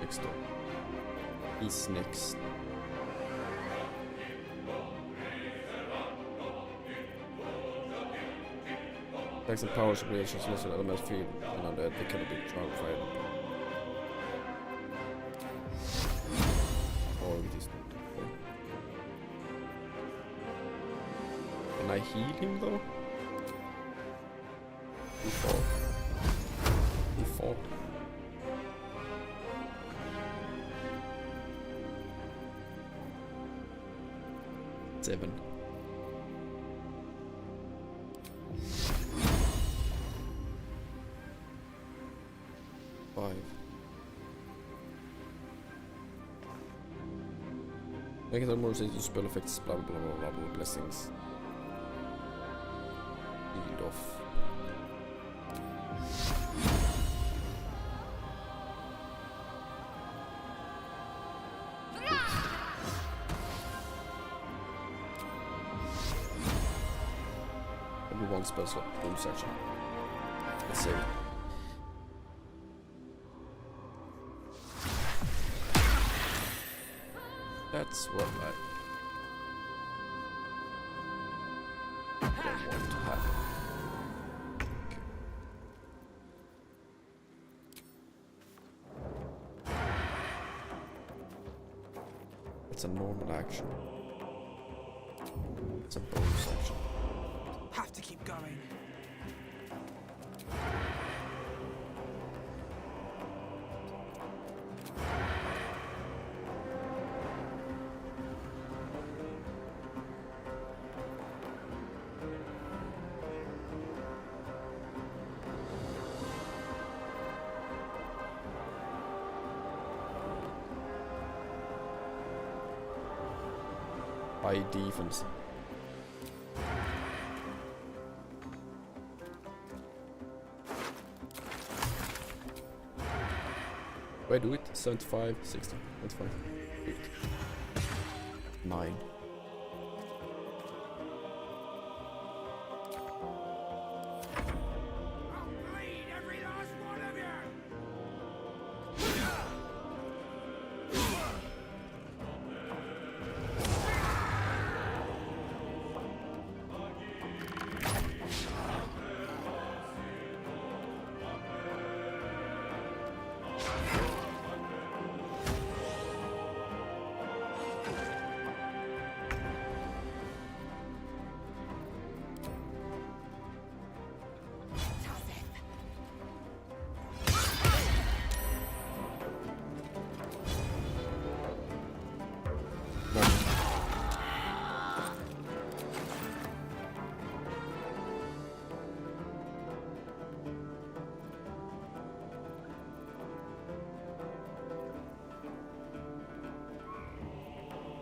Next door. He's next. Attacks and powers of creations listed elements field and undead they cannot be tried. Or it is not. Can I heal him though? He fought. He fought. Seven. Five. Make it more sense to spell effects, blah blah blah blah blah, blessings. Healed off. Every one spell slot, boom section. Let's save it. That's what I don't want to happen. Okay. It's a normal action. It's a bonus action. Have to keep going. By defense. Where do it? 75, 60, 25, 50. 9.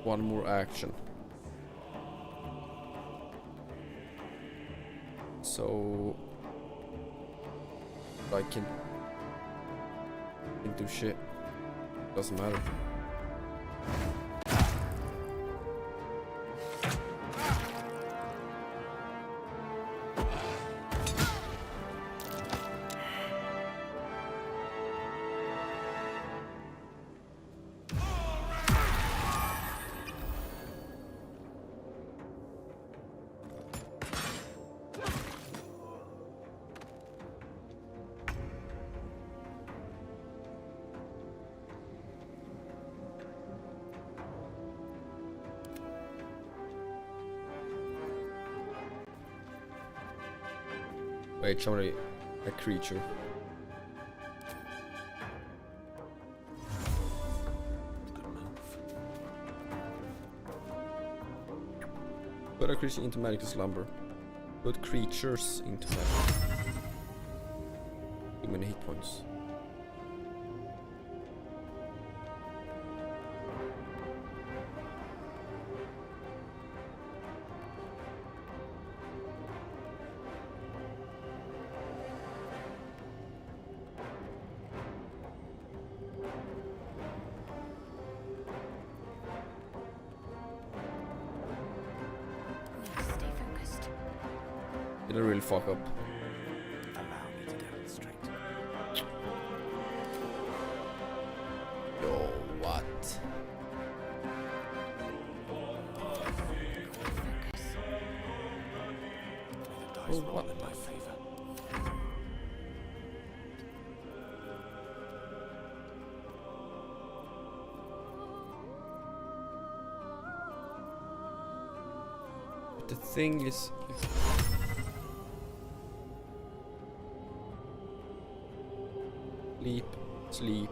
one more action. So I can do shit. Doesn't matter. Wait, somebody, a creature. Put a creature into magical slumber. Put creatures into magic. Too many hit points. Did I really fuck up? Allow me to demonstrate. Yo, what? May the dice roll in my favor. But the thing is, sleep, sleep.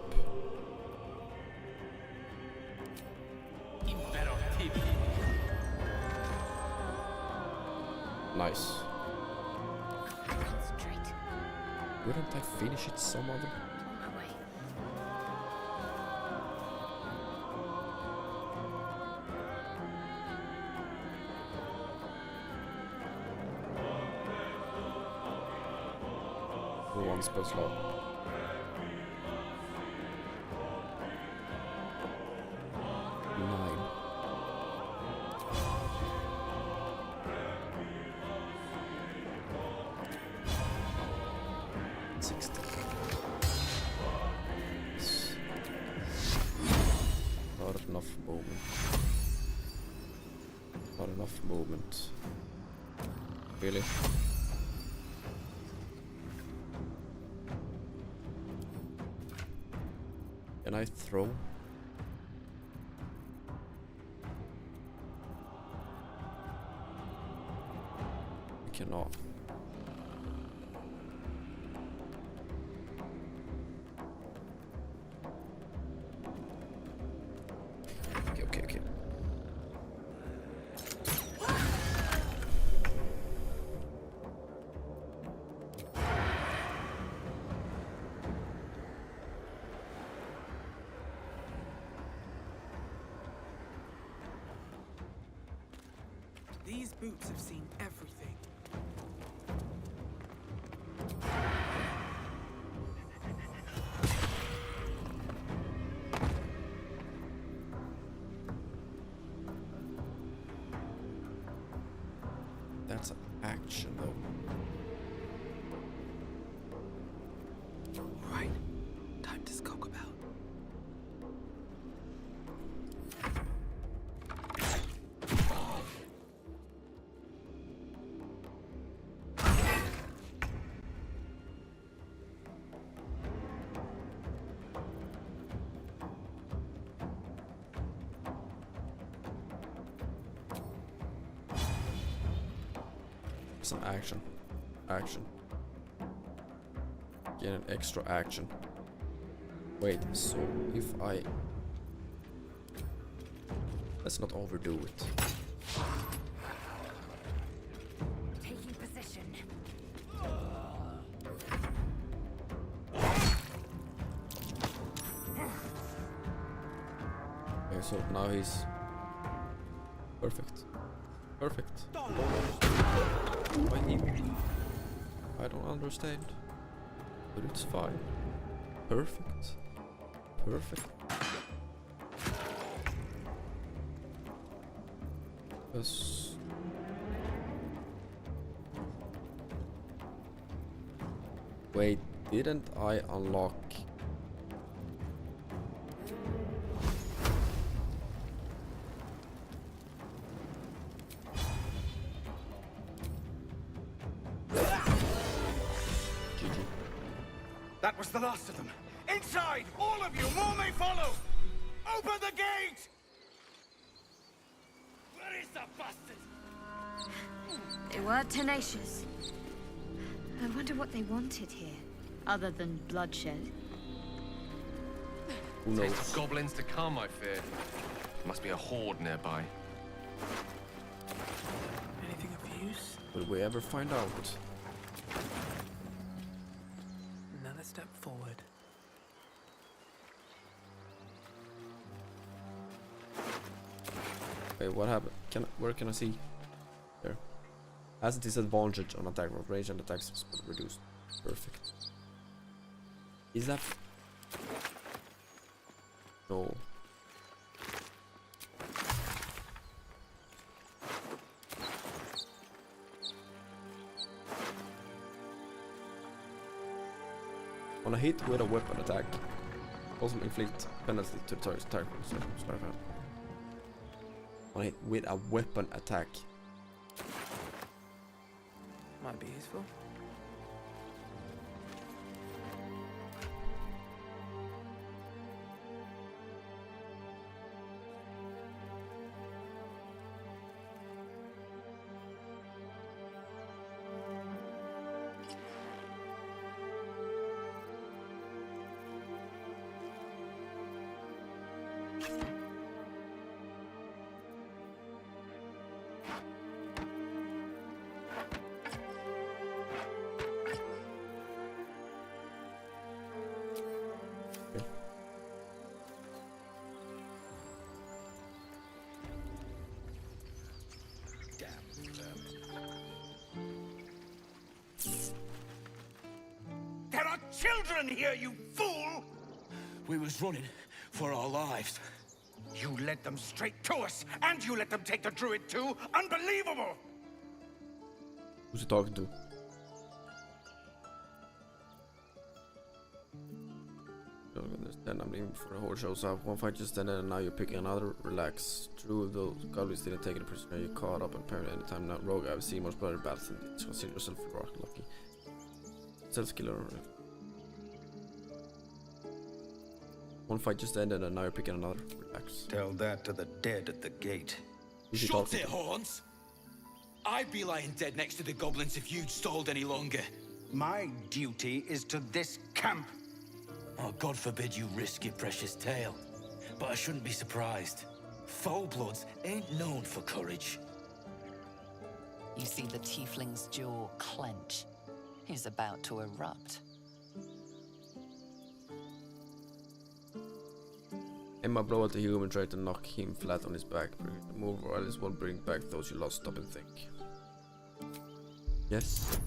Nice. Concentrate. Wouldn't I finish it some other? On my way. One spell slot. Not enough movement. Not enough movement. Really? Can I throw? I cannot. Okay. These boots have seen everything. That's an action though. Right. Time to skulk about. Some action. Get an extra action. Wait, so if I... Let's not overdo it. Taking position. Okay, so now he's Perfect. Perfect. Why him? I don't understand. But it's fine. Perfect. Perfect. Yes. Wait, didn't I unlock? That was the last of them. Inside! All of you! More may follow! Open the gate! Where is that bastard? They were tenacious. I wonder what they wanted here, other than bloodshed. Who knows? Taste of goblins to come, I fear. Must be a horde nearby. Anything of use? Will we ever find out? Another step forward. Okay, what happened? Where can I see? There. Has a disadvantage on attack roll. Range and attack speed reduced. Perfect. Is that? No. On a hit with a weapon attack, also inflict penalty to the target's attack roll. On a hit with a weapon attack. Might be useful. There are children here, you fool! We was running for our lives. You led them straight to us, and you let them take the druid too? Unbelievable! Who's he talking to? Don't understand. I'm leaving before the horde shows up. One fight just ended and now you're picking another. Relax. True, those goblins didn't take a prisoner. You caught up and apparently anytime not rogue. I've seen much better battles than this. Consider yourself lucky. Self-killer. One fight just ended and now you're picking another. Relax. Tell that to the dead at the gate. Who's he Shut talking it, to? horns! I'd be lying dead next to the goblins if you'd stalled any longer. My duty is to this camp. Oh, God forbid you risk your precious tail. But I shouldn't be surprised. Foul-bloods ain't known for courage. You see the tiefling's jaw clench. He's about to erupt. Emma blow at the human, try to knock him flat on his back. Move or else will bring back those you lost. Stop and think. Yes.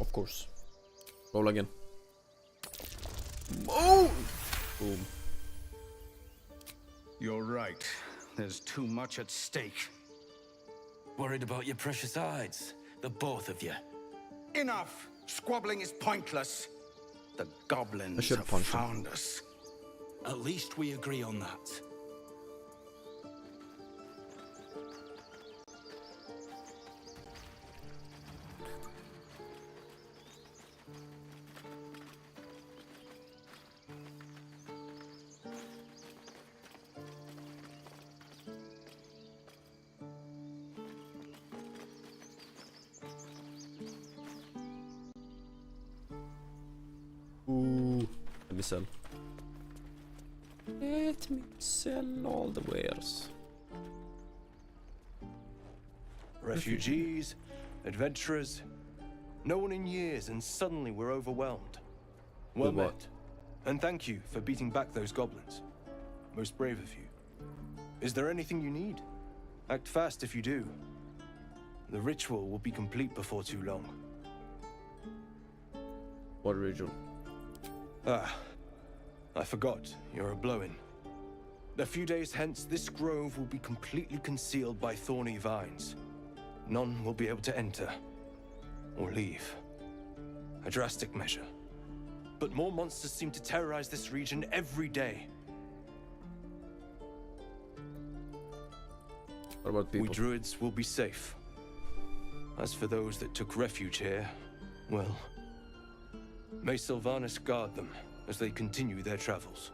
Of course. Roll again. Oh! Boom. You're right. There's too much at stake. Worried about your precious hides? The both of you. Enough! Squabbling is pointless. The goblins have found us. At least we agree on that. Ooh. Let me sell. Let me sell all the wares. Refugees, adventurers, no one in years, and suddenly we're overwhelmed. Well With what? met. And thank you for beating back those goblins. Most brave of you. Is there anything you need? Act fast if you do. The ritual will be complete before too long. What ritual? Ah, I forgot. You're a blow-in. A few days hence, this grove will be completely concealed by thorny vines. None will be able to enter or leave. A drastic measure. But more monsters seem to terrorize this region every day. What about people? We druids will be safe. As for those that took refuge here, well, may Sylvanas guard them as they continue their travels.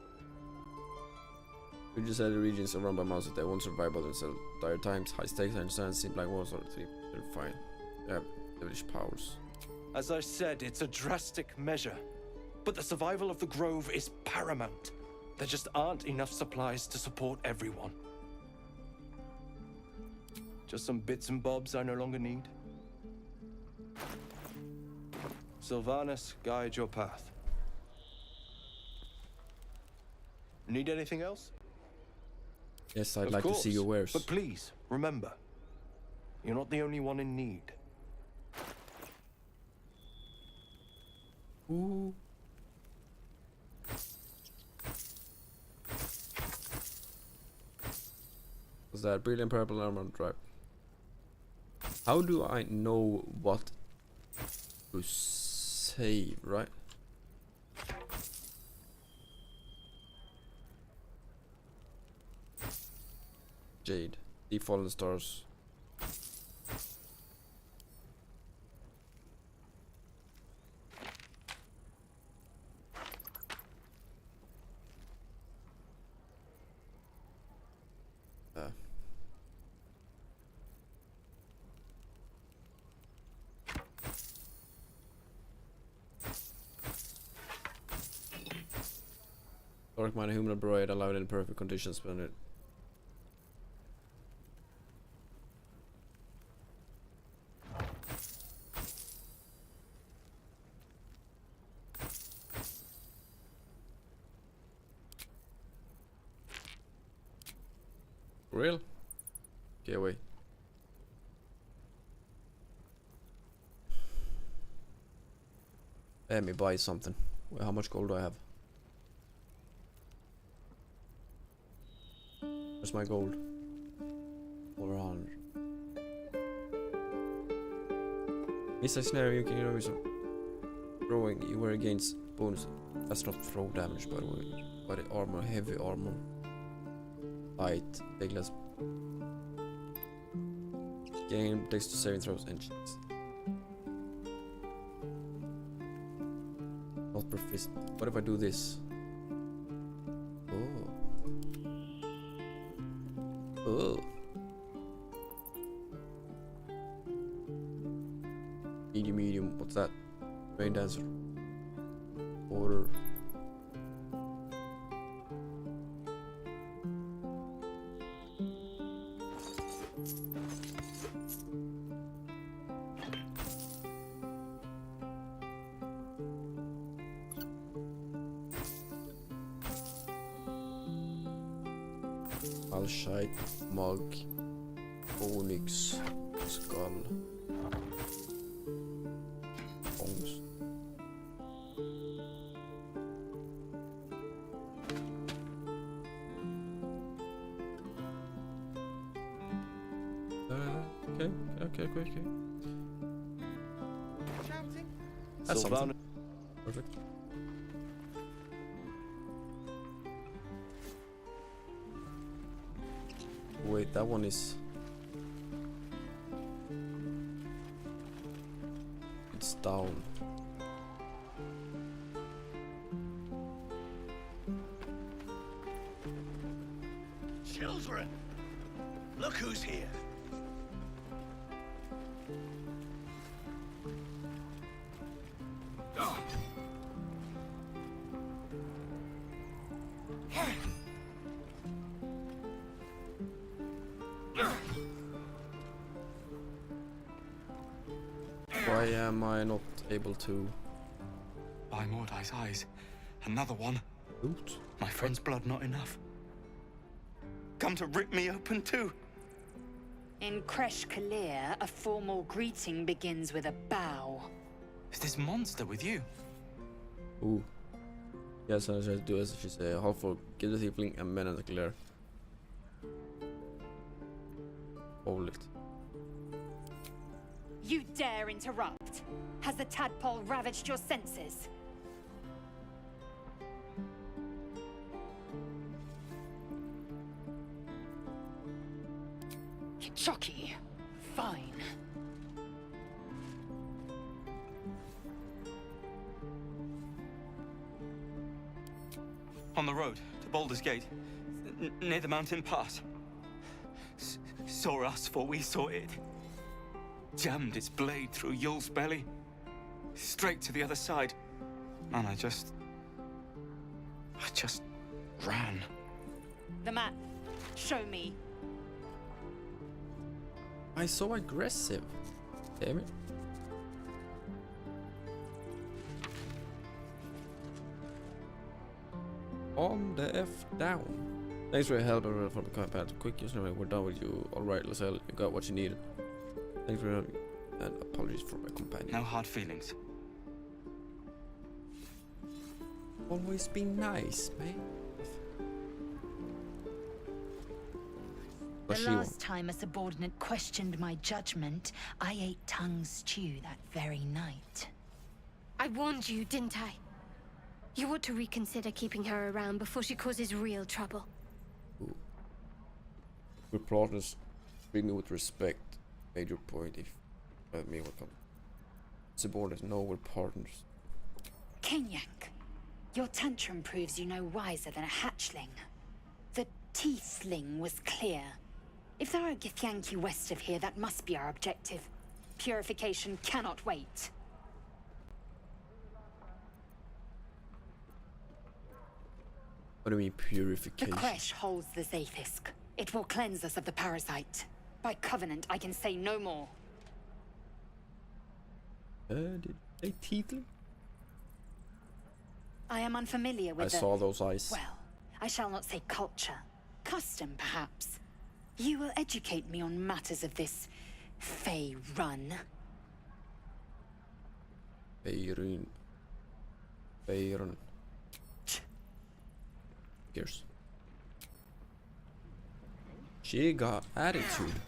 We just said the regions surrounded by monsters that won't survive by themselves. Dire times, high stakes, I understand, seem like war sort of thing. They're fine. They have devilish powers. As I said, it's a drastic measure. But the survival of the grove is paramount. There just aren't enough supplies to support everyone. Just some bits and bobs I no longer need. Sylvanas, guide your path. Need anything else? Yes, I'd Of like course, to see your wares. But please, remember, you're not the only one in need. Ooh. Was that brilliant purple armor drive? How do I know what to save, right? Jade, the fallen stars. Dark Mine Human Broid allowed in perfect conditions when it. Real? Okay, wait. Let me buy something. Wait, how much gold do I have? Where's my gold? 400. Missile scenario, you can use a throwing. You were against bonus. That's not throw damage, by the way. But the armor, heavy armor. Light, big less. Game takes to saving throws engines. Not persist. What if I do this? Oh. Oh. Medium, what's that? Rain dancer. Order. Alshite, mug, onyx, skull, tongs. Okay. That's something. Perfect. Wait, that one is. It's down. Children, look who's here. Why am I not able to? By Mordai's eyes, Another one. Loot. My friend's blood not enough. Come to rip me open too. In Kresh Kalir, a formal greeting begins with a bow. Is this monster with you? Ooh. Yes, I should do as she say. Half-orc, give the tiefling a man and a clear. Hold it. You dare interrupt? Has the tadpole ravaged your senses? Chucky, fine. On the road to Baldur's Gate, near the mountain pass. Saw us before we saw it. Jammed its blade through Yul's belly, straight to the other side. And I just ran. The map. Show me. Why so aggressive? Damn it. On the F down. Thanks for your help and for becoming part of quick. We're done with you. Alright, Lizelle, you got what you needed. Thanks for your help and apologies for my companion. No hard feelings. Always be nice, mate. The last time a subordinate questioned my judgment, I ate tongue stew that very night. I warned you, didn't I? You ought to reconsider keeping her around before she causes real trouble. Ooh. Good partners, treat me with respect. Made your point if me will come. Subordinates know we're partners. Kenyak, your tantrum proves you no wiser than a hatchling. The teethling was clear. If there are Githyanki west of here, that must be our objective. Purification cannot wait. What do you mean purification? The Kresh holds the Zaithisk. It will cleanse us of the parasite. By covenant, I can say no more. Did they teething? I am unfamiliar with I saw those eyes. Well, I shall not say culture. Custom, perhaps. You will educate me on matters of this Fey run. Faerun. Faerun. Gears. She got attitude.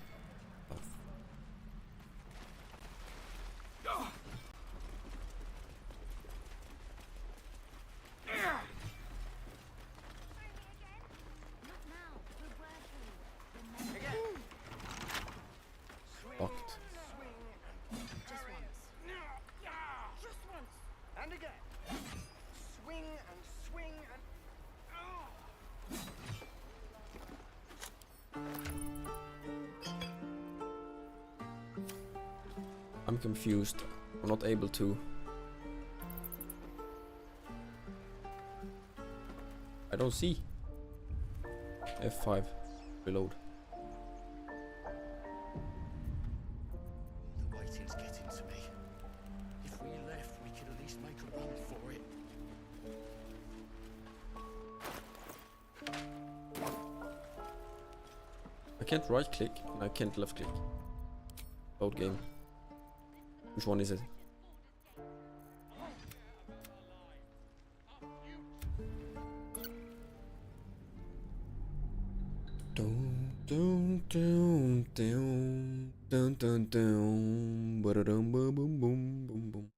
Fucked. Just once. And again. Swing and swing and... I'm confused. I'm not able to. I don't see. F5. Reload. The waiting's getting to me. If we left, we could at least make a run for it. I can't right click and I can't left click. Load game. Which one is it? Dun dun dun dun dun dun dun ba-da-dum boom boom boom boom boom.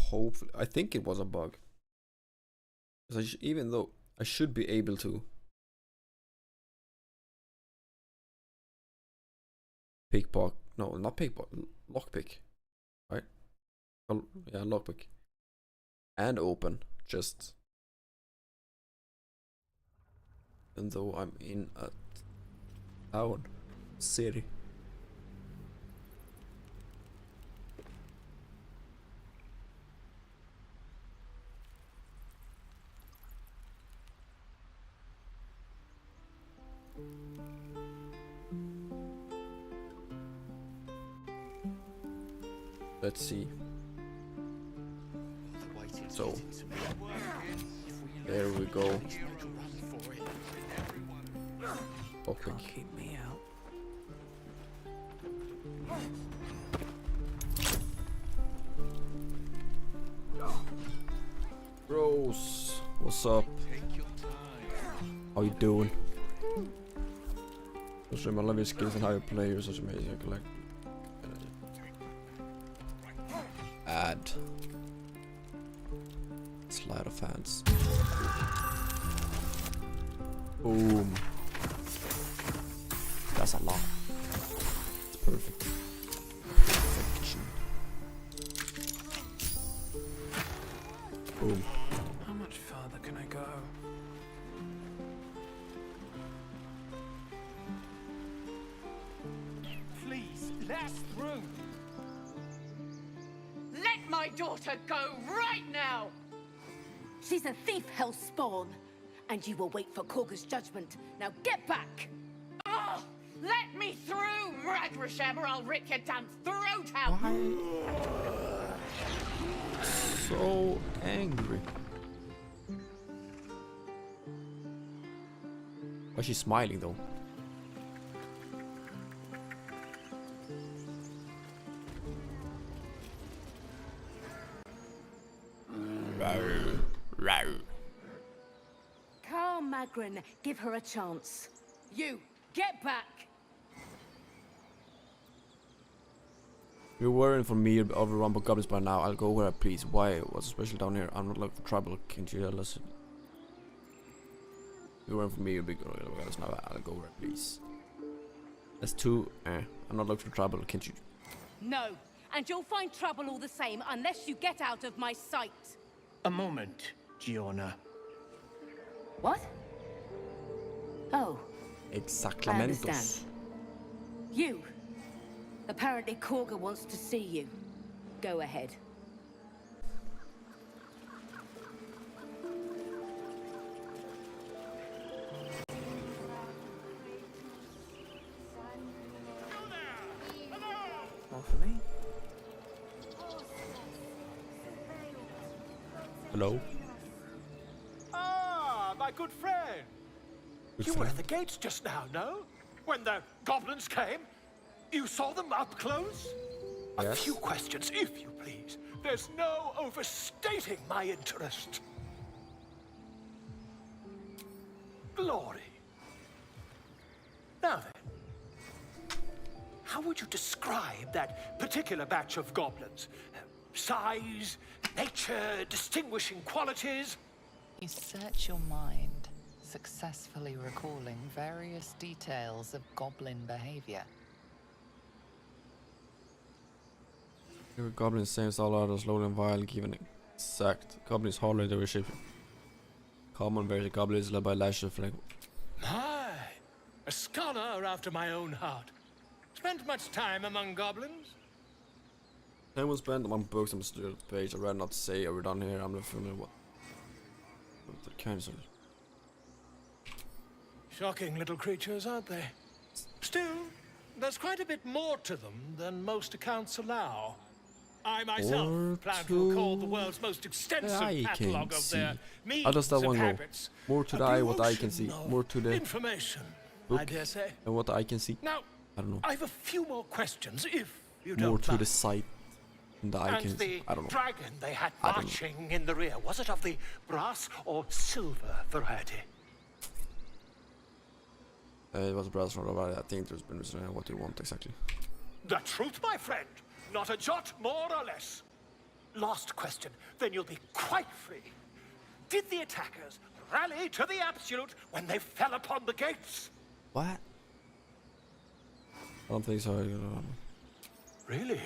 Hopefully, I think it was a bug. 'Cause even though I should be able to pickpocket, no, not pickpocket, lockpick, right? Oh, yeah, lockpick, and open. Just Even though I'm in a town, city. Let's see. So there we go. Okay. Keep me out. Rose, what's up? How you doing? Also, I love your skills and how you play. You're such amazing. I collect. Add. Slide of hands. Boom. That's a lot. It's perfect. Perfection. Boom. How much further can I go? Please, let us through. Let my daughter go right now! She's a thief, hellspawn, and you will wait for Korga's judgment. Now get back! Oh, let me through, Ragrasham, or I'll rip your damn throat out! So angry. Why is she smiling though? Carl Magrin, give her a chance. You, get back! You're worrying for me overrun by goblins by now. I'll go where I please. Why? What's special down here? I'm not looking for trouble. Can't you listen? You're worrying for me. You'll be good. Now I'll go where I please. That's too. I'm not looking for trouble. Can't you? No, and you'll find trouble all the same unless you get out of my sight. A moment, Giona. What? Oh, I Exactamente. understand. You. Apparently Korga wants to see you. Go ahead. More for me? Hello. Ah, my good friend. Good You were friend. at the gates just now, no? When the goblins came? You saw them up close? A Yes. few questions, if you please. There's no overstating my interest. Glory. Now then, how would you describe that particular batch of goblins? Size, nature, distinguishing qualities? You search your mind, successfully recalling various details of goblin behavior. Your goblin saves all others slowly and vile, given exact. Goblin is hardly the reshape. Common very goblin is led by lash of flame. My, a scholar after my own heart. Spent much time among goblins? Time was spent among books and studied page. I'd rather not say we're done here. I'm not familiar with the council. Shocking little creatures, aren't they? Still, there's quite a bit more to them than most accounts allow. I myself plan to record the world's most extensive catalogue of their means How does that one and go? habits. More to the eye, what I can see. More to the Information, book I dare say. and what I can see. Now, I don't know. I've a few more questions, if you don't More to mind. the sight and the eye And can see. the I don't know. dragon they had I don't know. marching in the rear, was it of the brass or silver variety? It was a brass from I think there's been what you want exactly. The truth, my friend. Not a jot more or less. Last question, then you'll be quite free. Did the attackers rally to the absolute when they fell upon the gates? What? I don't think so. Really?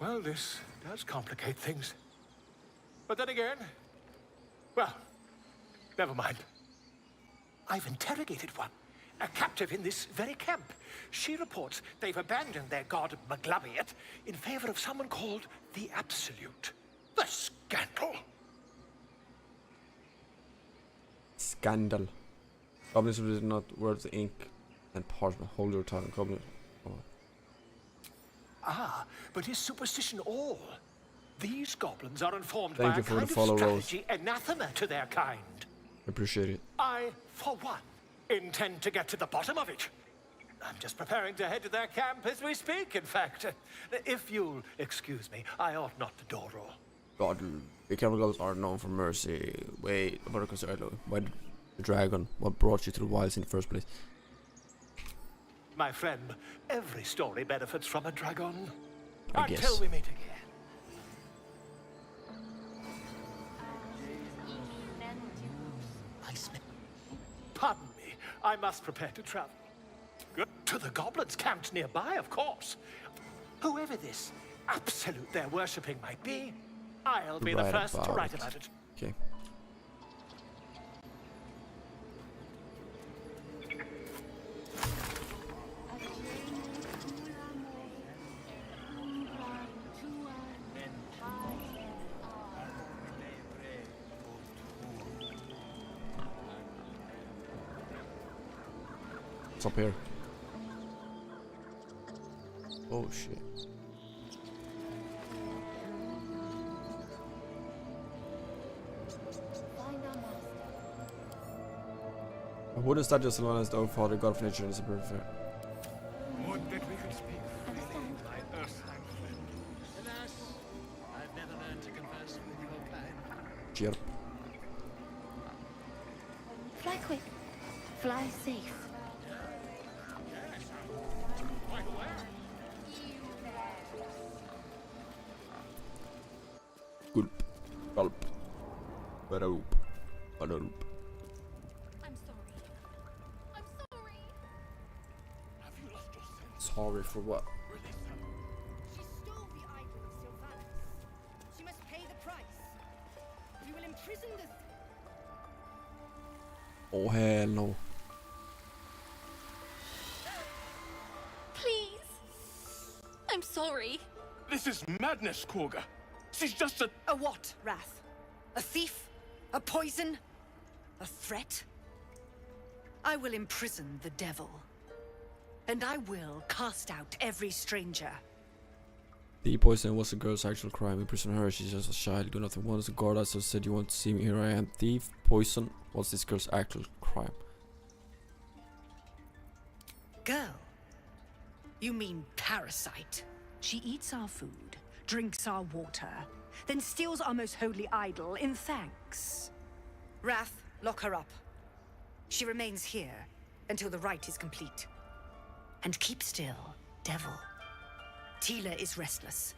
Well, this does complicate things. But then again, well, never mind. I've interrogated one. A captive in this very camp. She reports they've abandoned their god Maglabiet in favor of someone called the Absolute. The scandal! Scandal. Goblins did not worth the ink and parchment. Hold your tongue, goblin. Oh. Ah, but is superstition all? These goblins are informed Thank by you a for the kind follow, of Rose. strategy anathema to their kind. Appreciate it. I, for one, intend to get to the bottom of it. I'm just preparing to head to their camp as we speak, in fact. If you'll excuse me, I ought not to door roll. God, the camel goblins are known for mercy. Wait, about a concern. Why did the dragon? What brought you to the wilds in the first place? My friend, every story benefits from a dragon. I guess. Until we meet again. Pardon me, I must prepare to travel. To the goblins camped nearby, of course. Whoever this absolute they're worshipping might be, I'll be the first to write about it. Okay. What's up here? Oh shit. A wooden statue as long as the old father, god of nature, is a perfect fair. Would that we could speak freely, my earthling friend. Alas, I've never learned to converse with your kind. Cheer. Fly quick. Fly safe. Gulp. Gulp. Badoop. Badoop. Sorry for what? She stole the idol of Sylvanas. She must pay the price. We will imprison the... Oh hell no. Please. I'm sorry. This is madness, Korga. She's just a... A what, Wrath? A thief? A poison? A threat? I will imprison the devil. And I will cast out every stranger. The poison was a girl's actual crime. Imprison her, she's just a child. Do nothing once. The guard also said you want to see me. Here I am. Thief, poison was this girl's actual crime. Girl? You mean parasite? She eats our food, drinks our water, then steals our most holy idol in thanks. Wrath, lock her up. She remains here until the rite is complete. And keep still, devil. Tila is restless.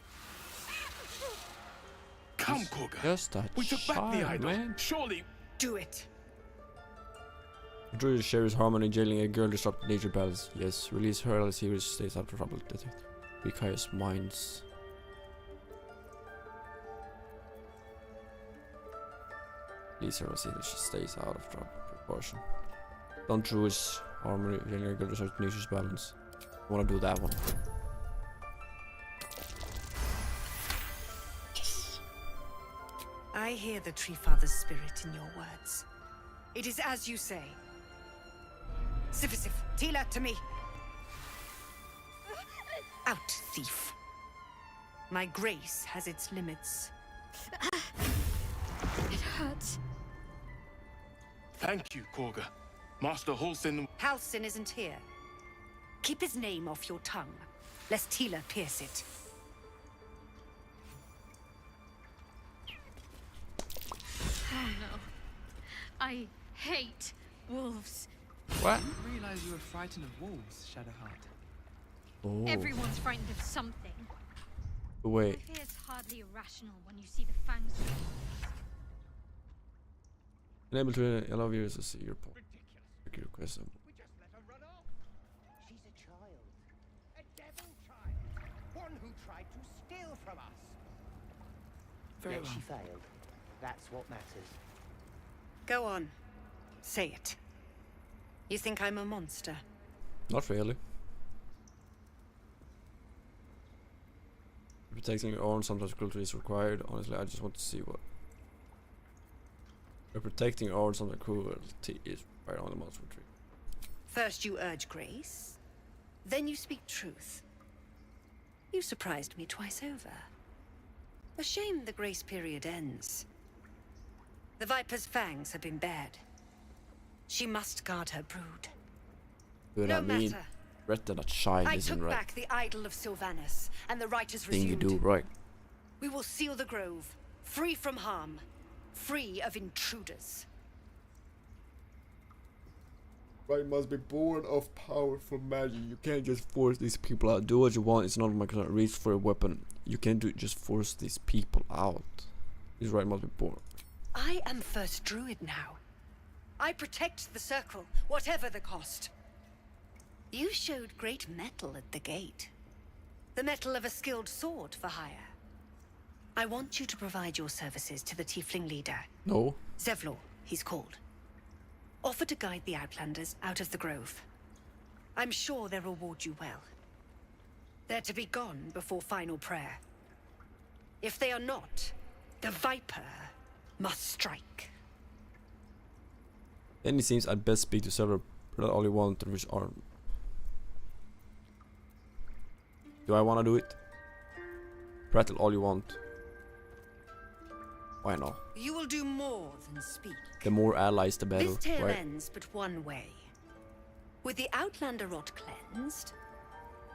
Come, Korga. Just a We took back the idol. man. Surely. Do it. Drew shares harmony, jailing a girl disrupt nature balance. Yes, release her as he stays out of trouble. Rikaya's minds. Release her as she stays out of trouble. Proportion. Don't Drew his harmony, jailing a girl disrupt nature's balance. I wanna do that one. I hear the Tree Father's spirit in your words. It is as you say. Sifisif, Tila, to me. Out, thief. My grace has its limits. It hurts. Thank you, Korga. Master Halsin... Halsin isn't here. Keep his name off your tongue, lest Tila pierce it. Oh no. I hate wolves. What? I didn't realize you were frightened of wolves, Shadowheart. Oh. Everyone's frightened of something. Wait. My fear's hardly irrational when you see the fangs. Enable to allow viewers to see your point. Request. She's a child. A devil child. One who tried to steal from us. Very Yet well. she failed. That's what matters. Go on. Say it. You think I'm a monster? Not really. Protecting your own sometimes cruelty is required. Honestly, I just want to see what. Protecting your own sometimes cruelty is required on the monster tree. First you urge grace, then you speak truth. You surprised me twice over. A shame the grace period ends. The Viper's fangs have been bared. She must guard her brood. But No I mean, matter. red that shine I isn't took right. back the idol of Sylvanus, and the rite is Thing you resumed. do right. We will seal the grove, free from harm, free of intruders. Right must be born of powerful magic. You can't just force these people out. Do what you want. It's not my concern. Reach for a weapon. You can't just force these people out. This right must be born. I am first druid now. I protect the circle, whatever the cost. You showed great mettle at the gate. The mettle of a skilled sword for hire. I want you to provide your services to the tiefling leader. No. Zevlor, he's called. Offer to guide the Outlanders out of the grove. I'm sure they'll reward you well. They're to be gone before final prayer. If they are not, the Viper must strike. Then it seems I'd best speak to several. But all you want to reach arm. Do I want to do it? Prattle all you want. Why not? You will do more than speak. The more allies, the better. This tale Right? ends but one way. With the Outlander rot cleansed,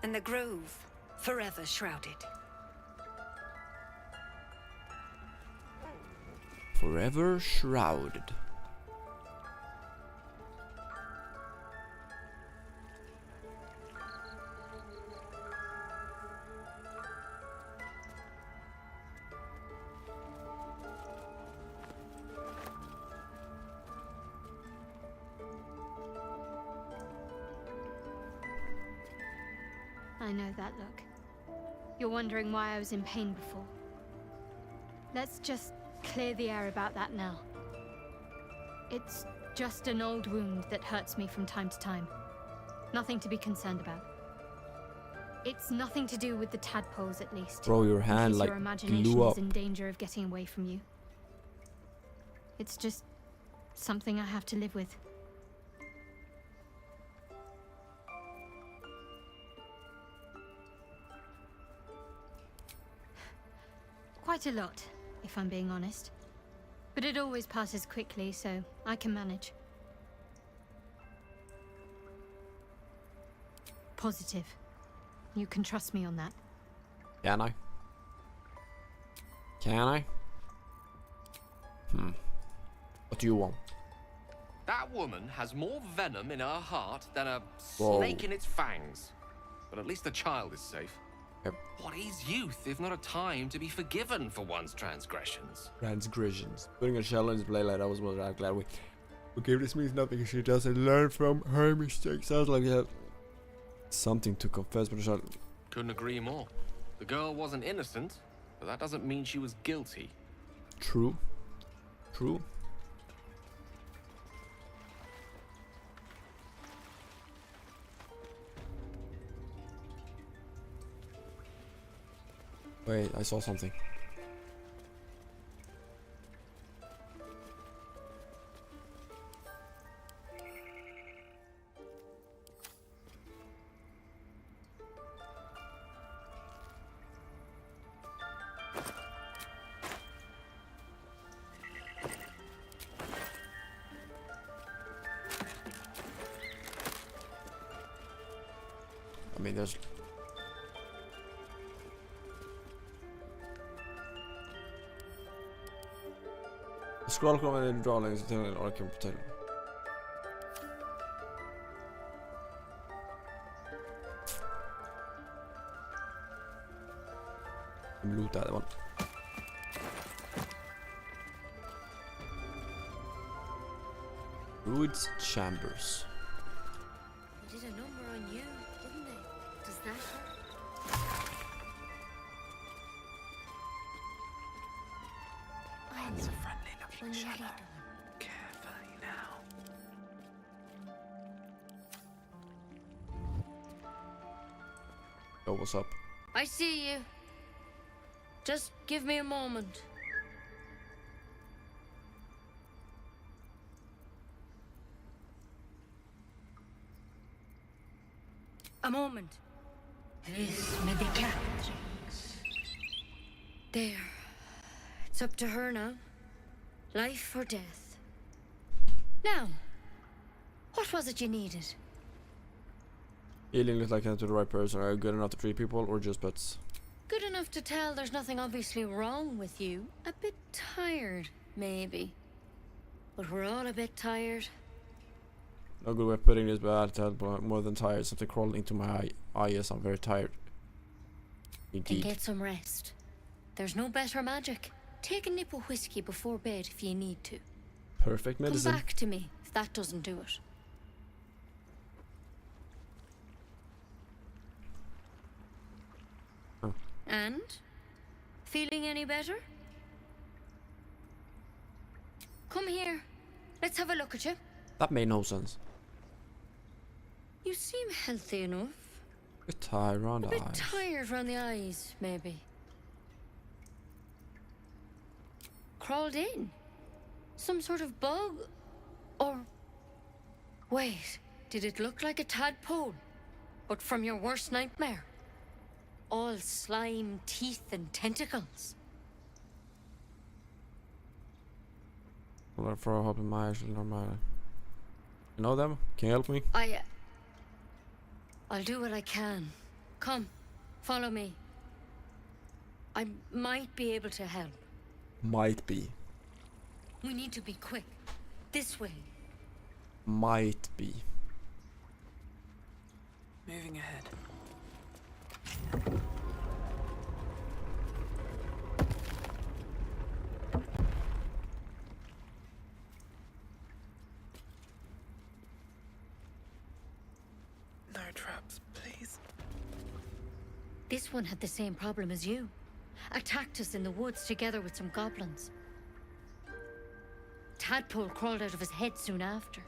and the grove forever shrouded. Forever shrouded. I know that look. You're wondering why I was in pain before. Let's just clear the air about that now. It's just an old wound that hurts me from time to time. Nothing to be concerned about. It's nothing to do with the tadpoles, at least. Bro, your in hand case like your imagination blew is up. in danger of getting away from you. It's just something I have to live with. Quite a lot, if I'm being honest. But it always passes quickly, so I can manage. Positive. You can trust me on that. Can I? Can I? What do you want? That woman has more venom in her heart than a Whoa. snake in its fangs. But at least the child is safe. Yep. What is youth if not a time to be forgiven for one's transgressions? Transgressions. Putting a shell in his blade like that was more glad we. Okay, this means nothing. She doesn't learn from her mistakes. Sounds like that. Something to confess, but shall. Couldn't agree more. The girl wasn't innocent, but that doesn't mean she was guilty. True. True. Wait, I saw something. I mean, there's. Scroll kommer en dra längs till en orkan på till. Loot that one. Druid's Chambers. They did a number on you, didn't they? Does that hurt? That's a friendly looking When you're shadow. ready, Carefully now. Yo, what's up? I see you. Just give me a moment. A moment. This may be kept. There. It's up to her now. Life or death. Now, what was it you needed? Healing looks like I'm to the right person. Are you good enough to treat people or just pets? Good enough to tell there's nothing obviously wrong with you. A bit tired, maybe. But we're all a bit tired. No good way of putting this, but I'll tell more than tired. Something crawled into my eye. Ah, yes, I'm very tired. Then Indeed. get some rest. There's no better magic. Take a nip of whiskey before bed if you need to. Perfect medicine. Come back to me if that doesn't do it. Oh. And? Feeling any better? Come here. Let's have a look at you. That made no sense. You seem healthy enough. A bit tired around the A bit eyes. tired around the eyes, maybe. Crawled in? Some sort of bug? Or... Wait, did it look like a tadpole? But from your worst nightmare? All slime, teeth, and tentacles. Well, for help in my actually normal. You know them? Can you help me? I'll do what I can. Come, follow me. I might be able to help. Might be. We need to be quick. This way. Might be. Moving ahead. No traps, please. This one had the same problem as you. Attacked us in the woods together with some goblins. Tadpole crawled out of his head soon after.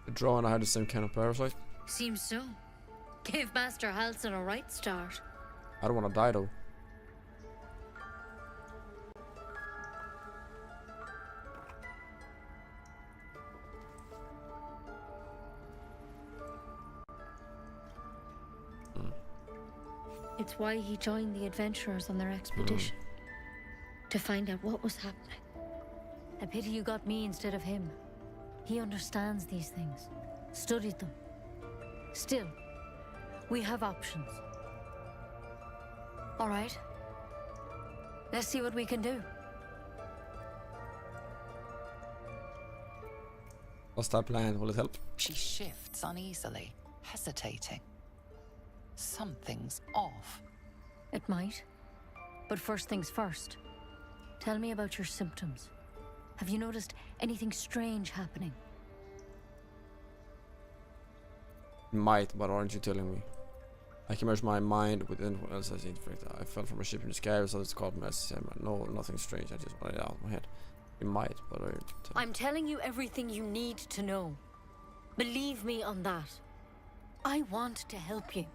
The draw and I had the same kind of parasite. Seems so. Gave Master Halsin a right start. I don't want to die though. It's why he joined the adventurers on their expedition. To find out what was happening. A pity you got me instead of him. He understands these things. Studied them. Still, we have options. All right. Let's see what we can do. What's that plan? Will it help? She shifts uneasily, hesitating. Something's off. It might. But first things first. Tell me about your symptoms. Have you noticed anything strange happening? Might, but aren't you telling me? I can merge my mind with anyone else as infected. I fell from a ship in the sky, so it's called mess. No, nothing strange. I just wanted it out of my head. It might, but I'm telling you everything you need to know. Believe me on that. I want to help you,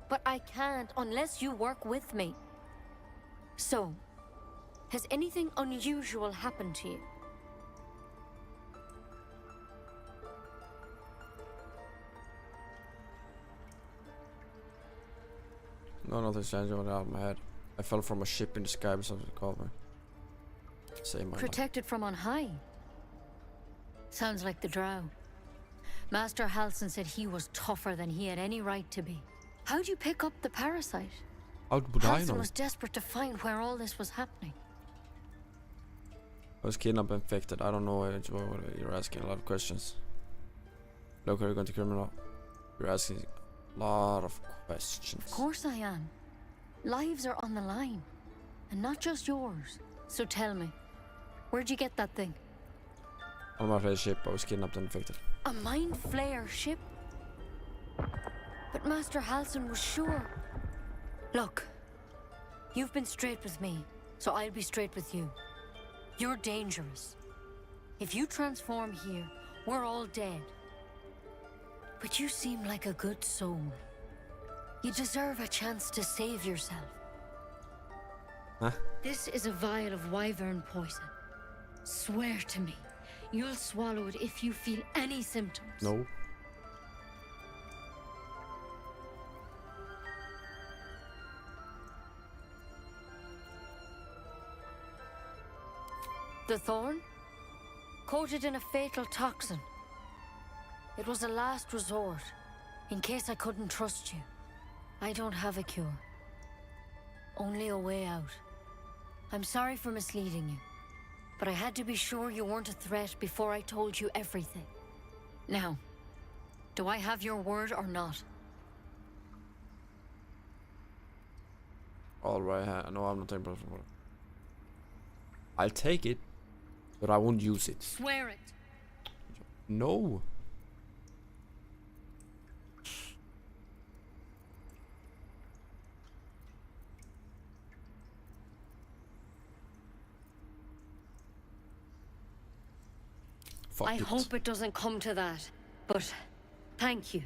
but I can't unless you work with me. So, has anything unusual happened to you? No, nothing strange out of my head. I fell from a ship in the sky, but something called me. Same my Protected from on high. Sounds like the drow. Master Halsin said he was tougher than he had any right to be. How'd you pick up the parasite? How would I Halsin know? was desperate to find where all this was happening. I was kidnapped and infected. I don't know. You're asking a lot of questions. Look, are you going to criminal? You're asking a lot of questions. Of course I am. Lives are on the line. And not just yours. So tell me, where'd you get that thing? On my ship, I was kidnapped and infected. A mind flayer ship? But Master Halsin was sure. Look, You've been straight with me, so I'll be straight with you. You're dangerous. If you transform here, we're all dead. But you seem like a good soul. You deserve a chance to save yourself. Huh? This is a vial of wyvern poison. Swear to me, you'll swallow it if you feel any symptoms. No. The thorn? Coated in a fatal toxin. It was a last resort, in case I couldn't trust you. I don't have a cure. Only a way out. I'm sorry for misleading you, but I had to be sure you weren't a threat before I told you everything. Now, do I have your word or not? Alright, no, I'm not taking it. I'll take it, but I won't use it. Swear it. No. Fuck I it. hope it doesn't come to that, but thank you.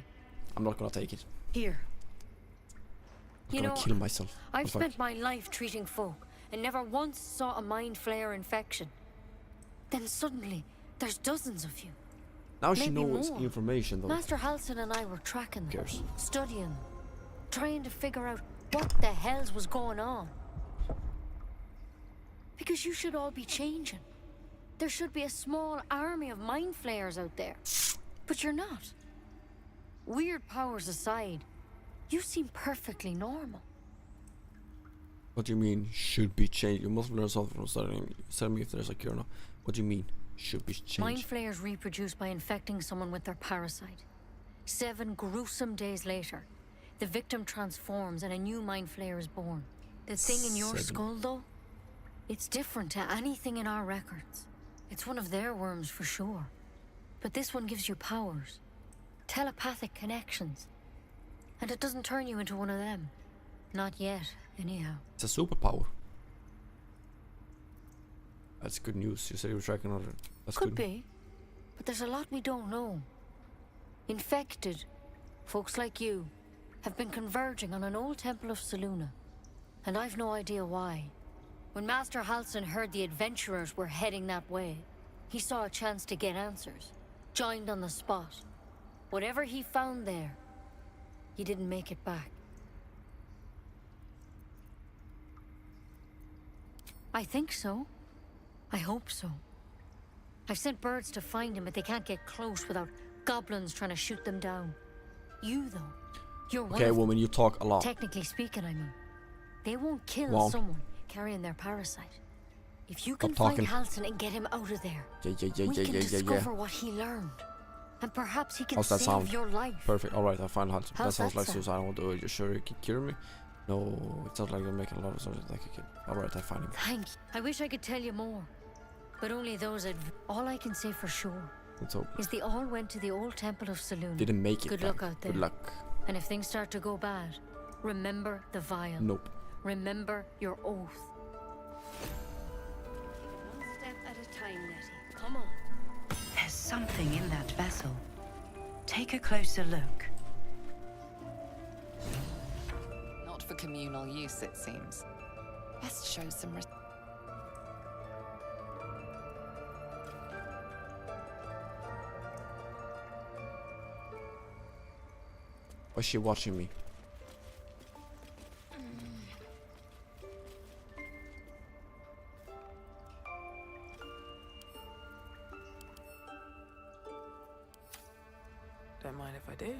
I'm not gonna take it. Here. I'm gonna kill myself. I've Fuck. spent my life treating folk and never once saw a mind flayer infection. Then suddenly, there's dozens of you. Now she Maybe knows more. information though. Master Halsin and I were tracking them, Cares. studying them, trying to figure out what the hells was going on. Because you should all be changing. There should be a small army of mind flayers out there. But you're not. Weird powers aside, you seem perfectly normal. What do you mean should be changed? You must learn something from studying. Tell me if there's a cure now. What do you mean should be changed? Mind flayers reproduce by infecting someone with their parasite. 7 gruesome days later, the victim transforms and a new mind flayer is born. The thing in your 7. skull, though, it's different to anything in our records. It's one of their worms for sure. But this one gives you powers. Telepathic connections. And it doesn't turn you into one of them. Not yet, anyhow. It's a superpower. That's good news. You say you're tracking on it. That's Could good. be. But there's a lot we don't know. Infected, folks like you, have been converging on an old temple of Selûne. And I've no idea why. When Master Halsin heard the adventurers were heading that way, he saw a chance to get answers. Joined on the spot. Whatever he found there, he didn't make it back. I think so. I hope so. I've sent birds to find him, but they can't get close without goblins trying to shoot them down. You, though, you're one Okay, of them. woman, you talk a lot. Technically speaking, I mean. They won't kill Won't. someone carrying their parasite. If you Stop can find talking. Halsin and get him out of there, Yeah, we can discover what he learned. And perhaps he can How's that save sound? your life. Perfect. Alright, I find Hans. That How's sounds that like sound? suicide. I want to. You sure you can cure me? No, it sounds like you're making a lot of sense. Like a kid. Alright, I find him. Thank you. I wish I could tell you more. But only those all I can say for sure Let's hope. is they all went to the old temple of Selûne. Didn't make it Good back. luck out there. Good luck. And if things start to go bad, remember the vial. Nope. Remember your oath. One step at a time, Nettie. Come on. There's something in that vessel. Take a closer look. Not for communal use, it seems. Best show some Why is she watching me? Don't mind if I do.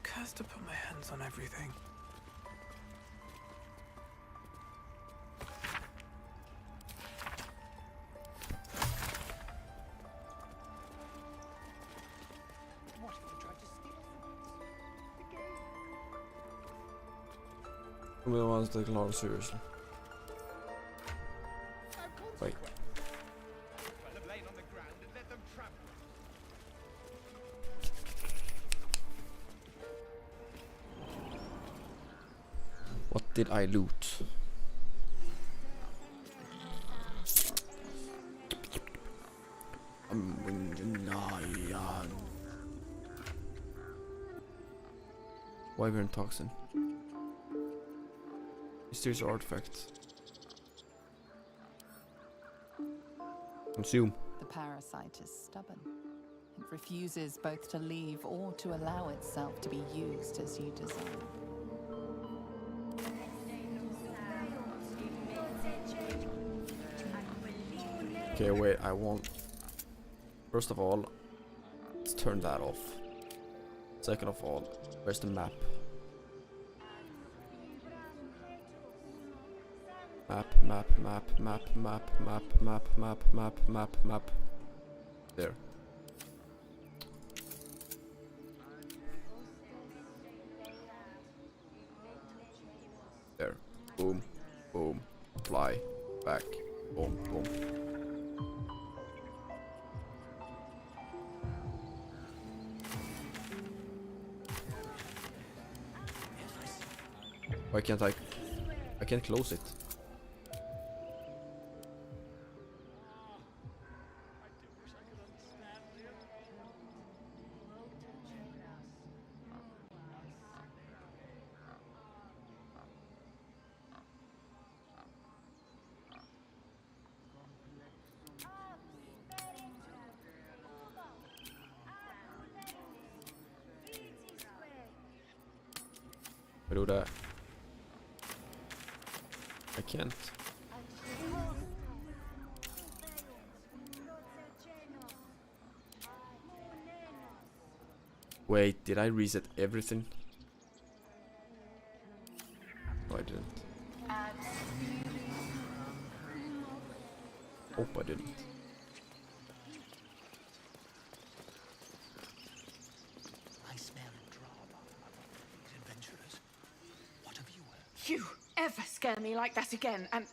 Cursed to put my hands on everything. We don't want to take a lot seriously. Wait. What did I loot? Wyvern toxin. Mysterious artifact. Consume. The parasite is stubborn. It refuses both to leave or to allow itself to be used as you desire. Okay, wait, I won't. First of all, let's turn that off. Second of all, where's the map? Map. There. There. Boom. Boom. Fly. Back. Boom. Boom. Why can't I can't close it. I do that. I can't. Wait, did I reset everything? No, I didn't. Hope I didn't. I smell drama. These adventurers. What have you heard? You ever scare me like that again, and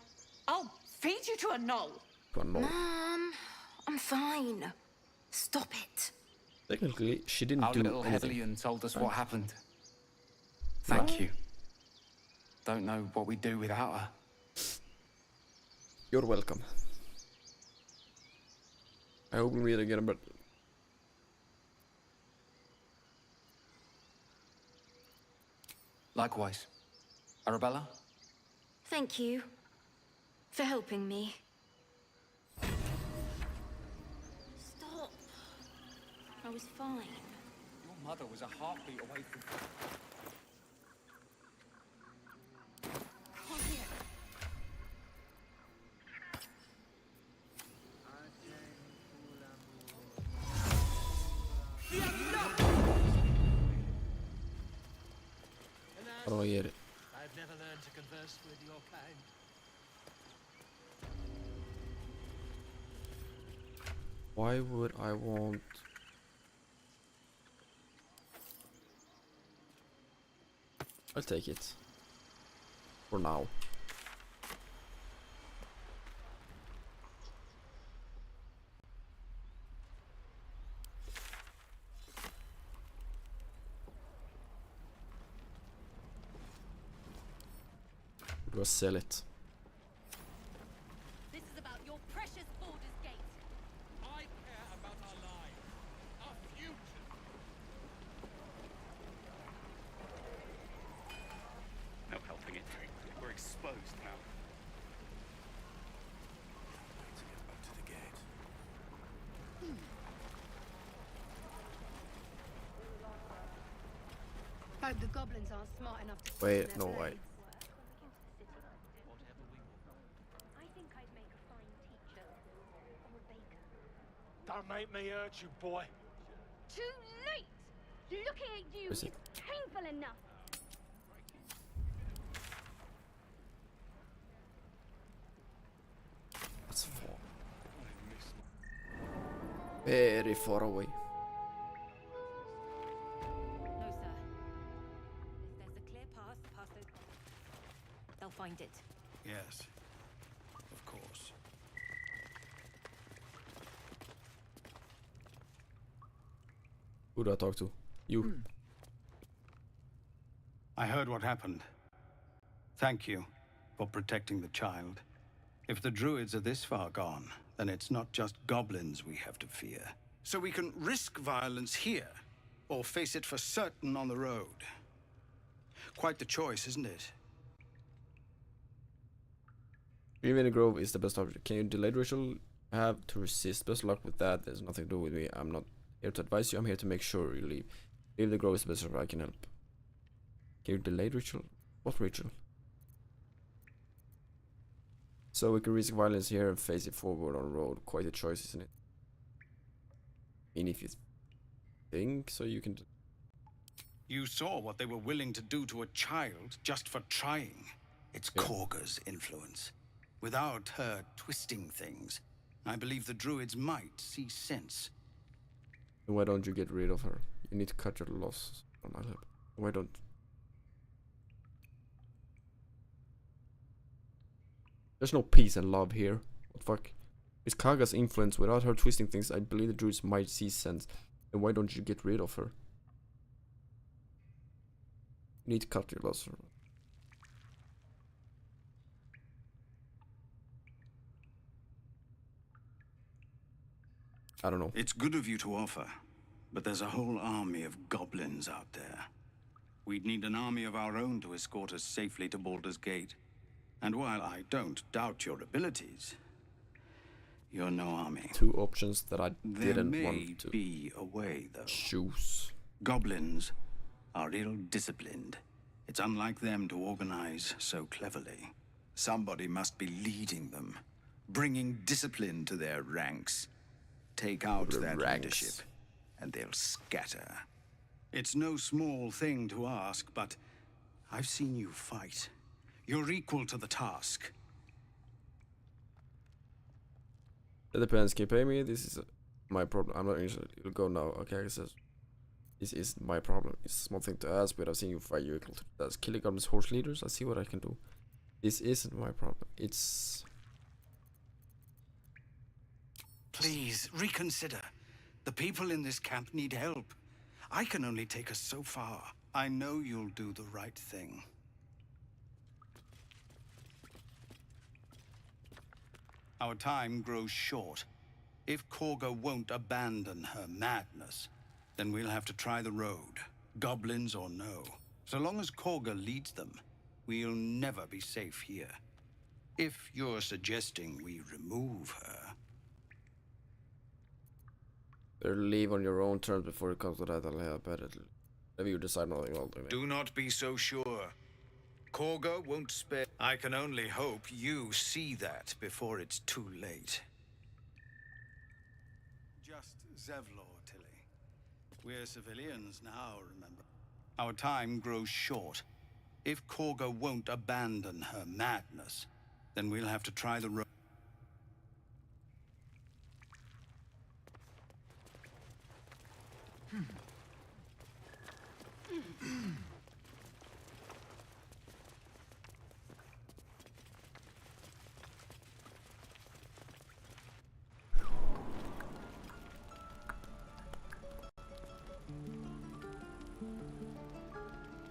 I'll feed you to a knoll. Mom, I'm fine. Stop it. Technically, she didn't Our do little anything. Hellion told us what happened. Thank you. Don't know what we'd do without her. You're welcome. I hope we meet again, but Likewise. Arabella? Thank you for helping me. Stop. I was fine. Your mother was a heartbeat away from... how do I get it? I've never learned to converse with your kind. Why would I want... I'll take it. For now. Go sell it. This is about your precious Baldur's Gate. I care about our lives, our future. No helping it. We're exposed now. To get back to the gate. Hope the goblins aren't smart enough to Wait, no, wait. Don't make me hurt you, boy. Too late! Looking at you Is is it? painful enough. That's far. Very far away. No, sir. If there's a clear path past those goblins, they'll find it. Yes, of course. Who do I talk to? You. I heard what happened. Thank you for protecting the child. If the druids are this far gone, then it's not just goblins we have to fear. So we can risk violence here, or face it for certain on the road. Quite the choice, isn't it? Even in the grove is the best option. Can you delay the ritual? I have to resist. Best luck with that. There's nothing to do with me. I'm not here to advise you. I'm here to make sure you leave. Leave the grove is the best option. I can help. Can you delay the ritual? What ritual? So we can risk violence here and face it forward on the road. Quite a choice, isn't it? I mean, if you think so, you can. You saw what they were willing to do to a child just for trying. It's Korga's influence. Without her twisting things, I believe the druids might see sense. Then why don't you get rid of her? You need to cut your losses. Why don't? There's no peace and love here. What the fuck? It's Kaga's influence. Without her twisting things, I believe the druids might see sense. Then why don't you get rid of her? You need to cut your losses. I don't know. It's good of you to offer, but there's a whole army of goblins out there. We'd need an army of our own to escort us safely to Baldur's Gate. And while I don't doubt your abilities, you're no army. Two options that I didn't there want may to be a way, though. choose. Goblins are ill-disciplined. It's unlike them to organize so cleverly. Somebody must be leading them, bringing discipline to their ranks. Take out that leadership, and they'll scatter. It's no small thing to ask, but I've seen you fight. You're equal to the task. It depends. Can you pay me? This is my problem. I'm not interested. You'll go now. Okay, I says. This is my problem. It's a small thing to ask, but I've seen you fight. You're equal to the task. Killing goblins, horse leaders. I see what I can do. This isn't my problem. It's. Please, reconsider. The people in this camp need help. I can only take us so far. I know you'll do the right thing. Our time grows short. If Korga won't abandon her madness, then we'll have to try the road, goblins or no. So long as Korga leads them, we'll never be safe here. If you're suggesting we remove her... Better leave on your own terms before it comes to that. I'll help at it. Maybe you decide nothing. I'll do it. Do not be so sure. Korga won't spare. I can only hope you see that before it's too late. Just Zevlor, Tilly. We're civilians now, remember. Our time grows short. If Korga won't abandon her madness, then we'll have to try the road.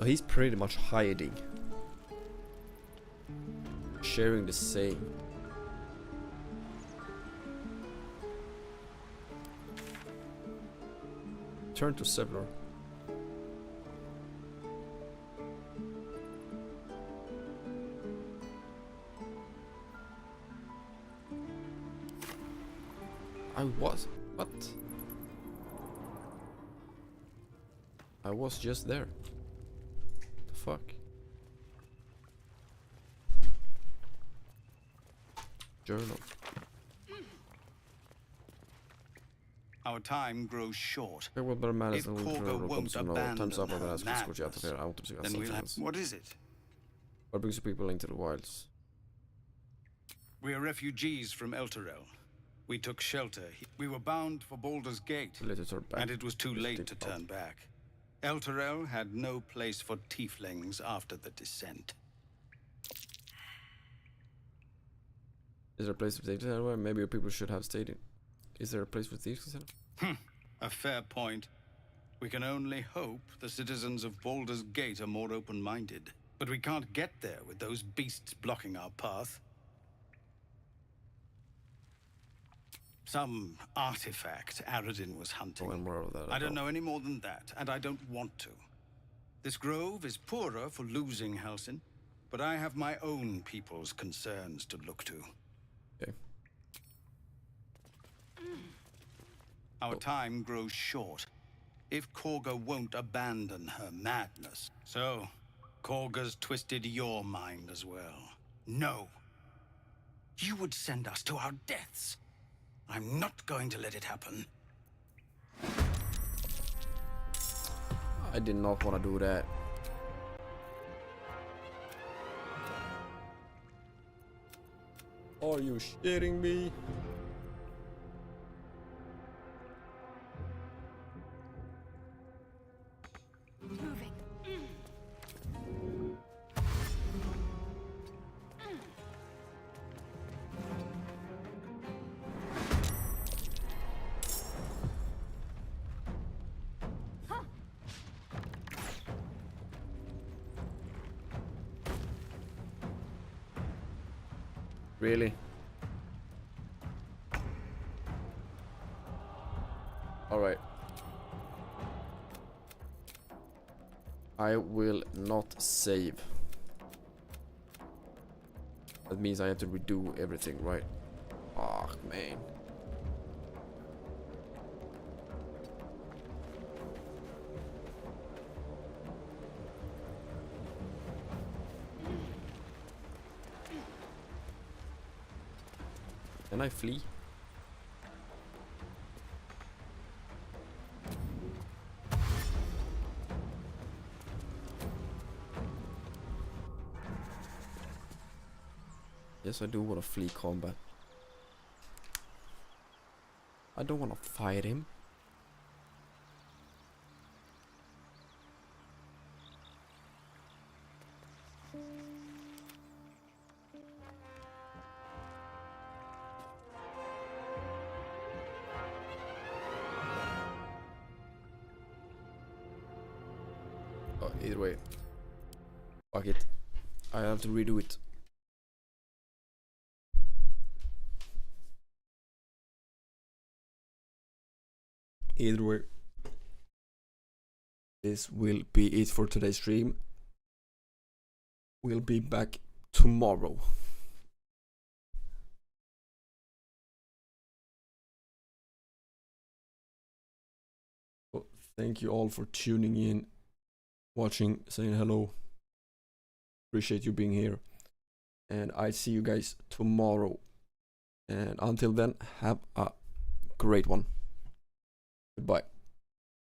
Oh, he's pretty much hiding. Sharing the same. Turn to Zevlor. What? I was just there. The fuck? Journal. Our time grows short. If Korga won't abandon time's up. I'm gonna ask you to madness, escort you out of here. I want to see then we'll have... What is it? What brings you people into the wilds? We are refugees from Elturel. We took shelter. We were bound for Baldur's Gate, and it was too late to turn back. Elturel had no place for tieflings after the descent. Is there a place for thieves anywhere? Maybe your people should have stayed in. Is there a place for thieves? A fair point. We can only hope the citizens of Baldur's Gate are more open-minded. But we can't get there with those beasts blocking our path. Some artifact Aradin was hunting. I don't know any more than that, and I don't want to. This grove is poorer for losing Halsin, but I have my own people's concerns to look to. Okay. Our time grows short if Korga won't abandon her madness. So, Korga's twisted your mind as well. No. You would send us to our deaths. I'm not going to let it happen. I did not want to do that. Are you shitting me? Moving. Really? Alright. I will not save. That means I have to redo everything, right? Ah, man. Can I flee? Yes, I do want to flee combat. I don't want to fight him. Oh, either way. Fuck it. I have to redo it. Either way, this will be it for today's stream. We'll be back tomorrow. Well, thank you all for tuning in, watching, saying hello. Appreciate you being here. And I see you guys tomorrow. And until then, have a great one. Goodbye.